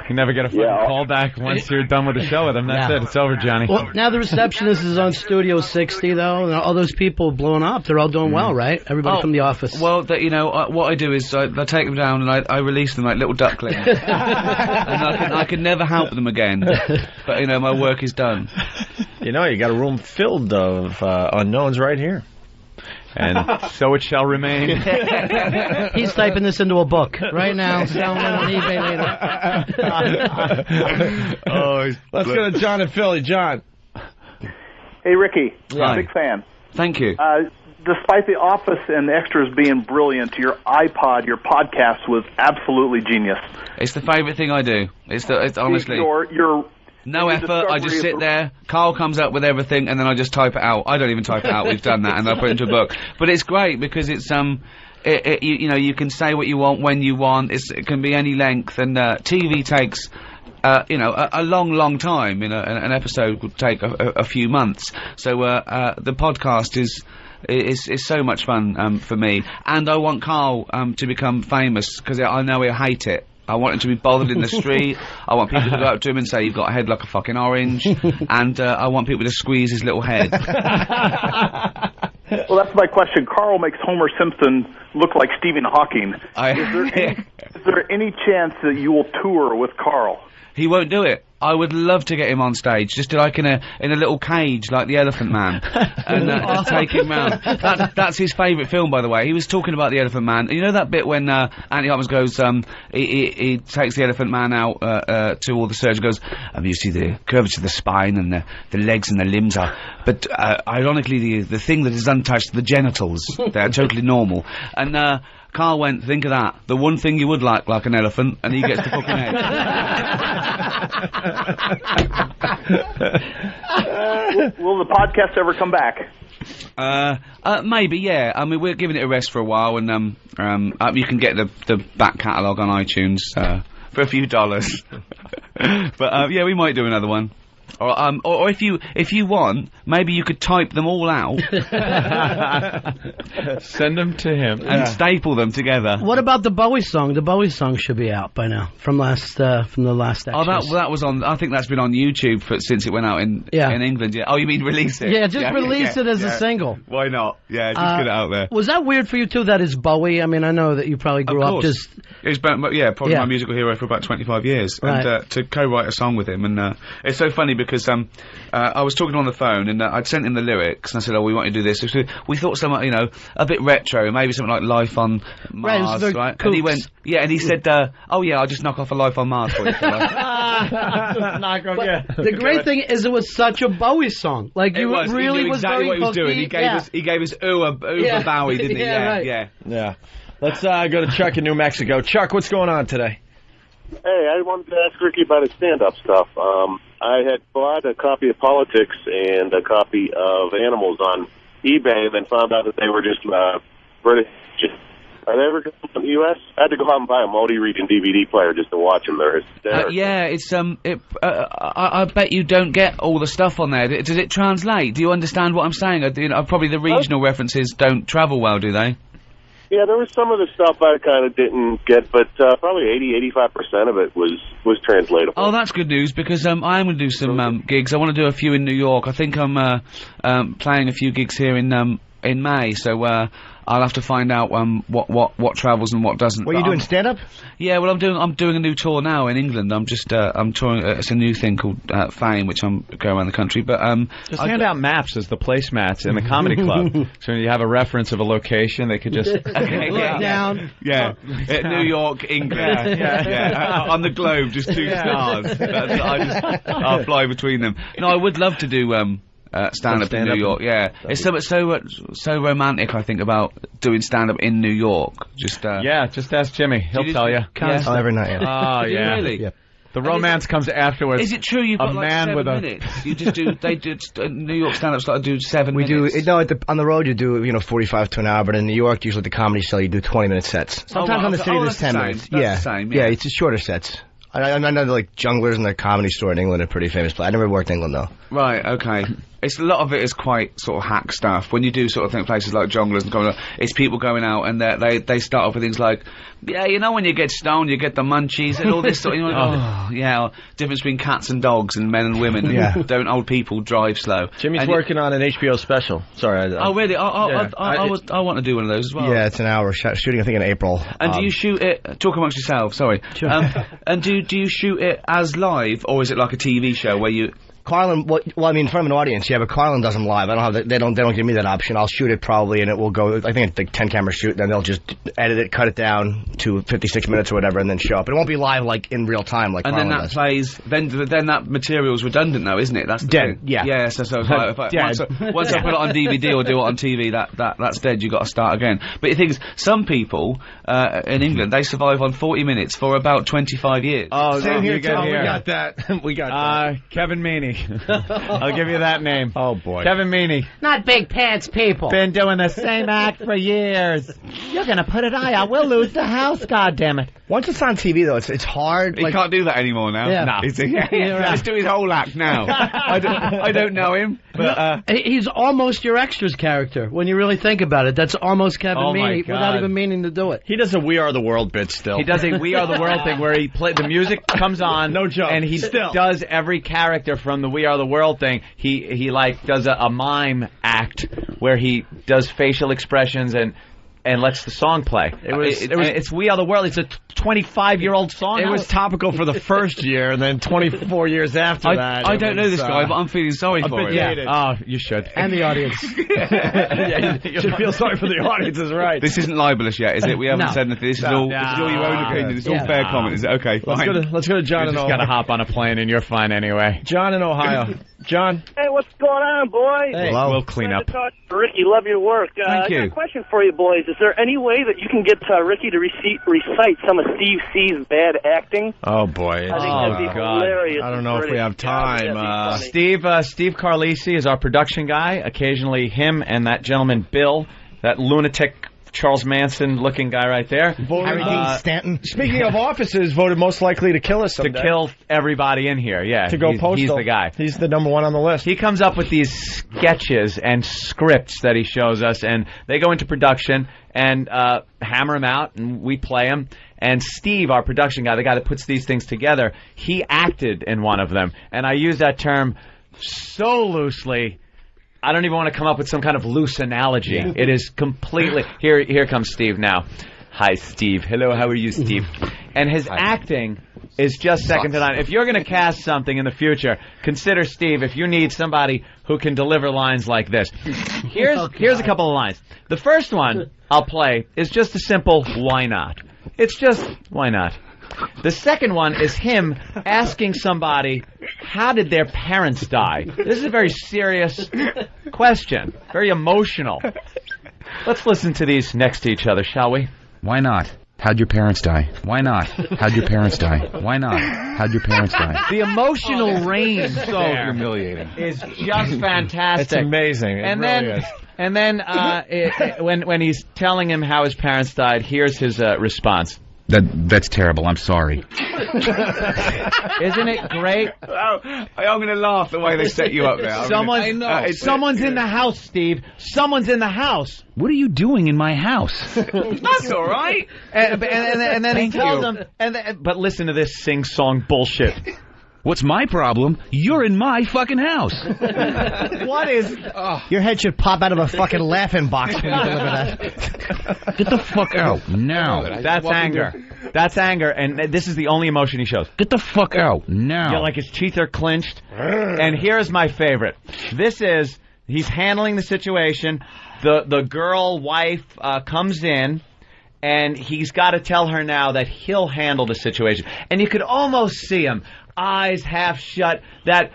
You never get a fucking call back once you're done with the show with them. That's it. It's over, Johnny. Well, now the receptionist is on Studio 60, though, and all those people blowing up, they're all doing well, right? Everybody from The Office. Well, you know, what I do is I take them down and I release them like little ducklings. And I can never help them again. But, you know, my work is done. You know, you got a room filled of unknowns right here. And so it shall remain. He's typing this into a book right now, selling it on eBay later. Let's go to John in Philly. John. Hey, Ricky. Hi. Big fan. Thank you. Despite The Office and the extras being brilliant, your iPod, your podcast was absolutely genius. It's the favourite thing I do. It's honestly. Your no effort, I just sit there, Carl comes up with everything, and then I just type it out. I don't even type it out, we've done that, and I put it into a book. But it's great, because it's, you know, you can say what you want, when you want, it can be any length, and TV takes, you know, a long time. You know, an episode would take a few months. So, the podcast is so much fun, for me. And I want Carl, to become famous, because I know he'll hate it. I want him to be bothered in the street. I want people to go up to him and say, you've got a head like a fucking orange. And I want people to squeeze his little head. Well, that's my question. Carl makes Homer Simpson look like Stephen Hawking. Is there any chance that you will tour with Carl? He won't do it. I would love to get him on stage, just like in a little cage, like the Elephant Man, and take him round. That's his favourite film, by the way. He was talking about the Elephant Man. You know that bit when Anthony Hopkins goes, he takes the Elephant Man out to all the surgeons, goes, you see the curvature of the spine and the legs and the limbs are, but ironically the thing that is untouched, the genitals, they're totally normal. And Carl went, think of that. The one thing you would like an elephant, and he gets the fucking head. Will the podcast ever come back? Maybe, yeah. I mean, we're giving it a rest for a while, and you can get the back catalogue on iTunes for a few dollars. But yeah, we might do another one. Or if you want, maybe you could type them all out, send them to him, and staple them together. What about the Bowie song? The Bowie song should be out by now from the last. Oh, that was on. I think that's been on YouTube since it went out in England. Yeah. Oh, you mean release it? Yeah, just release it as a single. Why not? Yeah, just get it out there. Was that weird for you too? That is Bowie. I mean, I know that you probably grew up just. He's probably my musical hero for about 25 years, right. And to co-write a song with him, and it's so funny because I was talking on the phone, and I'd sent him the lyrics, and I said, we want to do this. We thought something, a bit retro, maybe something like Life on Mars, right? And he went, and he said, I'll just knock off a Life on Mars for you. So Not gonna get. The great thing is it was such a Bowie song. Like It was. really He knew was exactly very what he was doing. He gave us Uber Bowie, didn't he? Yeah, right. Yeah. Let's go to Chuck in New Mexico. Chuck, what's going on today? Hey, I wanted to ask Ricky about his stand-up stuff. I had bought a copy of Politics and a copy of Animals on eBay, and then found out that they were just British. Are they ever going to the U.S.? I had to go out and buy a multi-region DVD player just to watch them. Yeah, it's I bet you don't get all the stuff on there. Does it translate? Do you understand what I'm saying? Probably the regional references don't travel well, do they? Yeah, there was some of the stuff I kind of didn't get, but probably 80-85% of it was translatable. Oh, that's good news, because I'm going to do some gigs. I want to do a few in New York. I think I'm playing a few gigs here in May, so I'll have to find out what travels and what doesn't. What are you doing, stand-up? Yeah, well, I'm doing a new tour now in England. I'm touring. It's a new thing called Fame, which I'm going around the country. But just hand out maps as the placemats in the comedy club. So when you have a reference of a location, they could just look down. Yeah, New York, England. Yeah. On the globe, just 2 stars. I'll fly between them. No, I would love to do stand-up in New York. Yeah, it's so romantic. I think about doing stand-up in New York. Just ask Jimmy. He'll tell you. Oh, every night. Oh, yeah. Really? Yeah. The romance comes afterwards. Is it true you've got like man 7 with minutes? You just do. They do New York stand-ups like do 7 minutes. We do. No, on the road you do 45 to an hour, but in New York, usually at the Comedy Cell you do 20-minute sets. Sometimes on the city there's 10 minutes. That's the same. Yeah, it's just shorter sets. I know like Junglers in the Comedy Store in England are pretty famous, but I never worked in England though. Right. Okay. It's a lot of it is quite sort of hack stuff. When you do sort of think places like Jongleurs and going, it's people going out and they start off with things like, yeah, when you get stoned, you get the munchies and all this sort of, difference between cats and dogs and men and women. Yeah. Don't old people drive slow? Jimmy's working on an HBO special. Sorry. Oh, really? I want to do one of those as well. Yeah, it's an hour shooting, I think, in April. And do you shoot it, talk amongst yourselves, sorry. Sure. And do you shoot it as live, or is it like a TV show where you... Carlin, well, I mean, in front of an audience, yeah, but Carlin does them live. I don't have they don't give me that option. I'll shoot it probably, and it will go. I think it's like 10 camera shoot. Then they'll just edit it, cut it down to 56 minutes or whatever, and then show up. It won't be live like in real time like. And Carlin then that does. plays. Then that material's redundant, though, isn't it? That's the dead. thing. Yeah. Yeah. So once I put it on DVD or do it on TV, that's dead. You got to start again. But the thing is, some people in England they survive on 40 minutes for about 25 years. Oh, same here. We got that. We got that. Kevin Meaney. I'll give you that name. Oh, boy. Kevin Meaney. Not big pants people. Been doing the same act for years. You're gonna put an eye out. We'll lose the house, goddammit. Once it's on TV, though, it's hard. He can't do that anymore now. Yeah. No. Let's do his whole act now. I don't know him, but he's almost your extras character when you really think about it. That's almost Kevin Meaney without even meaning to do it. He does a We Are the World bit still. He does a We Are the World thing where the music comes on. No joke. And he does every character from the We Are the World thing. He like does a mime act where he does facial expressions and lets the song play. It's We Are the World. It's a 25-year-old song. It was topical for the first year, and then 24 years after that. I don't know this guy, but I'm feeling sorry for him. Yeah. Oh, you should. And the audience. You should feel sorry for the audience, is right. This isn't libelous yet, is it? We haven't said anything. This is all your own opinion. It's all fair comment. Is it? Okay, fine. Let's go to John in Ohio. You just got to hop on a plane, and you're fine anyway. John in Ohio. John. Hey, what's going on, boys? Hey, we'll clean up. Ricky, love your work. Thank you. I got a question for you, boys. Is there any way that you can get Ricky to recite some of Steve C's bad acting? Oh, boy. I think that'd be hilarious. I don't know if we have time. Steve Carlisi is our production guy. Occasionally him and that gentleman Bill, that lunatic Charles Manson-looking guy right there. Harry Dean Stanton. Speaking of offices, voted most likely to kill us someday. To kill everybody in here, yeah. To go postal. He's the guy. He's the number one on the list. He comes up with these sketches and scripts that he shows us, and they go into production and hammer them out, and we play them. And Steve, our production guy, the guy that puts these things together, he acted in one of them. And I use that term so loosely, I don't even want to come up with some kind of loose analogy. Yeah. It is completely... Here comes Steve now. Hi, Steve. Hello, how are you, Steve? And his acting is just second to none. If you're going to cast something in the future, consider Steve if you need somebody who can deliver lines like this. Here's a couple of lines. The first one I'll play is just a simple why not. It's just, why not? The second one is him asking somebody, how did their parents die? This is a very serious question, very emotional. Let's listen to these next to each other, shall we? Why not? How'd your parents die? Why not? How'd your parents die? Why not? How'd your parents die? The emotional range So humiliating. is just fantastic. It's amazing. It really is. And then when he's telling him how his parents died, here's his response. That's terrible. I'm sorry. Isn't it great? I'm going to laugh the way they set you up there. Someone's in the house, Steve. Someone's in the house. What are you doing in my house? That's all right. And then he tells them. But listen to this sing-song bullshit. What's my problem? You're in my fucking house. What is... Your head should pop out of a fucking laughing box when you deliver that. Get the fuck out now. That's anger. That's anger, and this is the only emotion he shows. Get the fuck out now. Yeah, like his teeth are clenched. And here's my favorite. This is... He's handling the situation. The girl wife comes in, and he's got to tell her now that he'll handle the situation. And you could almost see him, eyes half shut, that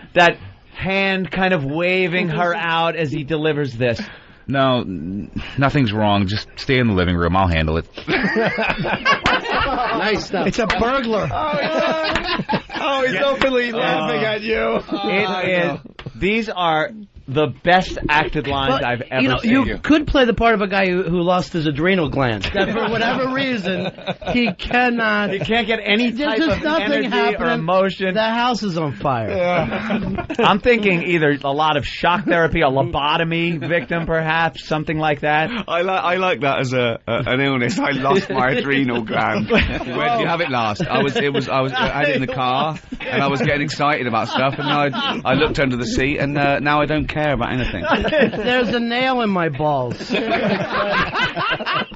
hand kind of waving her out as he delivers this. No, nothing's wrong. Just stay in the living room. I'll handle it. Nice stuff. It's a burglar. He's openly laughing at you. These are the best acted lines I've ever seen. You could play the part of a guy who lost his adrenal gland. That for whatever reason, he cannot... He can't get any type of energy or emotion. The house is on fire. Yeah. I'm thinking either a lot of shock therapy, a lobotomy victim perhaps, something like that. I like that as an illness. I lost my adrenal gland. Where did you have it last? I had it in the car, and I was getting excited about stuff, and I looked under the seat, and now I don't care about anything. There's a nail in my balls.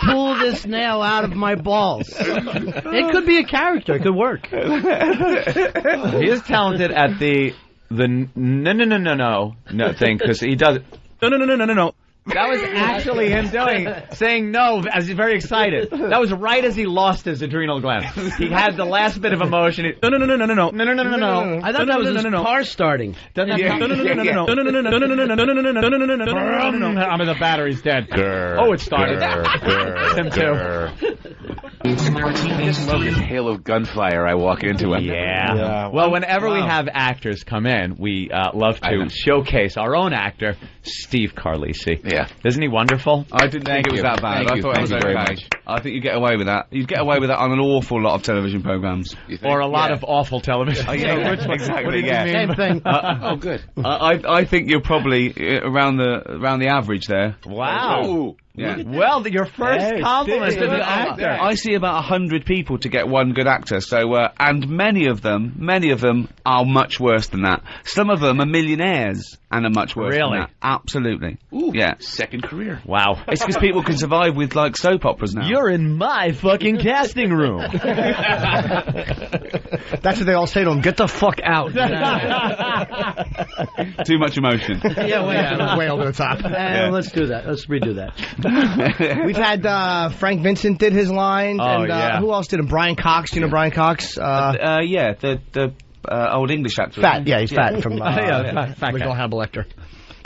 Pull this nail out of my balls. It could be a character. It could work. He is talented at the no thing, because he does no. That was actually him saying no as he's very excited. That was right as he lost his adrenal gland. He had the last bit of emotion. No. I thought that was his car starting. I mean, the battery's dead. Oh, it started. Him too. Just love this hail of gunfire I walk into. Yeah. Well, whenever we have actors come in, we love to showcase our own actor, Steve Carlisi. Yeah. Isn't he wonderful? I didn't think it was that bad. I thought it was okay. I think you get away with that. You'd get away with that on an awful lot of television programs. Or a lot of awful television. Exactly. What did you mean? Same thing. Oh, good. I think you're probably around the average there. Wow. Ooh. Yeah. Well, your first compliment to the actor. I see about 100 people to get one good actor. So, and many of them are much worse than that. Some of them are millionaires and are much worse than that. Absolutely. Ooh. Yeah. Second career. Wow. It's because people can survive with like soap operas now. You're in my fucking casting room. That's what they all say to him. Get the fuck out. Too much emotion. Yeah, way over the top. Let's do that. Let's redo that. We've had Frank Vincent did his lines, and who else did it? Brian Cox. You know Brian Cox? Yeah, the old English actor. Fat, yeah, he's fat from fat original Hannibal Lecter.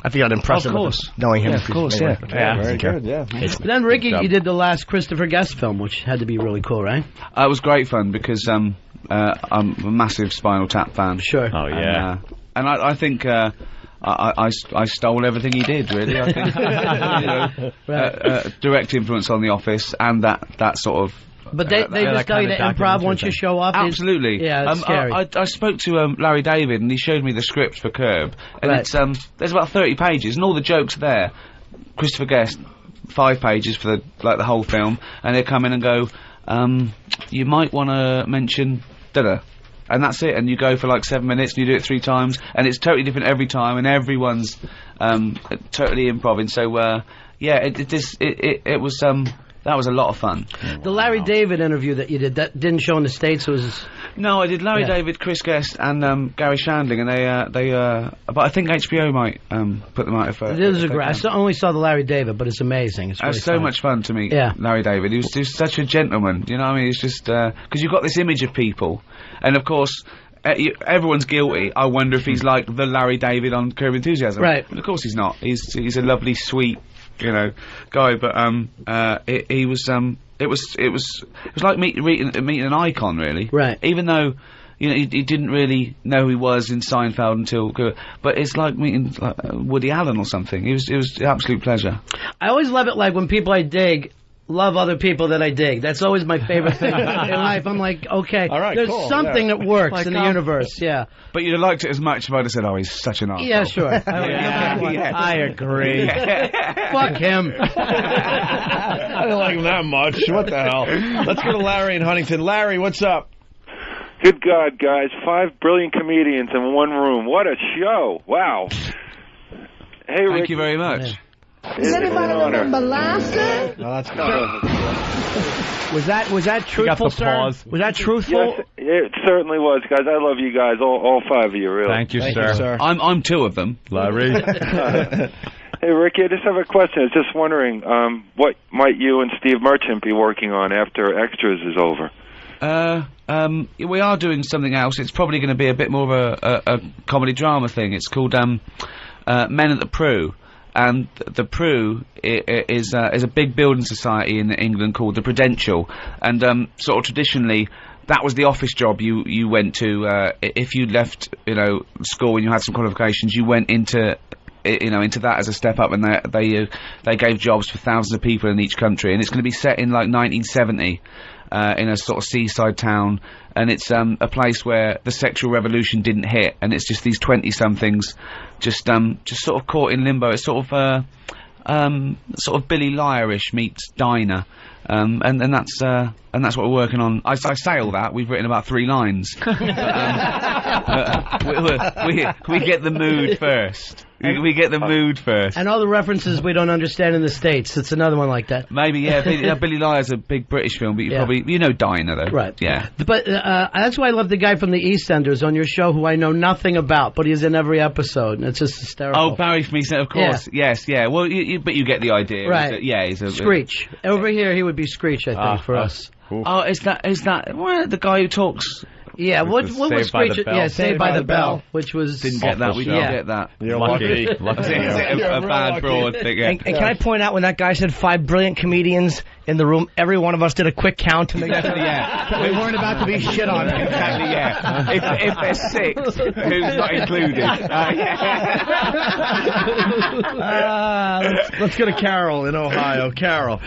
I forgot impressive. Of course, knowing him. Yeah, of course, yeah. Very good. Yeah. Then Ricky, you did the last Christopher Guest film, which had to be really cool, right? It was great fun because I'm a massive Spinal Tap fan. Sure. Oh yeah. And I think. I stole everything he did, really. I think direct influence on The Office and that sort of. But they just tell you that improv once you show up. Absolutely. Yeah, it's scary. I spoke to Larry David and he showed me the script for Curb, and it's there's about 30 pages and all the jokes are there. Christopher Guest, 5 pages for the whole film, and they come in and go, you might want to mention da-da. And that's it, and you go for like 7 minutes, and you do it 3 times, and it's totally different every time, and everyone's totally improvising. So it was that was a lot of fun. The Larry David interview that you did, that didn't show in the States. It was No, I did Larry Yeah. David, Chris Guest, and Gary Shandling, and they. But I think HBO might put them out. It is a great. I only saw the Larry David, but it's amazing. It's It was really so fun. much fun to meet Yeah. Larry David. He was such a gentleman. You know what I mean? It's just because you've got this image of people, and of course. Everyone's guilty. I wonder if he's like the Larry David on Curb Enthusiasm. Right. And of course he's not. He's a lovely, sweet, guy. But he was. It was like meeting an icon, really. Right. Even though. He didn't really know who he was in Seinfeld until, but it's like meeting Woody Allen or something. It was an absolute pleasure. I always love it, like when people I dig love other people that I dig. That's always my favorite thing in life. I'm like, okay, all right, there's cool, something that works Like, in the universe. Yeah. But you'd have liked it as much if I'd have said, "Oh, he's such an arsehole." Yeah, sure. I agree. Fuck him. I don't like him that much. What the hell? Let's go to Larry in Huntington. Larry, what's up? Good God, guys. 5 brilliant comedians in one room. What a show. Wow. Hey, Rick. Thank you very much. Does anybody remember last night? No, that's good. Was that truthful, sir? pause. Was that truthful? Yes, it certainly was, guys. I love you guys, all 5 of you, really. Thank you, sir. I'm 2 of them. Larry. Hey, Ricky, I just have a question. I was just wondering, what might you and Steve Merchant be working on after Extras is over? We are doing something else. It's probably going to be a bit more of a comedy drama thing. It's called Men at the Prue. And the Prue is a big building society in England called the Prudential, and sort of traditionally that was the office job you went to if you left school and you had some qualifications. You went into that as a step up, and they gave jobs for thousands of people in each country. And it's going to be set in like 1970 in a sort of seaside town, and it's a place where the sexual revolution didn't hit, and it's just these 20-somethings just sort of caught in limbo. It's sort of Billy Liar-ish meets Diner, and that's what we're working on. I say all that. We've written about 3 lines. But, we get the mood first. We get the mood first. And all the references we don't understand in the States. It's another one like that. Maybe, yeah. Billy Liar's a big British film, but you probably know Diner though, right? Yeah. But that's why I love the guy from the EastEnders on your show, who I know nothing about, but he's in every episode, and it's just hysterical. Oh, Barry from EastEnders, of course. Yeah. Yes, yeah. Well, but you get the idea, right? He's a Screech. Over here, he would be Screech, I think, for us. Oh, is that the guy who talks? Yeah, what was Screech? Yeah, Saved by the Bell, which was didn't get that. We didn't get that. You're lucky. Lucky. A bad broad thing. And can I point out when that guy said 5 brilliant comedians in the room, every one of us did a quick count to make sure we weren't about to be shit on. Exactly, yeah. If there's 6, who's not included? Let's go to Carol in Ohio. Carol.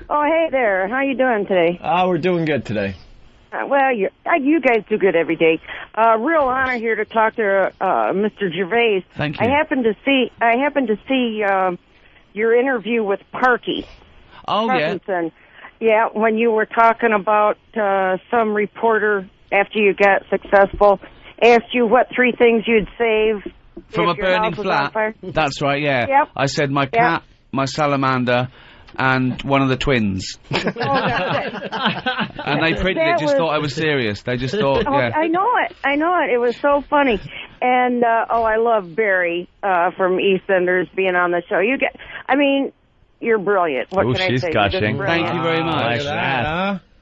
Oh, hey there. How you doing today? We're doing good today. Well, you guys do good every day. Real honor here to talk to Mr. Gervais. Thank you. I happened to see your interview with Parky. Oh, Parkinson. Yeah, when you were talking about some reporter after you got successful asked you what 3 things you'd save from a if your burning house was on fire. flat. That's right. Yeah. Yep. I said my cat, my salamander, and one of the twins. Oh, that's it. And they printed it, just thought I was serious. They just thought, yeah. I know it. It was so funny. And, I love Barry, from EastEnders being on the show. You're brilliant. What can I say? She's gushing. Thank you very much.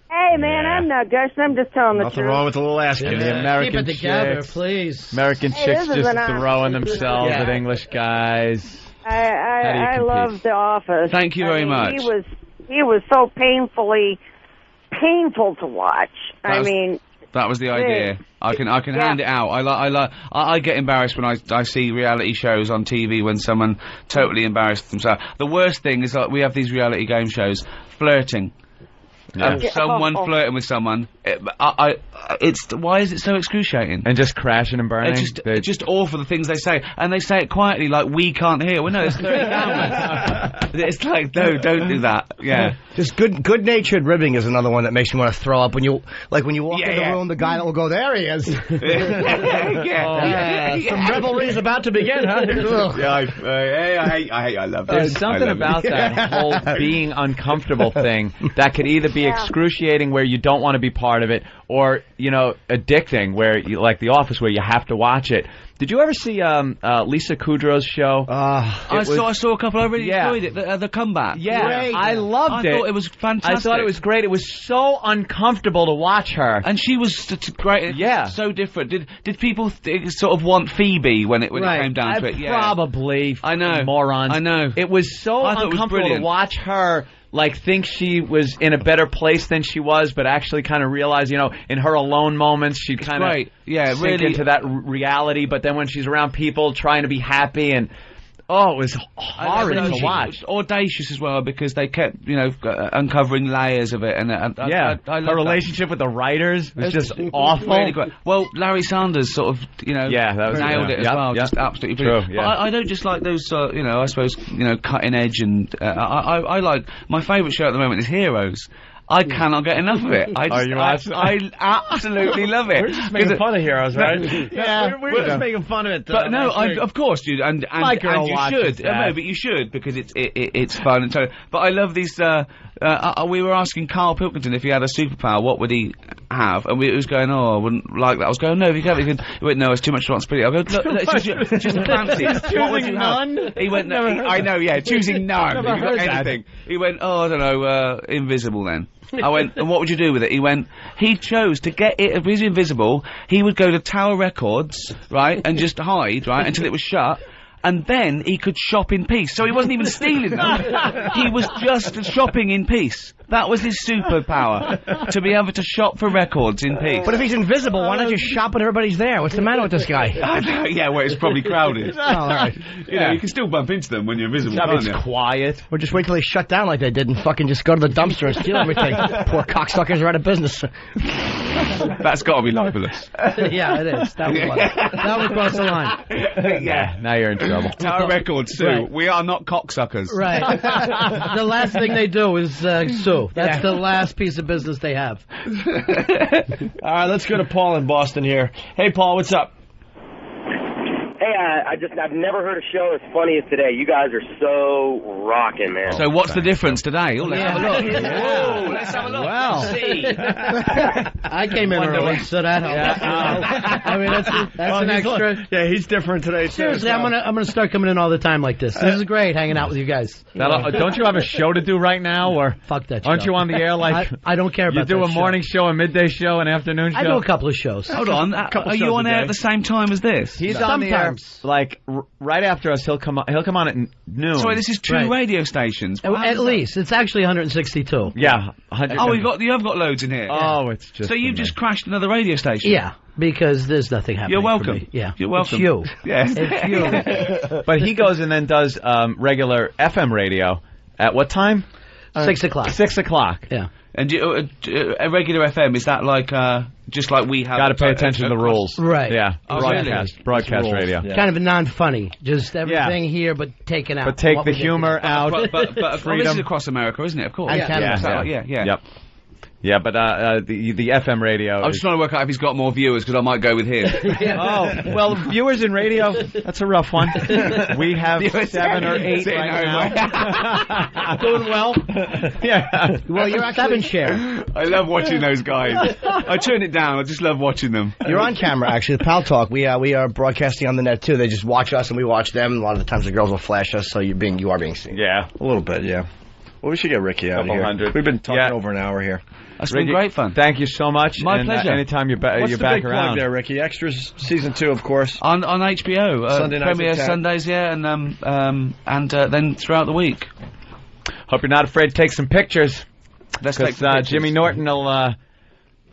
Hey, man, I'm not gushing. I'm just telling the truth. Nothing wrong with a little asking. The American Keep it together, chicks. please. American chicks this is just an throwing themselves at English guys. I love The Office. Thank you very much. He was so painful to watch. That was the idea. I can hand it out. I get embarrassed when I see reality shows on TV when someone totally embarrassed themselves. The worst thing is we have these reality game shows, flirting. Someone flirting with someone. Why is it so excruciating? And just crashing and burning. It's just awful, the things they say, and they say it quietly, like we can't hear. Well, no, there's 30 cameras. It's like, no, don't do that. Yeah. Just good-natured ribbing is another one that makes me want to throw up when you walk in the room. The guy that will go, there he is. Some revelry is about to begin, huh? I love that. There's something about that whole being uncomfortable thing that could either be excruciating where you don't want to be part of it, or addicting where you like The Office where you have to watch it. Did you ever see Lisa Kudrow's show? I saw a couple. I really enjoyed it. The comeback. Yeah, great. I loved it. I thought it was fantastic. I thought it was great. It was so uncomfortable to watch her, and she was great. Yeah, so different. Did people sort of want Phoebe when it came down to it? Yeah. Probably. I know, morons. I know. It was so uncomfortable to watch her. Like, think she was in a better place than she was, but actually kind of realize, in her alone moments, she'd kind of sink into that reality. But then when she's around people trying to be happy and... Oh, it was horrid to watch. Audacious as well, because they kept, uncovering layers of it. And I her relationship with the writers was just awful. Really great. Well, Larry Sanders sort of, that was nailed it as well. Yep. Just absolutely brilliant. True, yeah. But I don't just like those, I suppose, cutting edge, and I like, my favourite show at the moment is Heroes. I cannot get enough of it. I absolutely love it. We're just making fun of Heroes, right? We're just making fun of it. But no, of course, dude, and you should. No, but you should, because it's fun and so. But I love these. We were asking Carl Pilkington if he had a superpower, what would he have? And it was going, I wouldn't like that. I was going, no, if you can. He went, no, it's too much responsibility. I go, look, it's just a fancy. What would you have? He went, no, I know, choosing none. Never heard anything. He went, I don't know, invisible then. I went, and what would you do with it? He went, he chose to get it, if he's invisible, he would go to Tower Records, right, and just hide, right, until it was shut, and then he could shop in peace. So he wasn't even stealing them. He was just shopping in peace. That was his superpower, to be able to shop for records in peace. But if he's invisible, why not just shop when everybody's there? What's the matter with this guy? I know, yeah, well, it's probably crowded. All right. You can still bump into them when you're invisible, can't you? It's quiet. Or just wait till they shut down like they did and fucking just go to the dumpster and steal everything. Poor cocksuckers are out of business. That's got to be libelous. Yeah, it is. That would cross the line. Yeah, now you're in trouble. Tower Records sue. Right. We are not cocksuckers. Right. The last thing they do is sue. That's the last piece of business they have. All right, let's go to Paul in Boston here. Hey, Paul, what's up? Hey, I've never heard a show as funny as today. You guys are so rocking, man. So what's the difference today? Let's have a look. Whoa, let's have a look. Well, I came in early, so that helps. I mean, that's an extra. Yeah, he's different today too. Seriously, I'm gonna start coming in all the time like this. This is great, hanging out with you guys. Don't you have a show to do right now, or fuck that? Aren't you on the air like? I don't care about. You do a morning show, a midday show, an afternoon show. I do a couple of shows. Hold on, are you on air at the same time as this? He's on the air. Like right after us, he'll come on at noon. Sorry, this is two radio stations. At least it's actually 162. Yeah, 100. Oh, you have got loads in here. Oh, it's just. So you've just crashed another radio station. Yeah, because there's nothing happening. You're welcome. For me. Yeah, you're welcome. It's you. Yeah, it's you. But he goes and then does regular FM radio at what time? 6 o'clock. 6 o'clock. Yeah. And a regular FM, is that like just like we have? Got to pay attention to the rules, right? Yeah, oh, broadcast radio. Yeah. Kind of non-funny, just everything here, but taken out. But take the humor out. But this is across America, isn't it? Of course. Yeah. Yep. Yeah, but the FM radio. I'm just trying to work out if he's got more viewers, because I might go with him. Oh, well, viewers in radio, that's a rough one. We have 7 or 8 right now. Doing well. Yeah. Well, you're actually 7 share. I love watching those guys. I turn it down. I just love watching them. You're on camera, actually. The Pal Talk. We are broadcasting on the net too. They just watch us and we watch them. A lot of the times the girls will flash us, so you are being seen. Yeah, a little bit. Yeah. Well, we should get Ricky out of here. 100. We've been talking over an hour here. That's been great fun. Thank you so much. My pleasure. Anytime you're back What's the big around. plug there, Ricky? Extras season 2, of course. On HBO. Sunday nights premiere Sundays, yeah, and then throughout the week. Hope you're not afraid to take some pictures. Let's take some pictures. Jimmy Norton will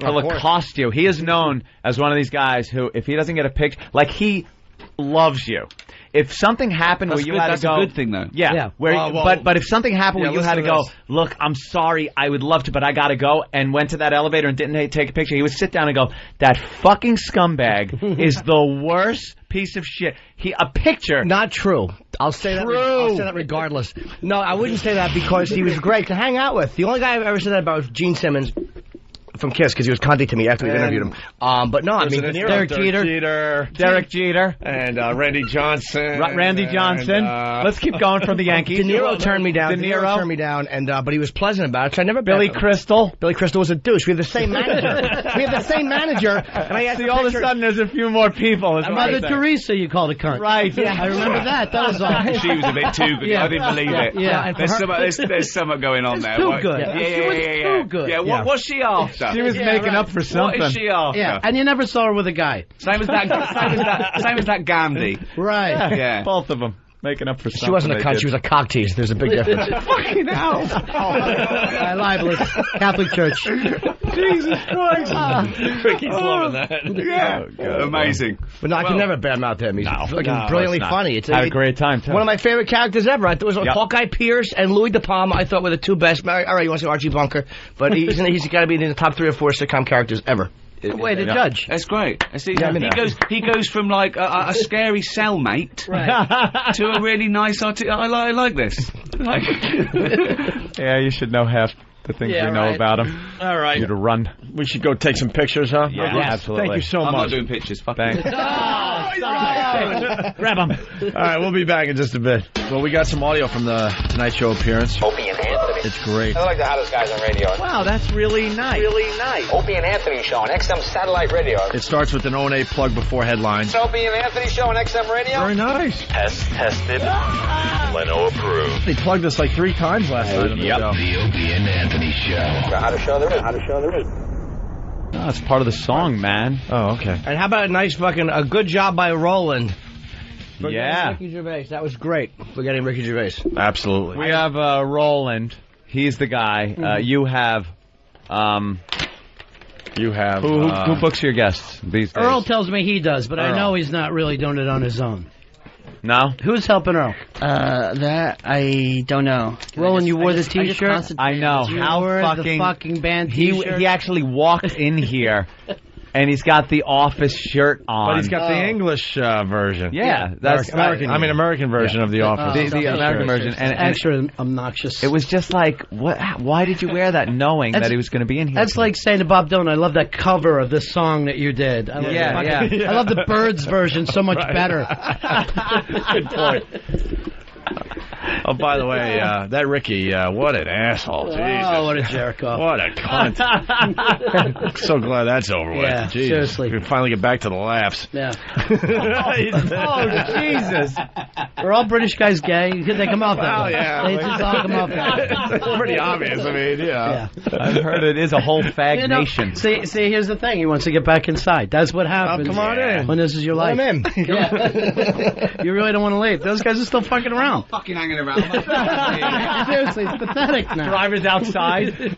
accost you. He is known as one of these guys who, if he doesn't get a picture, like he loves you. If something happened where you had to go... That's a good thing, though. Yeah. But if something happened where you had to go, look, I'm sorry, I would love to, but I got to go, and went to that elevator and didn't take a picture, he would sit down and go, that fucking scumbag is the worst piece of shit. A picture... Not true. I'll say that regardless. No, I wouldn't say that because he was great to hang out with. The only guy I've ever said that about was Gene Simmons. from Kiss because he was contact to me after we interviewed him. But no, I mean, De Niro, Derek Jeter, and Randy Johnson. Randy Johnson. Let's keep going from the Yankees. De Niro turned me down. De Niro turned me down, and but he was pleasant about it. So I never. Billy Crystal. Billy Crystal was a douche. We have the same manager. And I asked See, all of a sudden, there's a few more people. Mother Teresa, you called a cunt. Right. Yeah, I remember that. That was awful. She was a bit too good. Yeah. I didn't believe it. Yeah. There's something going on there. Too good. Yeah. Too good. Yeah, what was she after? She was making up for something. What is she after? Yeah, and you never saw her with a guy. Same as that Gandhi. Right. Yeah. Both of them. Making up for something. She wasn't a cunt. She was a cock tease. There's a big difference. Fucking hell. Libelous Catholic Church. Jesus Christ. Ricky's loving that. Yeah. Amazing. But no, I can never badmouth him. He's fucking brilliantly funny. It's had a great time, too. One of my favorite characters ever. I thought it was Hawkeye Pierce and Louis De Palma. I thought were the two best. All right, you want to say Archie Bunker? But he's got to be in the top 3 or 4 sitcom characters ever. Way to judge. That's great. He goes from like a scary cellmate to a really nice I like this. Yeah, you should know half the things we know about him. All right. You to run. We should go take some pictures, huh? Yeah, absolutely. Thank you so I'm much. not doing pictures. Fuck Thanks. Grab him. All right, we'll be back in just a bit. Well, we got some audio from the Tonight Show appearance. Opie and Anthony. It's great. They're like the hottest guys on radio. Wow, that's really nice. Really nice. Opie and Anthony Show on XM Satellite Radio. It starts with an O&A plug before headlines. Opie and Anthony Show on XM Radio. Very nice. Tested. Leno approved. They plugged us like 3 times last night. Yep. The Opie and Anthony Show. The hottest show there is. No, it's part of the song, man. Oh, okay. And how about a good job by Roland? Yeah. Ricky Gervais. That was great. Forgetting Ricky Gervais. Absolutely. We have Roland. He's the guy. You have... Who books your guests these days? Earl tells me he does, but Earl. I know he's not really doing it on his own. No? Who's helping Earl? That I don't know. Roland, you wore the T-shirt? I know. How the fucking band T-shirt? He actually walked in here, and he's got the Office shirt on. But he's got the English version. Yeah, that's American version of the Office. The American version, and extra obnoxious. It was just like, what? Why did you wear that, knowing that he was going to be in here? That's like saying to Bob Dylan, "I love that cover of this song that you did." I love the Birds version so much better. Good point. Oh, by the way, that Ricky, what an asshole. Jesus. Oh, what a jerk-off. What a cunt. So glad that's over with. Yeah, Jesus. seriously. We can finally get back to the laughs. Yeah. Oh, Jesus. Are all British guys gay? They come off that way. Yeah. They just all come off that way. It's pretty obvious. I mean, yeah. I've heard it is a whole fag nation. See, here's the thing. He wants to get back inside. That's what happens. Come on in. When this is your life. I'm in. Yeah. You really don't want to leave. Those guys are still fucking around. Fucking hanging around. Seriously, it's pathetic now. Driver's outside.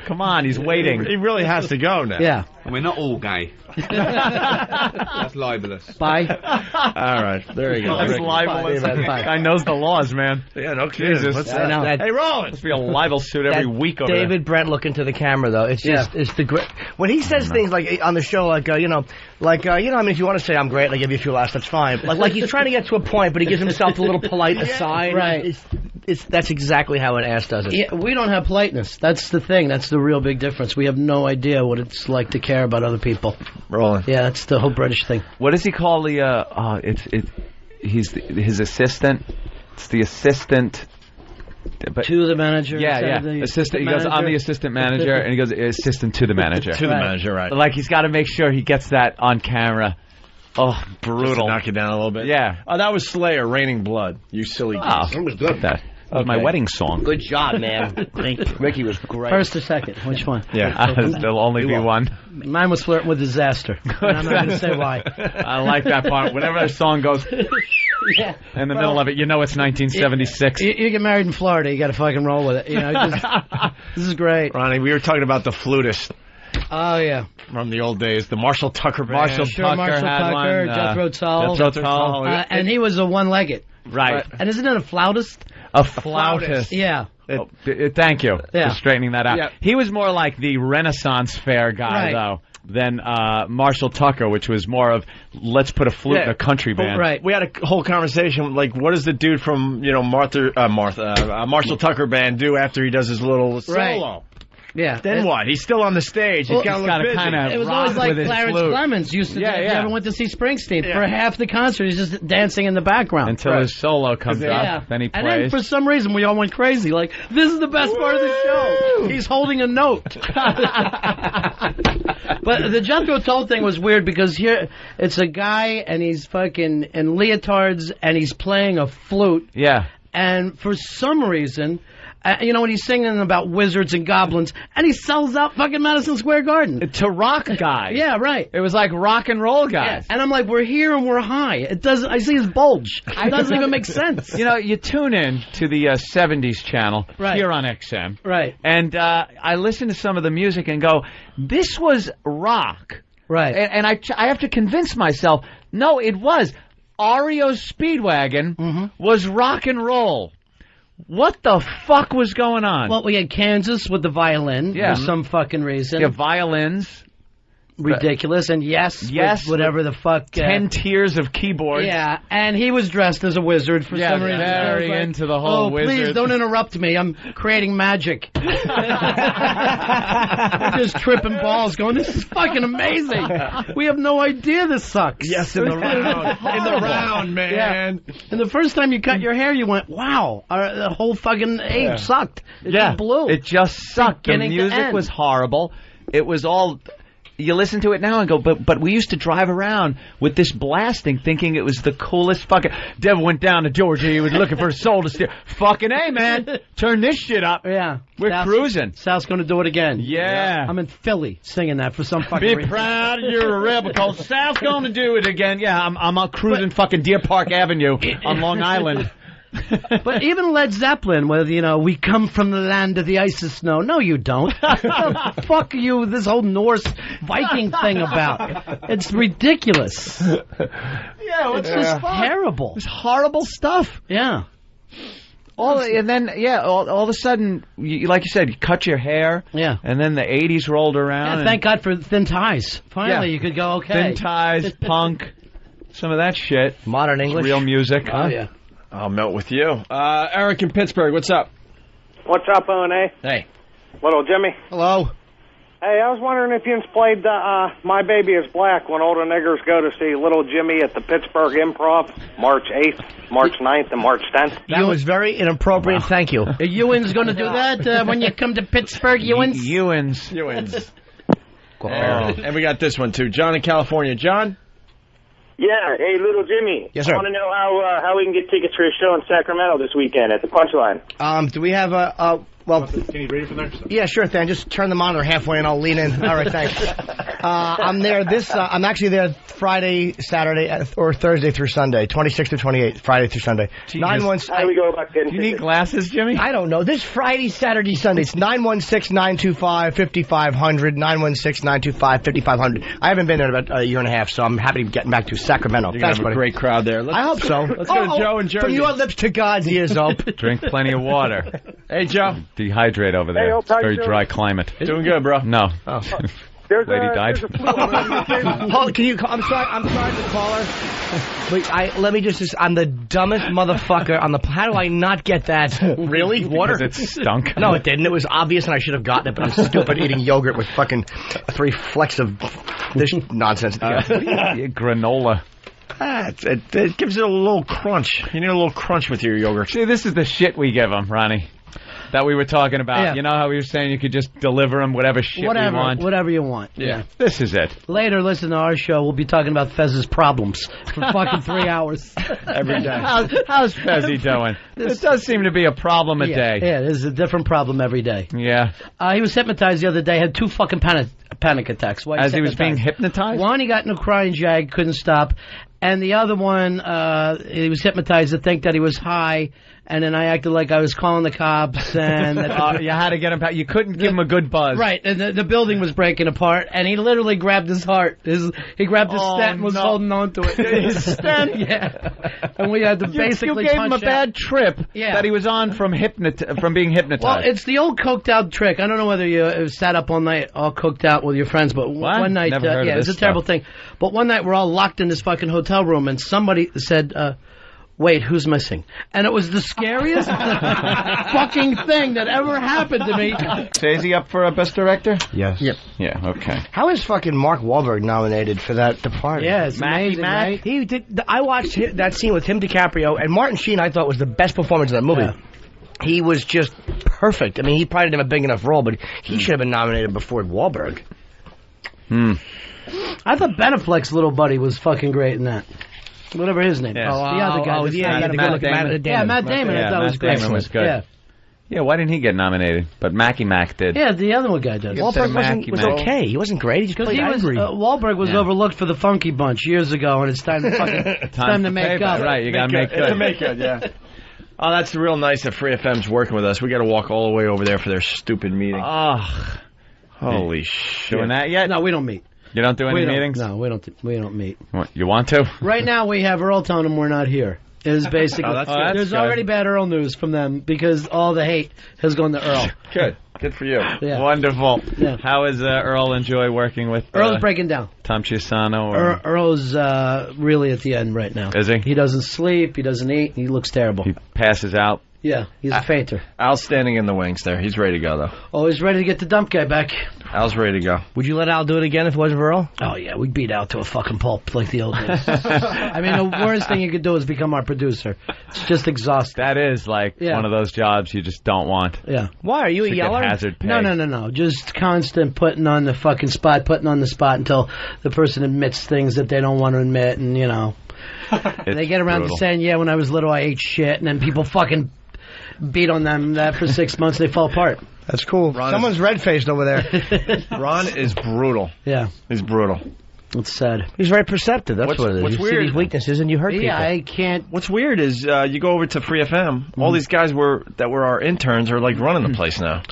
Come on, he's waiting. He really has to go now. Yeah. And we're not all gay. That's libelous. Bye. All right, there you go. That's libelous. Bye. Guy knows the laws, man. Yeah, no kidding. Jesus. What's I know. that? Hey, Roland. Must be a libel suit every week over David Brent looking to the camera though. It's just it's the great when he says things like on the show like I mean if you want to say I'm great and I give you a few laughs that's fine. Like he's trying to get to a point but he gives himself a little polite aside. Right. That's exactly how an ass does it. Yeah, we don't have politeness. That's the thing. That's the real big difference. We have no idea what it's like to care about other people. Roland. Yeah, that's the whole British thing. What does he call the? He's his assistant. It's the assistant. But to the manager. Yeah. The assistant. He goes, I'm the assistant manager, and he goes, assistant to the manager. To the manager, right? Like he's got to make sure he gets that on camera. Oh, brutal! Just to knock you down a little bit. Yeah. Oh, that was Slayer, "Raining Blood." You silly geese. That was good. That was my wedding song. Good job, man. Ricky was great. First or second? Which one? Yeah, there'll only be one. Mine was Flirting with Disaster. And I'm not going to say why. I like that part. Whenever a song goes in the middle of it, you know it's 1976. You get married in Florida, you got to fucking roll with it. You know, this is great. Ronnie, we were talking about the flutist. Oh, yeah. From the old days, the Marshall Tucker band. Marshall Tucker, Jethro Tull. And he was a one-legged. Right. And isn't it a flautist? A flautist. Yeah. Thank you for Yeah. straightening that out. Yeah. He was more like the Renaissance fair guy, though, than Marshall Tucker, which was more of, let's put a flute in a country band. Right. We had a whole conversation, like, what does the dude from, Marshall Tucker band do after he does his little solo? Yeah. Then what? He's still on the stage. He's got to look busy. It was always like Clarence Clemens used to do. If you ever went to see Springsteen, for half the concert, he's just dancing in the background. Until his solo comes up, then he plays. And then for some reason, we all went crazy. Like, this is the best part of the show. He's holding a note. But the Jethro Tull thing was weird because here, it's a guy and he's fucking in leotards and he's playing a flute. Yeah. And for some reason, you know, when he's singing about wizards and goblins, and he sells out fucking Madison Square Garden. To rock guys. Yeah, right. It was like rock and roll guys. Yeah. And I'm like, we're here and we're high. It doesn't. I see his bulge. It doesn't even make sense. You know, you tune in to the 70s channel here on XM. Right. And I listen to some of the music and go, this was rock. Right. And I have to convince myself, no, it was. REO's Speedwagon was rock and roll. What the fuck was going on? Well, we had Kansas with the violin for some fucking reason. Yeah, violins. Ridiculous. And yes, whatever the fuck. 10 tiers of keyboards. Yeah, and he was dressed as a wizard for some reason. Very into the whole wizard. Please don't interrupt me. I'm creating magic. Just tripping balls going, this is fucking amazing. We have no idea this sucks. Yes, in the round. In the round, man. Yeah. And the first time you cut your hair, you went, wow, the whole fucking age sucked. It just blew. It just sucked. The Beginning to music end. was horrible. It was all... You listen to it now and go, but we used to drive around with this blasting thinking it was the coolest fucking... Devil went down to Georgia, he was looking for a soul to steal. Fucking A, man. Turn this shit up. Yeah. We're cruising. Sal's going to do it again. Yeah. I'm in Philly singing that for some fucking Be reason. proud you're a rebel, because Sal's going to do it again. Yeah, I'm cruising fucking Deer Park Avenue on Long Island. But even Led Zeppelin, where, you know, we come from the land of the ice and snow. No, you don't. What the fuck are you, this whole Norse Viking thing about? It's ridiculous. Yeah, it's just terrible. It's horrible stuff. Yeah. All of a sudden, like you said, you cut your hair. Yeah. And then the 80s rolled around. Yeah, thank God for thin ties. Finally, you could go, okay. Thin ties, punk, some of that shit. Modern English. Real music. Oh, yeah. I'll melt with you. Eric in Pittsburgh, what's up? What's up, O&A? Hey. Little Jimmy. Hello. Hey, I was wondering if you played My Baby is Black when all the niggers go to see Little Jimmy at the Pittsburgh Improv, March 8th, March 9th, and March 10th. That was very inappropriate, thank you. Ewan's going to do that when you come to Pittsburgh, Ewans? Ewans. And we got this one, too. John in California. John? Yeah, hey, Little Jimmy. Yes, sir. I want to know how we can get tickets for a show in Sacramento this weekend at the Punchline. Do we have well... Can you read it from there? Yeah, sure thing. Just turn the monitor halfway and I'll lean in. All right, thanks. I'm there I'm actually there Friday, Saturday, or Thursday through Sunday, 26th to 28th, Friday through Sunday. 916. How do we go about getting You need tickets? glasses, Jimmy? I don't know. This Friday, Saturday, Sunday. It's 916-925-5500, 916-925-5500. I haven't been there in about a year and a half, so I'm happy to be getting back to Sacramento. You're going Thanks, to have buddy. a great crowd there. I hope so. Let's go to Joe in Jersey. From your lips to God's ears, Ope. Drink plenty of water. Hey, Joe. Dehydrate over there. Ope, It's how a very you doing? dry climate. Doing good, bro. No. Oh. Lady died. Hold, can you? I'm sorry to call her. Wait, let me just. I'm the dumbest motherfucker on the. How do I not get that? Really? Water? Because it stunk. No, it didn't. It was obvious, and I should have gotten it. But I'm stupid eating yogurt with fucking 3 flecks of this nonsense. Granola. It gives it a little crunch. You need a little crunch with your yogurt. See, this is the shit we give them, Ronnie. That we were talking about. Yeah. You know how we were saying you could just deliver them whatever shit we want? Whatever you want. Yeah. This is it. Later, listen to our show. We'll be talking about Fez's problems for fucking 3 hours. Every day. How's Fezzy doing? It does seem to be a problem a day. Yeah, there's a different problem every day. Yeah. He was hypnotized the other day, had 2 fucking panic attacks. Why As he was being hypnotized? One, he got in a crying jag, couldn't stop. And the other one, he was hypnotized to think that he was high, and then I acted like I was calling the cops, and you had to get him. You couldn't give him a good buzz, right? And the building was breaking apart, and he literally grabbed his heart. He grabbed his stent and was holding on to it. His stent, yeah. And we had to basically you gave him a punch bad out. trip that he was on from being hypnotized. Well, it's the old coked out trick. I don't know whether you sat up all night all coked out with your friends, but one night, Never heard of it's a this terrible stuff. thing. But one night we're all locked in this fucking hotel room, and somebody said, wait, who's missing? And it was the scariest fucking thing that ever happened to me. So is he up for a Best Director? Yes. Yep. Yeah, okay. How is fucking Mark Wahlberg nominated for that Departed? Yeah, it's amazing, right? He did. I watched that scene with him, DiCaprio, and Martin Sheen. I thought was the best performance in that movie. Yeah. He was just perfect. I mean, he probably didn't have a big enough role, but he should have been nominated before Wahlberg. I thought Ben Affleck's little buddy was fucking great in that. Whatever his name. Yeah. The other guy. Matt Damon. Yeah, Matt Damon. I thought was great. Damon was good. Yeah, why didn't he get nominated? But Mackie Mac did. Yeah, the other one guy did. Wahlberg was okay. He wasn't great. He just played angry. Wahlberg was overlooked for the Funky Bunch years ago, and it's time to fucking time to make up. Right, you gotta make good. To make good, yeah. Oh, that's real nice that Free FM's working with us. We got to walk all the way over there for their stupid meeting. Holy shit! Doing that yet? No, we don't meet. You don't do any meetings? No, we don't meet. What, you want to? Right now, we have Earl telling them we're not here. It is basically. There's already bad Earl news from them because all the hate has gone to Earl. Good for you. Yeah. Wonderful. Yeah. How is Earl enjoy working with Earl's breaking down. Tom Chiusano? Or... Earl's really at the end right now. Is he? He doesn't sleep. He doesn't eat. He looks terrible. He passes out. Yeah, he's a fainter. Al's standing in the wings there. He's ready to go, though. Oh, he's ready to get the dump guy back. Al's ready to go. Would you let Al do it again if it wasn't for Earl? Oh, yeah, we'd beat out to a fucking pulp like the old days. I mean, the worst thing you could do is become our producer. It's just exhausting. That is like one of those jobs you just don't want. Yeah. Why? Are you a yeller? Hazard pay. No. Just constant putting on the fucking spot, until the person admits things that they don't want to admit, and, you know. They get around to saying, yeah, when I was little I ate shit, and then people fucking beat on them that for 6 months, they fall apart. That's cool. Someone's red-faced over there. Ron is brutal. Yeah. He's brutal. It's sad. He's very perceptive. That's what it is. What's you weird? see these weaknesses and you hurt people. Yeah, I can't. What's weird is you go over to Free FM. All these guys that were our interns are like running the place now.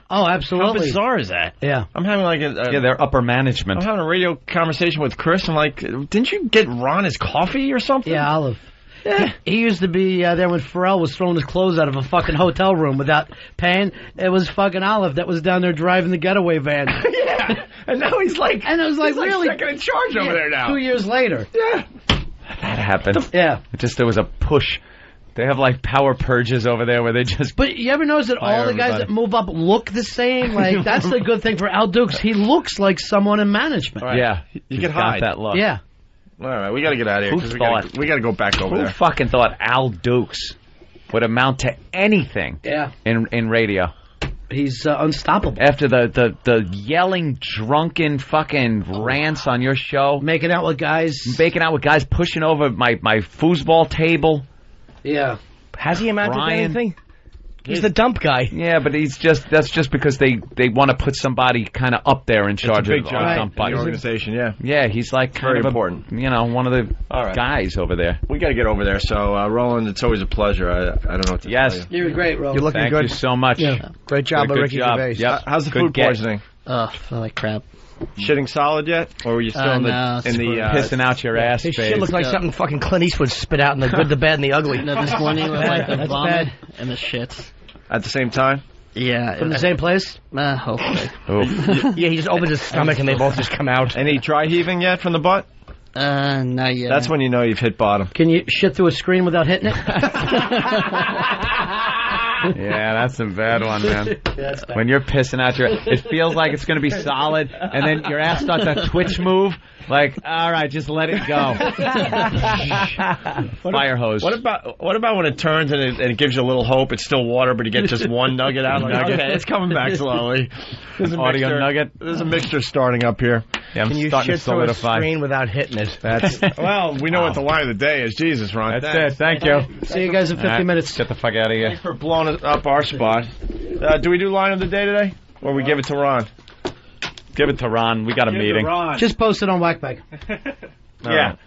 Oh, absolutely. How bizarre is that? Yeah. I'm having like they're upper management. I'm having a radio conversation with Chris. I'm like, didn't you get Ron his coffee or something? Yeah, Olive. Yeah. He used to be there when Pharrell was throwing his clothes out of a fucking hotel room without paying. It was fucking Olive that was down there driving the getaway van. Yeah. And now he's like, and it was like really second in charge over there now. 2 years later. Yeah. That happened. Yeah. There was a push. They have like power purges over there where they just. But you ever notice that all the guys that move up look the same? Like that's the good thing for Al Dukes. He looks like someone in management. Right. Yeah. You can hide that look. Yeah. All right, we got to get out of here. We got to go back over there. Who fucking thought Al Dukes would amount to anything? Yeah. In radio. He's unstoppable. After the yelling, drunken fucking rants on your show. Making out with guys, pushing over my foosball table. Yeah. Has he amounted to anything? He's the dump guy. Yeah, but that's just because they want to put somebody kind of up there in charge of dump the organization, yeah. Yeah, he's like kind of important. One of the guys over there. We got to get over there. So, Roland, it's always a pleasure. I don't know what to tell you. You're great, Roland. You're looking Thank good. you so much. Yeah. Great job by Ricky Gervais. Yep. How's the food poisoning? I like crap. Shitting solid yet? Or were you still in the pissing out your ass His phase? shit looks like something fucking Clint Eastwood spit out in the good, the bad, and the ugly. No, this morning was like the That's vomit bad. and the shits. At the same time? Yeah. From the same place? Hopefully. Yeah, he just opens his stomach and they both just come out. Any dry heaving yet from the butt? Not yet. That's when you know you've hit bottom. Can you shit through a screen without hitting it? Yeah, that's a bad one, man. When you're pissing out it feels like it's going to be solid, and then your ass starts that twitch move. Like, all right, just let it go. Fire hose. What about when it turns and it gives you a little hope? It's still water, but you get just one nugget out. Like, okay, it's coming back slowly. There's Audio nugget. There's a mixture starting up here. Yeah, I'm Can you starting shit to through a solidify. screen without hitting it? That's well, we know what the line of the day is. Jesus, Ron. That's it. Thank you. See you guys in 50 minutes. Get the fuck out of here. Thanks for blowing up our spot. Do we do line of the day today, or we give it to Ron? Give it to Ron. We got a meeting. Just post it on Whackbag. Yeah.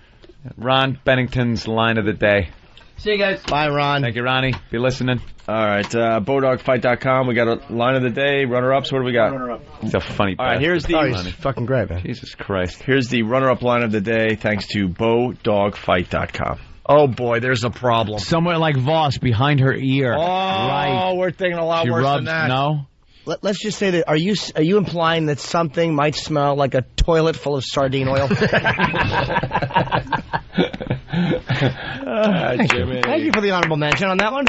Ron Bennington's line of the day. See you guys. Bye, Ron. Thank you, Ronnie. Be listening. All right, BowDogFight.com. We got a line of the day, runner-ups. What do we got? Runner-up. He's a funny All right, here's the... He's fucking great, man. Jesus Christ. Here's the runner-up line of the day, thanks to BowDogFight.com. Oh, boy, there's a problem. Somewhere like Voss behind her ear. Oh, right. We're thinking a lot She worse rubs, than that. No? let's just say that are you implying that something might smell like a toilet full of sardine oil? Jimmy. Thank you for the honorable mention on that one.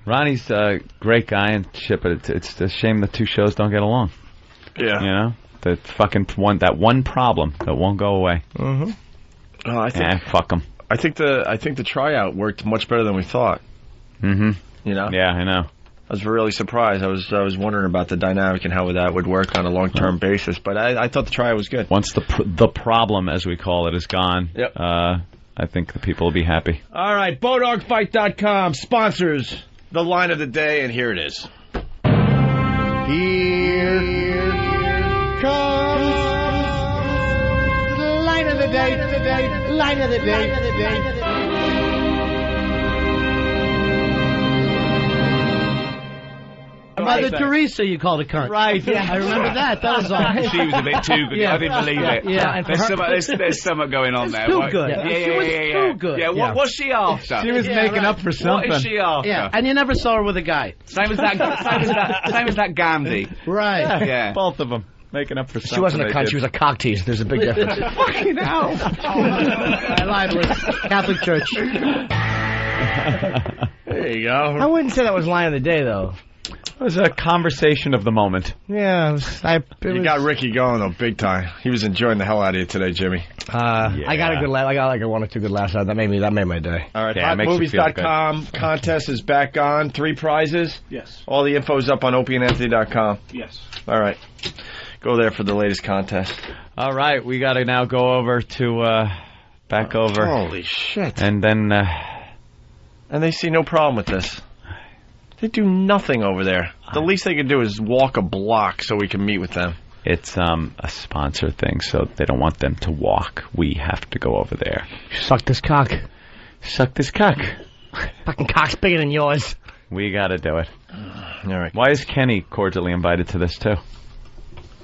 Ronnie's a great guy and shit, but it's a shame the two shows don't get along. Yeah. You know? The fucking one problem that won't go away. Mm-hmm. I think, fuck them. I think the tryout worked much better than we thought. Mm-hmm. You know? Yeah, I know. I was really surprised. I was wondering about the dynamic and how that would work on a long-term basis, but I thought the tryout was good. Once the problem, as we call it, is gone, yep. I think the people will be happy. All right, BowDogFight.com sponsors the line of the day, and here it is. Here comes the line of the day, line of the day. Mother Teresa, you called a cunt. Right, yeah. I remember that. That was awesome. She was a bit too good. Yeah. I didn't believe it. Yeah. There's something going on there. Too good. Yeah. She was too good. Yeah, what was she after? She was making up for something. What is she after? Yeah, and you never saw her with a guy. Same as that Gandhi. Right. Yeah. Both of them. Making up for something. She wasn't a cunt, she was a cock tease. There's a big difference. Fucking hell. I lied with Catholic Church. There you go. I wouldn't say that was line of the day, though. It was a conversation of the moment. Yeah, you got Ricky going, though, big time. He was enjoying the hell out of you today, Jimmy. I got a good laugh. I got like one or two good laughs out. That made my day. All right, yeah, hotmovies.com contest is back on. 3 prizes. Yes. All the info's up on opieandanthony.com. Yes. All right. Go there for the latest contest. All right, we got to now go over to back over. Holy shit! And then and they see no problem with this. They do nothing over there. The least they can do is walk a block so we can meet with them. It's a sponsor thing, so they don't want them to walk. We have to go over there. Suck this cock. Suck this cock. Fucking cock's bigger than yours. We got to do it. All right. Why is Kenny cordially invited to this too?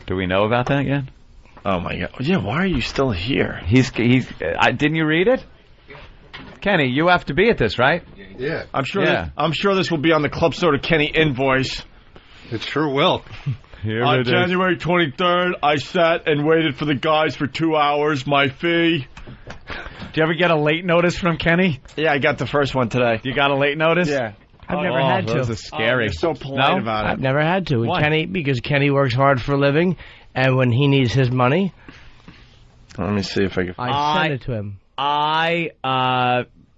Do we know about that yet? Oh my God! Yeah, why are you still here? He's. Didn't you read it? Kenny, you have to be at this, right? Yeah. I'm sure this will be on the Club Soda Kenny invoice. It sure will. On January 23rd, I sat and waited for the guys for 2 hours. My fee. Did you ever get a late notice from Kenny? Yeah, I got the first one today. You got a late notice? Yeah. I've never had to. Those are scary. You're so polite about it. I've never had to. Why? Because Kenny works hard for a living, and when he needs his money, let me see if I can. I send it to him.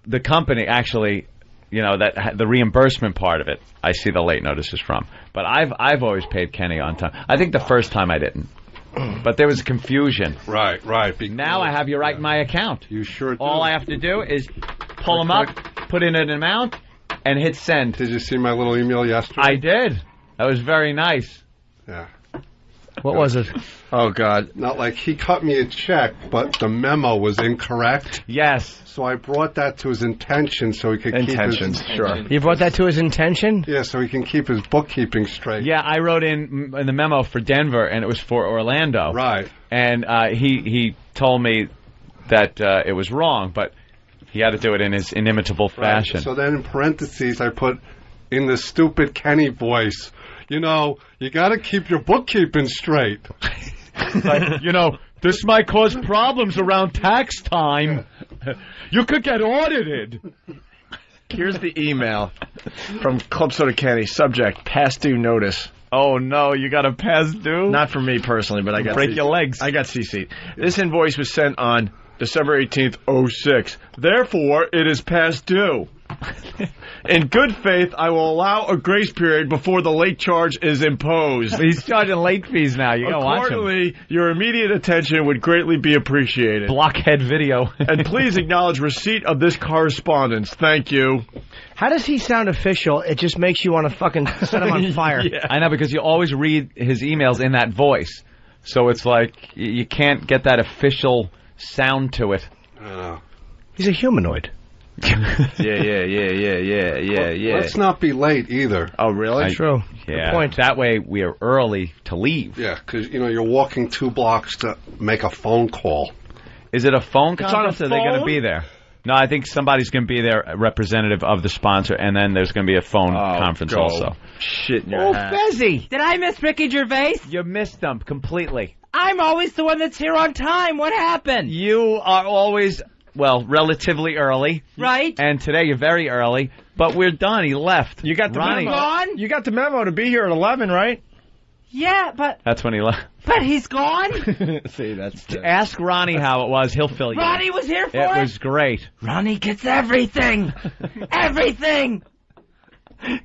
The company actually, you know, that the reimbursement part of it, I see the late notices from. But I've always paid Kenny on time. I think the first time I didn't. But there was confusion. Right. Now I have you right in my account. You sure do. All I have to do is pull them up, put in an amount, and hit send. Did you see my little email yesterday? I did. That was very nice. Yeah. What was it? Oh, God. Not like he cut me a check, but the memo was incorrect. Yes. So I brought that to his intention so he could keep his... Sure. You brought that to his intention? Yeah, so he can keep his bookkeeping straight. Yeah, I wrote in the memo for Denver, and it was for Orlando. Right. And he told me that it was wrong, but he had to do it in his inimitable fashion. Right. So then in parentheses I put, in the stupid Kenny voice, you know, you got to keep your bookkeeping straight. Like, you know, this might cause problems around tax time. You could get audited. Here's the email from Club Soda Kenny. Subject, past due notice. Oh, no, you got a past due? Not for me personally, but I got break your legs. I got CC'd. This invoice was sent on December 18th, 06. Therefore, it is past due. In good faith, I will allow a grace period before the late charge is imposed. He's charging late fees now. You gotta watch him. Accordingly, your immediate attention would greatly be appreciated. Blockhead video. And please acknowledge receipt of this correspondence. Thank you. How does he sound official? It just makes you want to fucking set him on fire. Yeah. I know, because you always read his emails in that voice. So it's like you can't get that official sound to it. He's a humanoid. Yeah. Let's not be late either. Oh, really? True. Yeah. Good point. That way we are early to leave. Yeah, because, you know, you're walking 2 blocks to make a phone call. Is it a phone It's on a conference or are they going to phone? be there? No, I think somebody's going to be there, a representative of the sponsor, and then there's going to be a phone conference also. Shit in your hat. Fezzy! Did I miss Ricky Gervais? You missed them completely. I'm always the one that's here on time. What happened? You are always, well, relatively early. Right. And today you're very early, but we're done. He left. You got the Ronnie. memo. Gone? You got the memo to be here at 11, right? Yeah, but That's when he left. he's gone? See, that's... Ask Ronnie how it was. He'll fill you in. Ronnie was here for it? It was great. Ronnie gets everything. Everything. I'm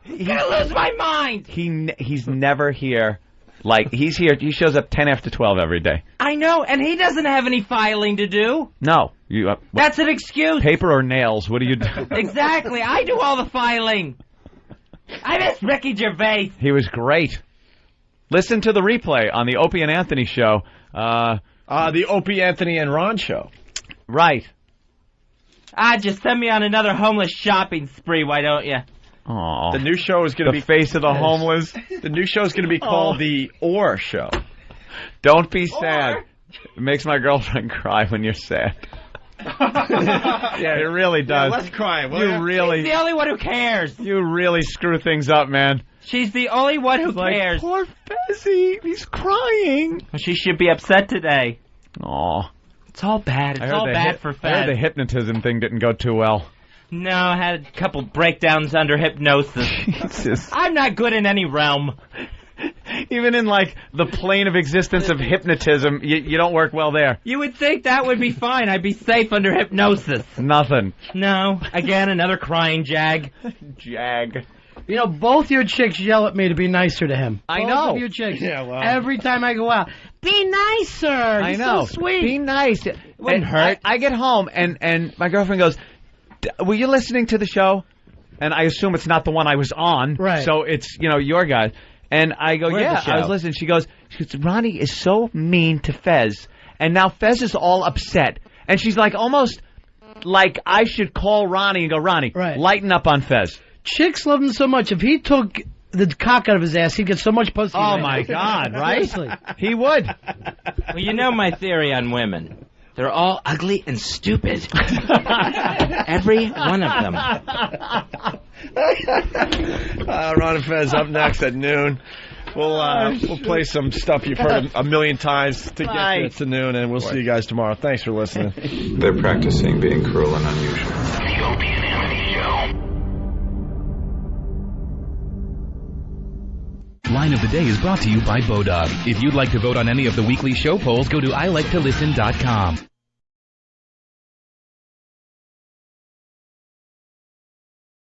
gonna lose my mind. He's never here. Like, he's here. He shows up 10 after 12 every day. I know, and he doesn't have any filing to do. No. You. That's an excuse. Paper or nails? What do you do? Exactly. I do all the filing. I miss Ricky Gervais. He was great. Listen to the replay on the Opie and Anthony Show. The Opie Anthony and Ron Show. Right. Just send me on another homeless shopping spree, why don't you? Aww. The new show is going to be... The face of the homeless. The new show is going to be called The Or Show. Don't be sad. It makes my girlfriend cry when you're sad. Yeah, it really does. Yeah, let's cry. She's the only one who cares. You really screw things up, man. She's the only one who cares. Poor Fezzy, he's crying. Well, she should be upset today. Aw. It's all bad. It's all bad for Fez. I heard the hypnotism thing didn't go too well. No, I had a couple breakdowns under hypnosis. Jesus. I'm not good in any realm. Even in, like, the plane of existence of hypnotism, you don't work well there. You would think that would be fine. I'd be safe under hypnosis. Nothing. No. Again, another crying jag. Jag. You know, both your chicks yell at me to be nicer to him. I both know. Of your chicks. Yeah, well. Every time I go out, be nicer. I know. So sweet. Be nice. It wouldn't hurt. I get home, and my girlfriend goes, were you listening to the show? And I assume it's not the one I was on. Right. So it's, your guys. And I go, Where's yeah, the show? I was listening. She goes, Ronnie is so mean to Fez. And now Fez is all upset. And she's like, almost like I should call Ronnie and go, Ronnie, lighten up on Fez. Chicks love him so much. If he took the cock out of his ass, he'd get so much pussy. Oh, my God, right? Seriously. He would. Well, you know my theory on women. They're all ugly and stupid. Every one of them. Ron and Fez up next at noon. We'll play some stuff you've heard a million times to get you to noon, and we'll see you guys tomorrow. Thanks for listening. They're practicing being cruel and unusual. The Opie and Anthony Show. Line of the Day is brought to you by Bodog. If you'd like to vote on any of the weekly show polls, go to iliketolisten.com.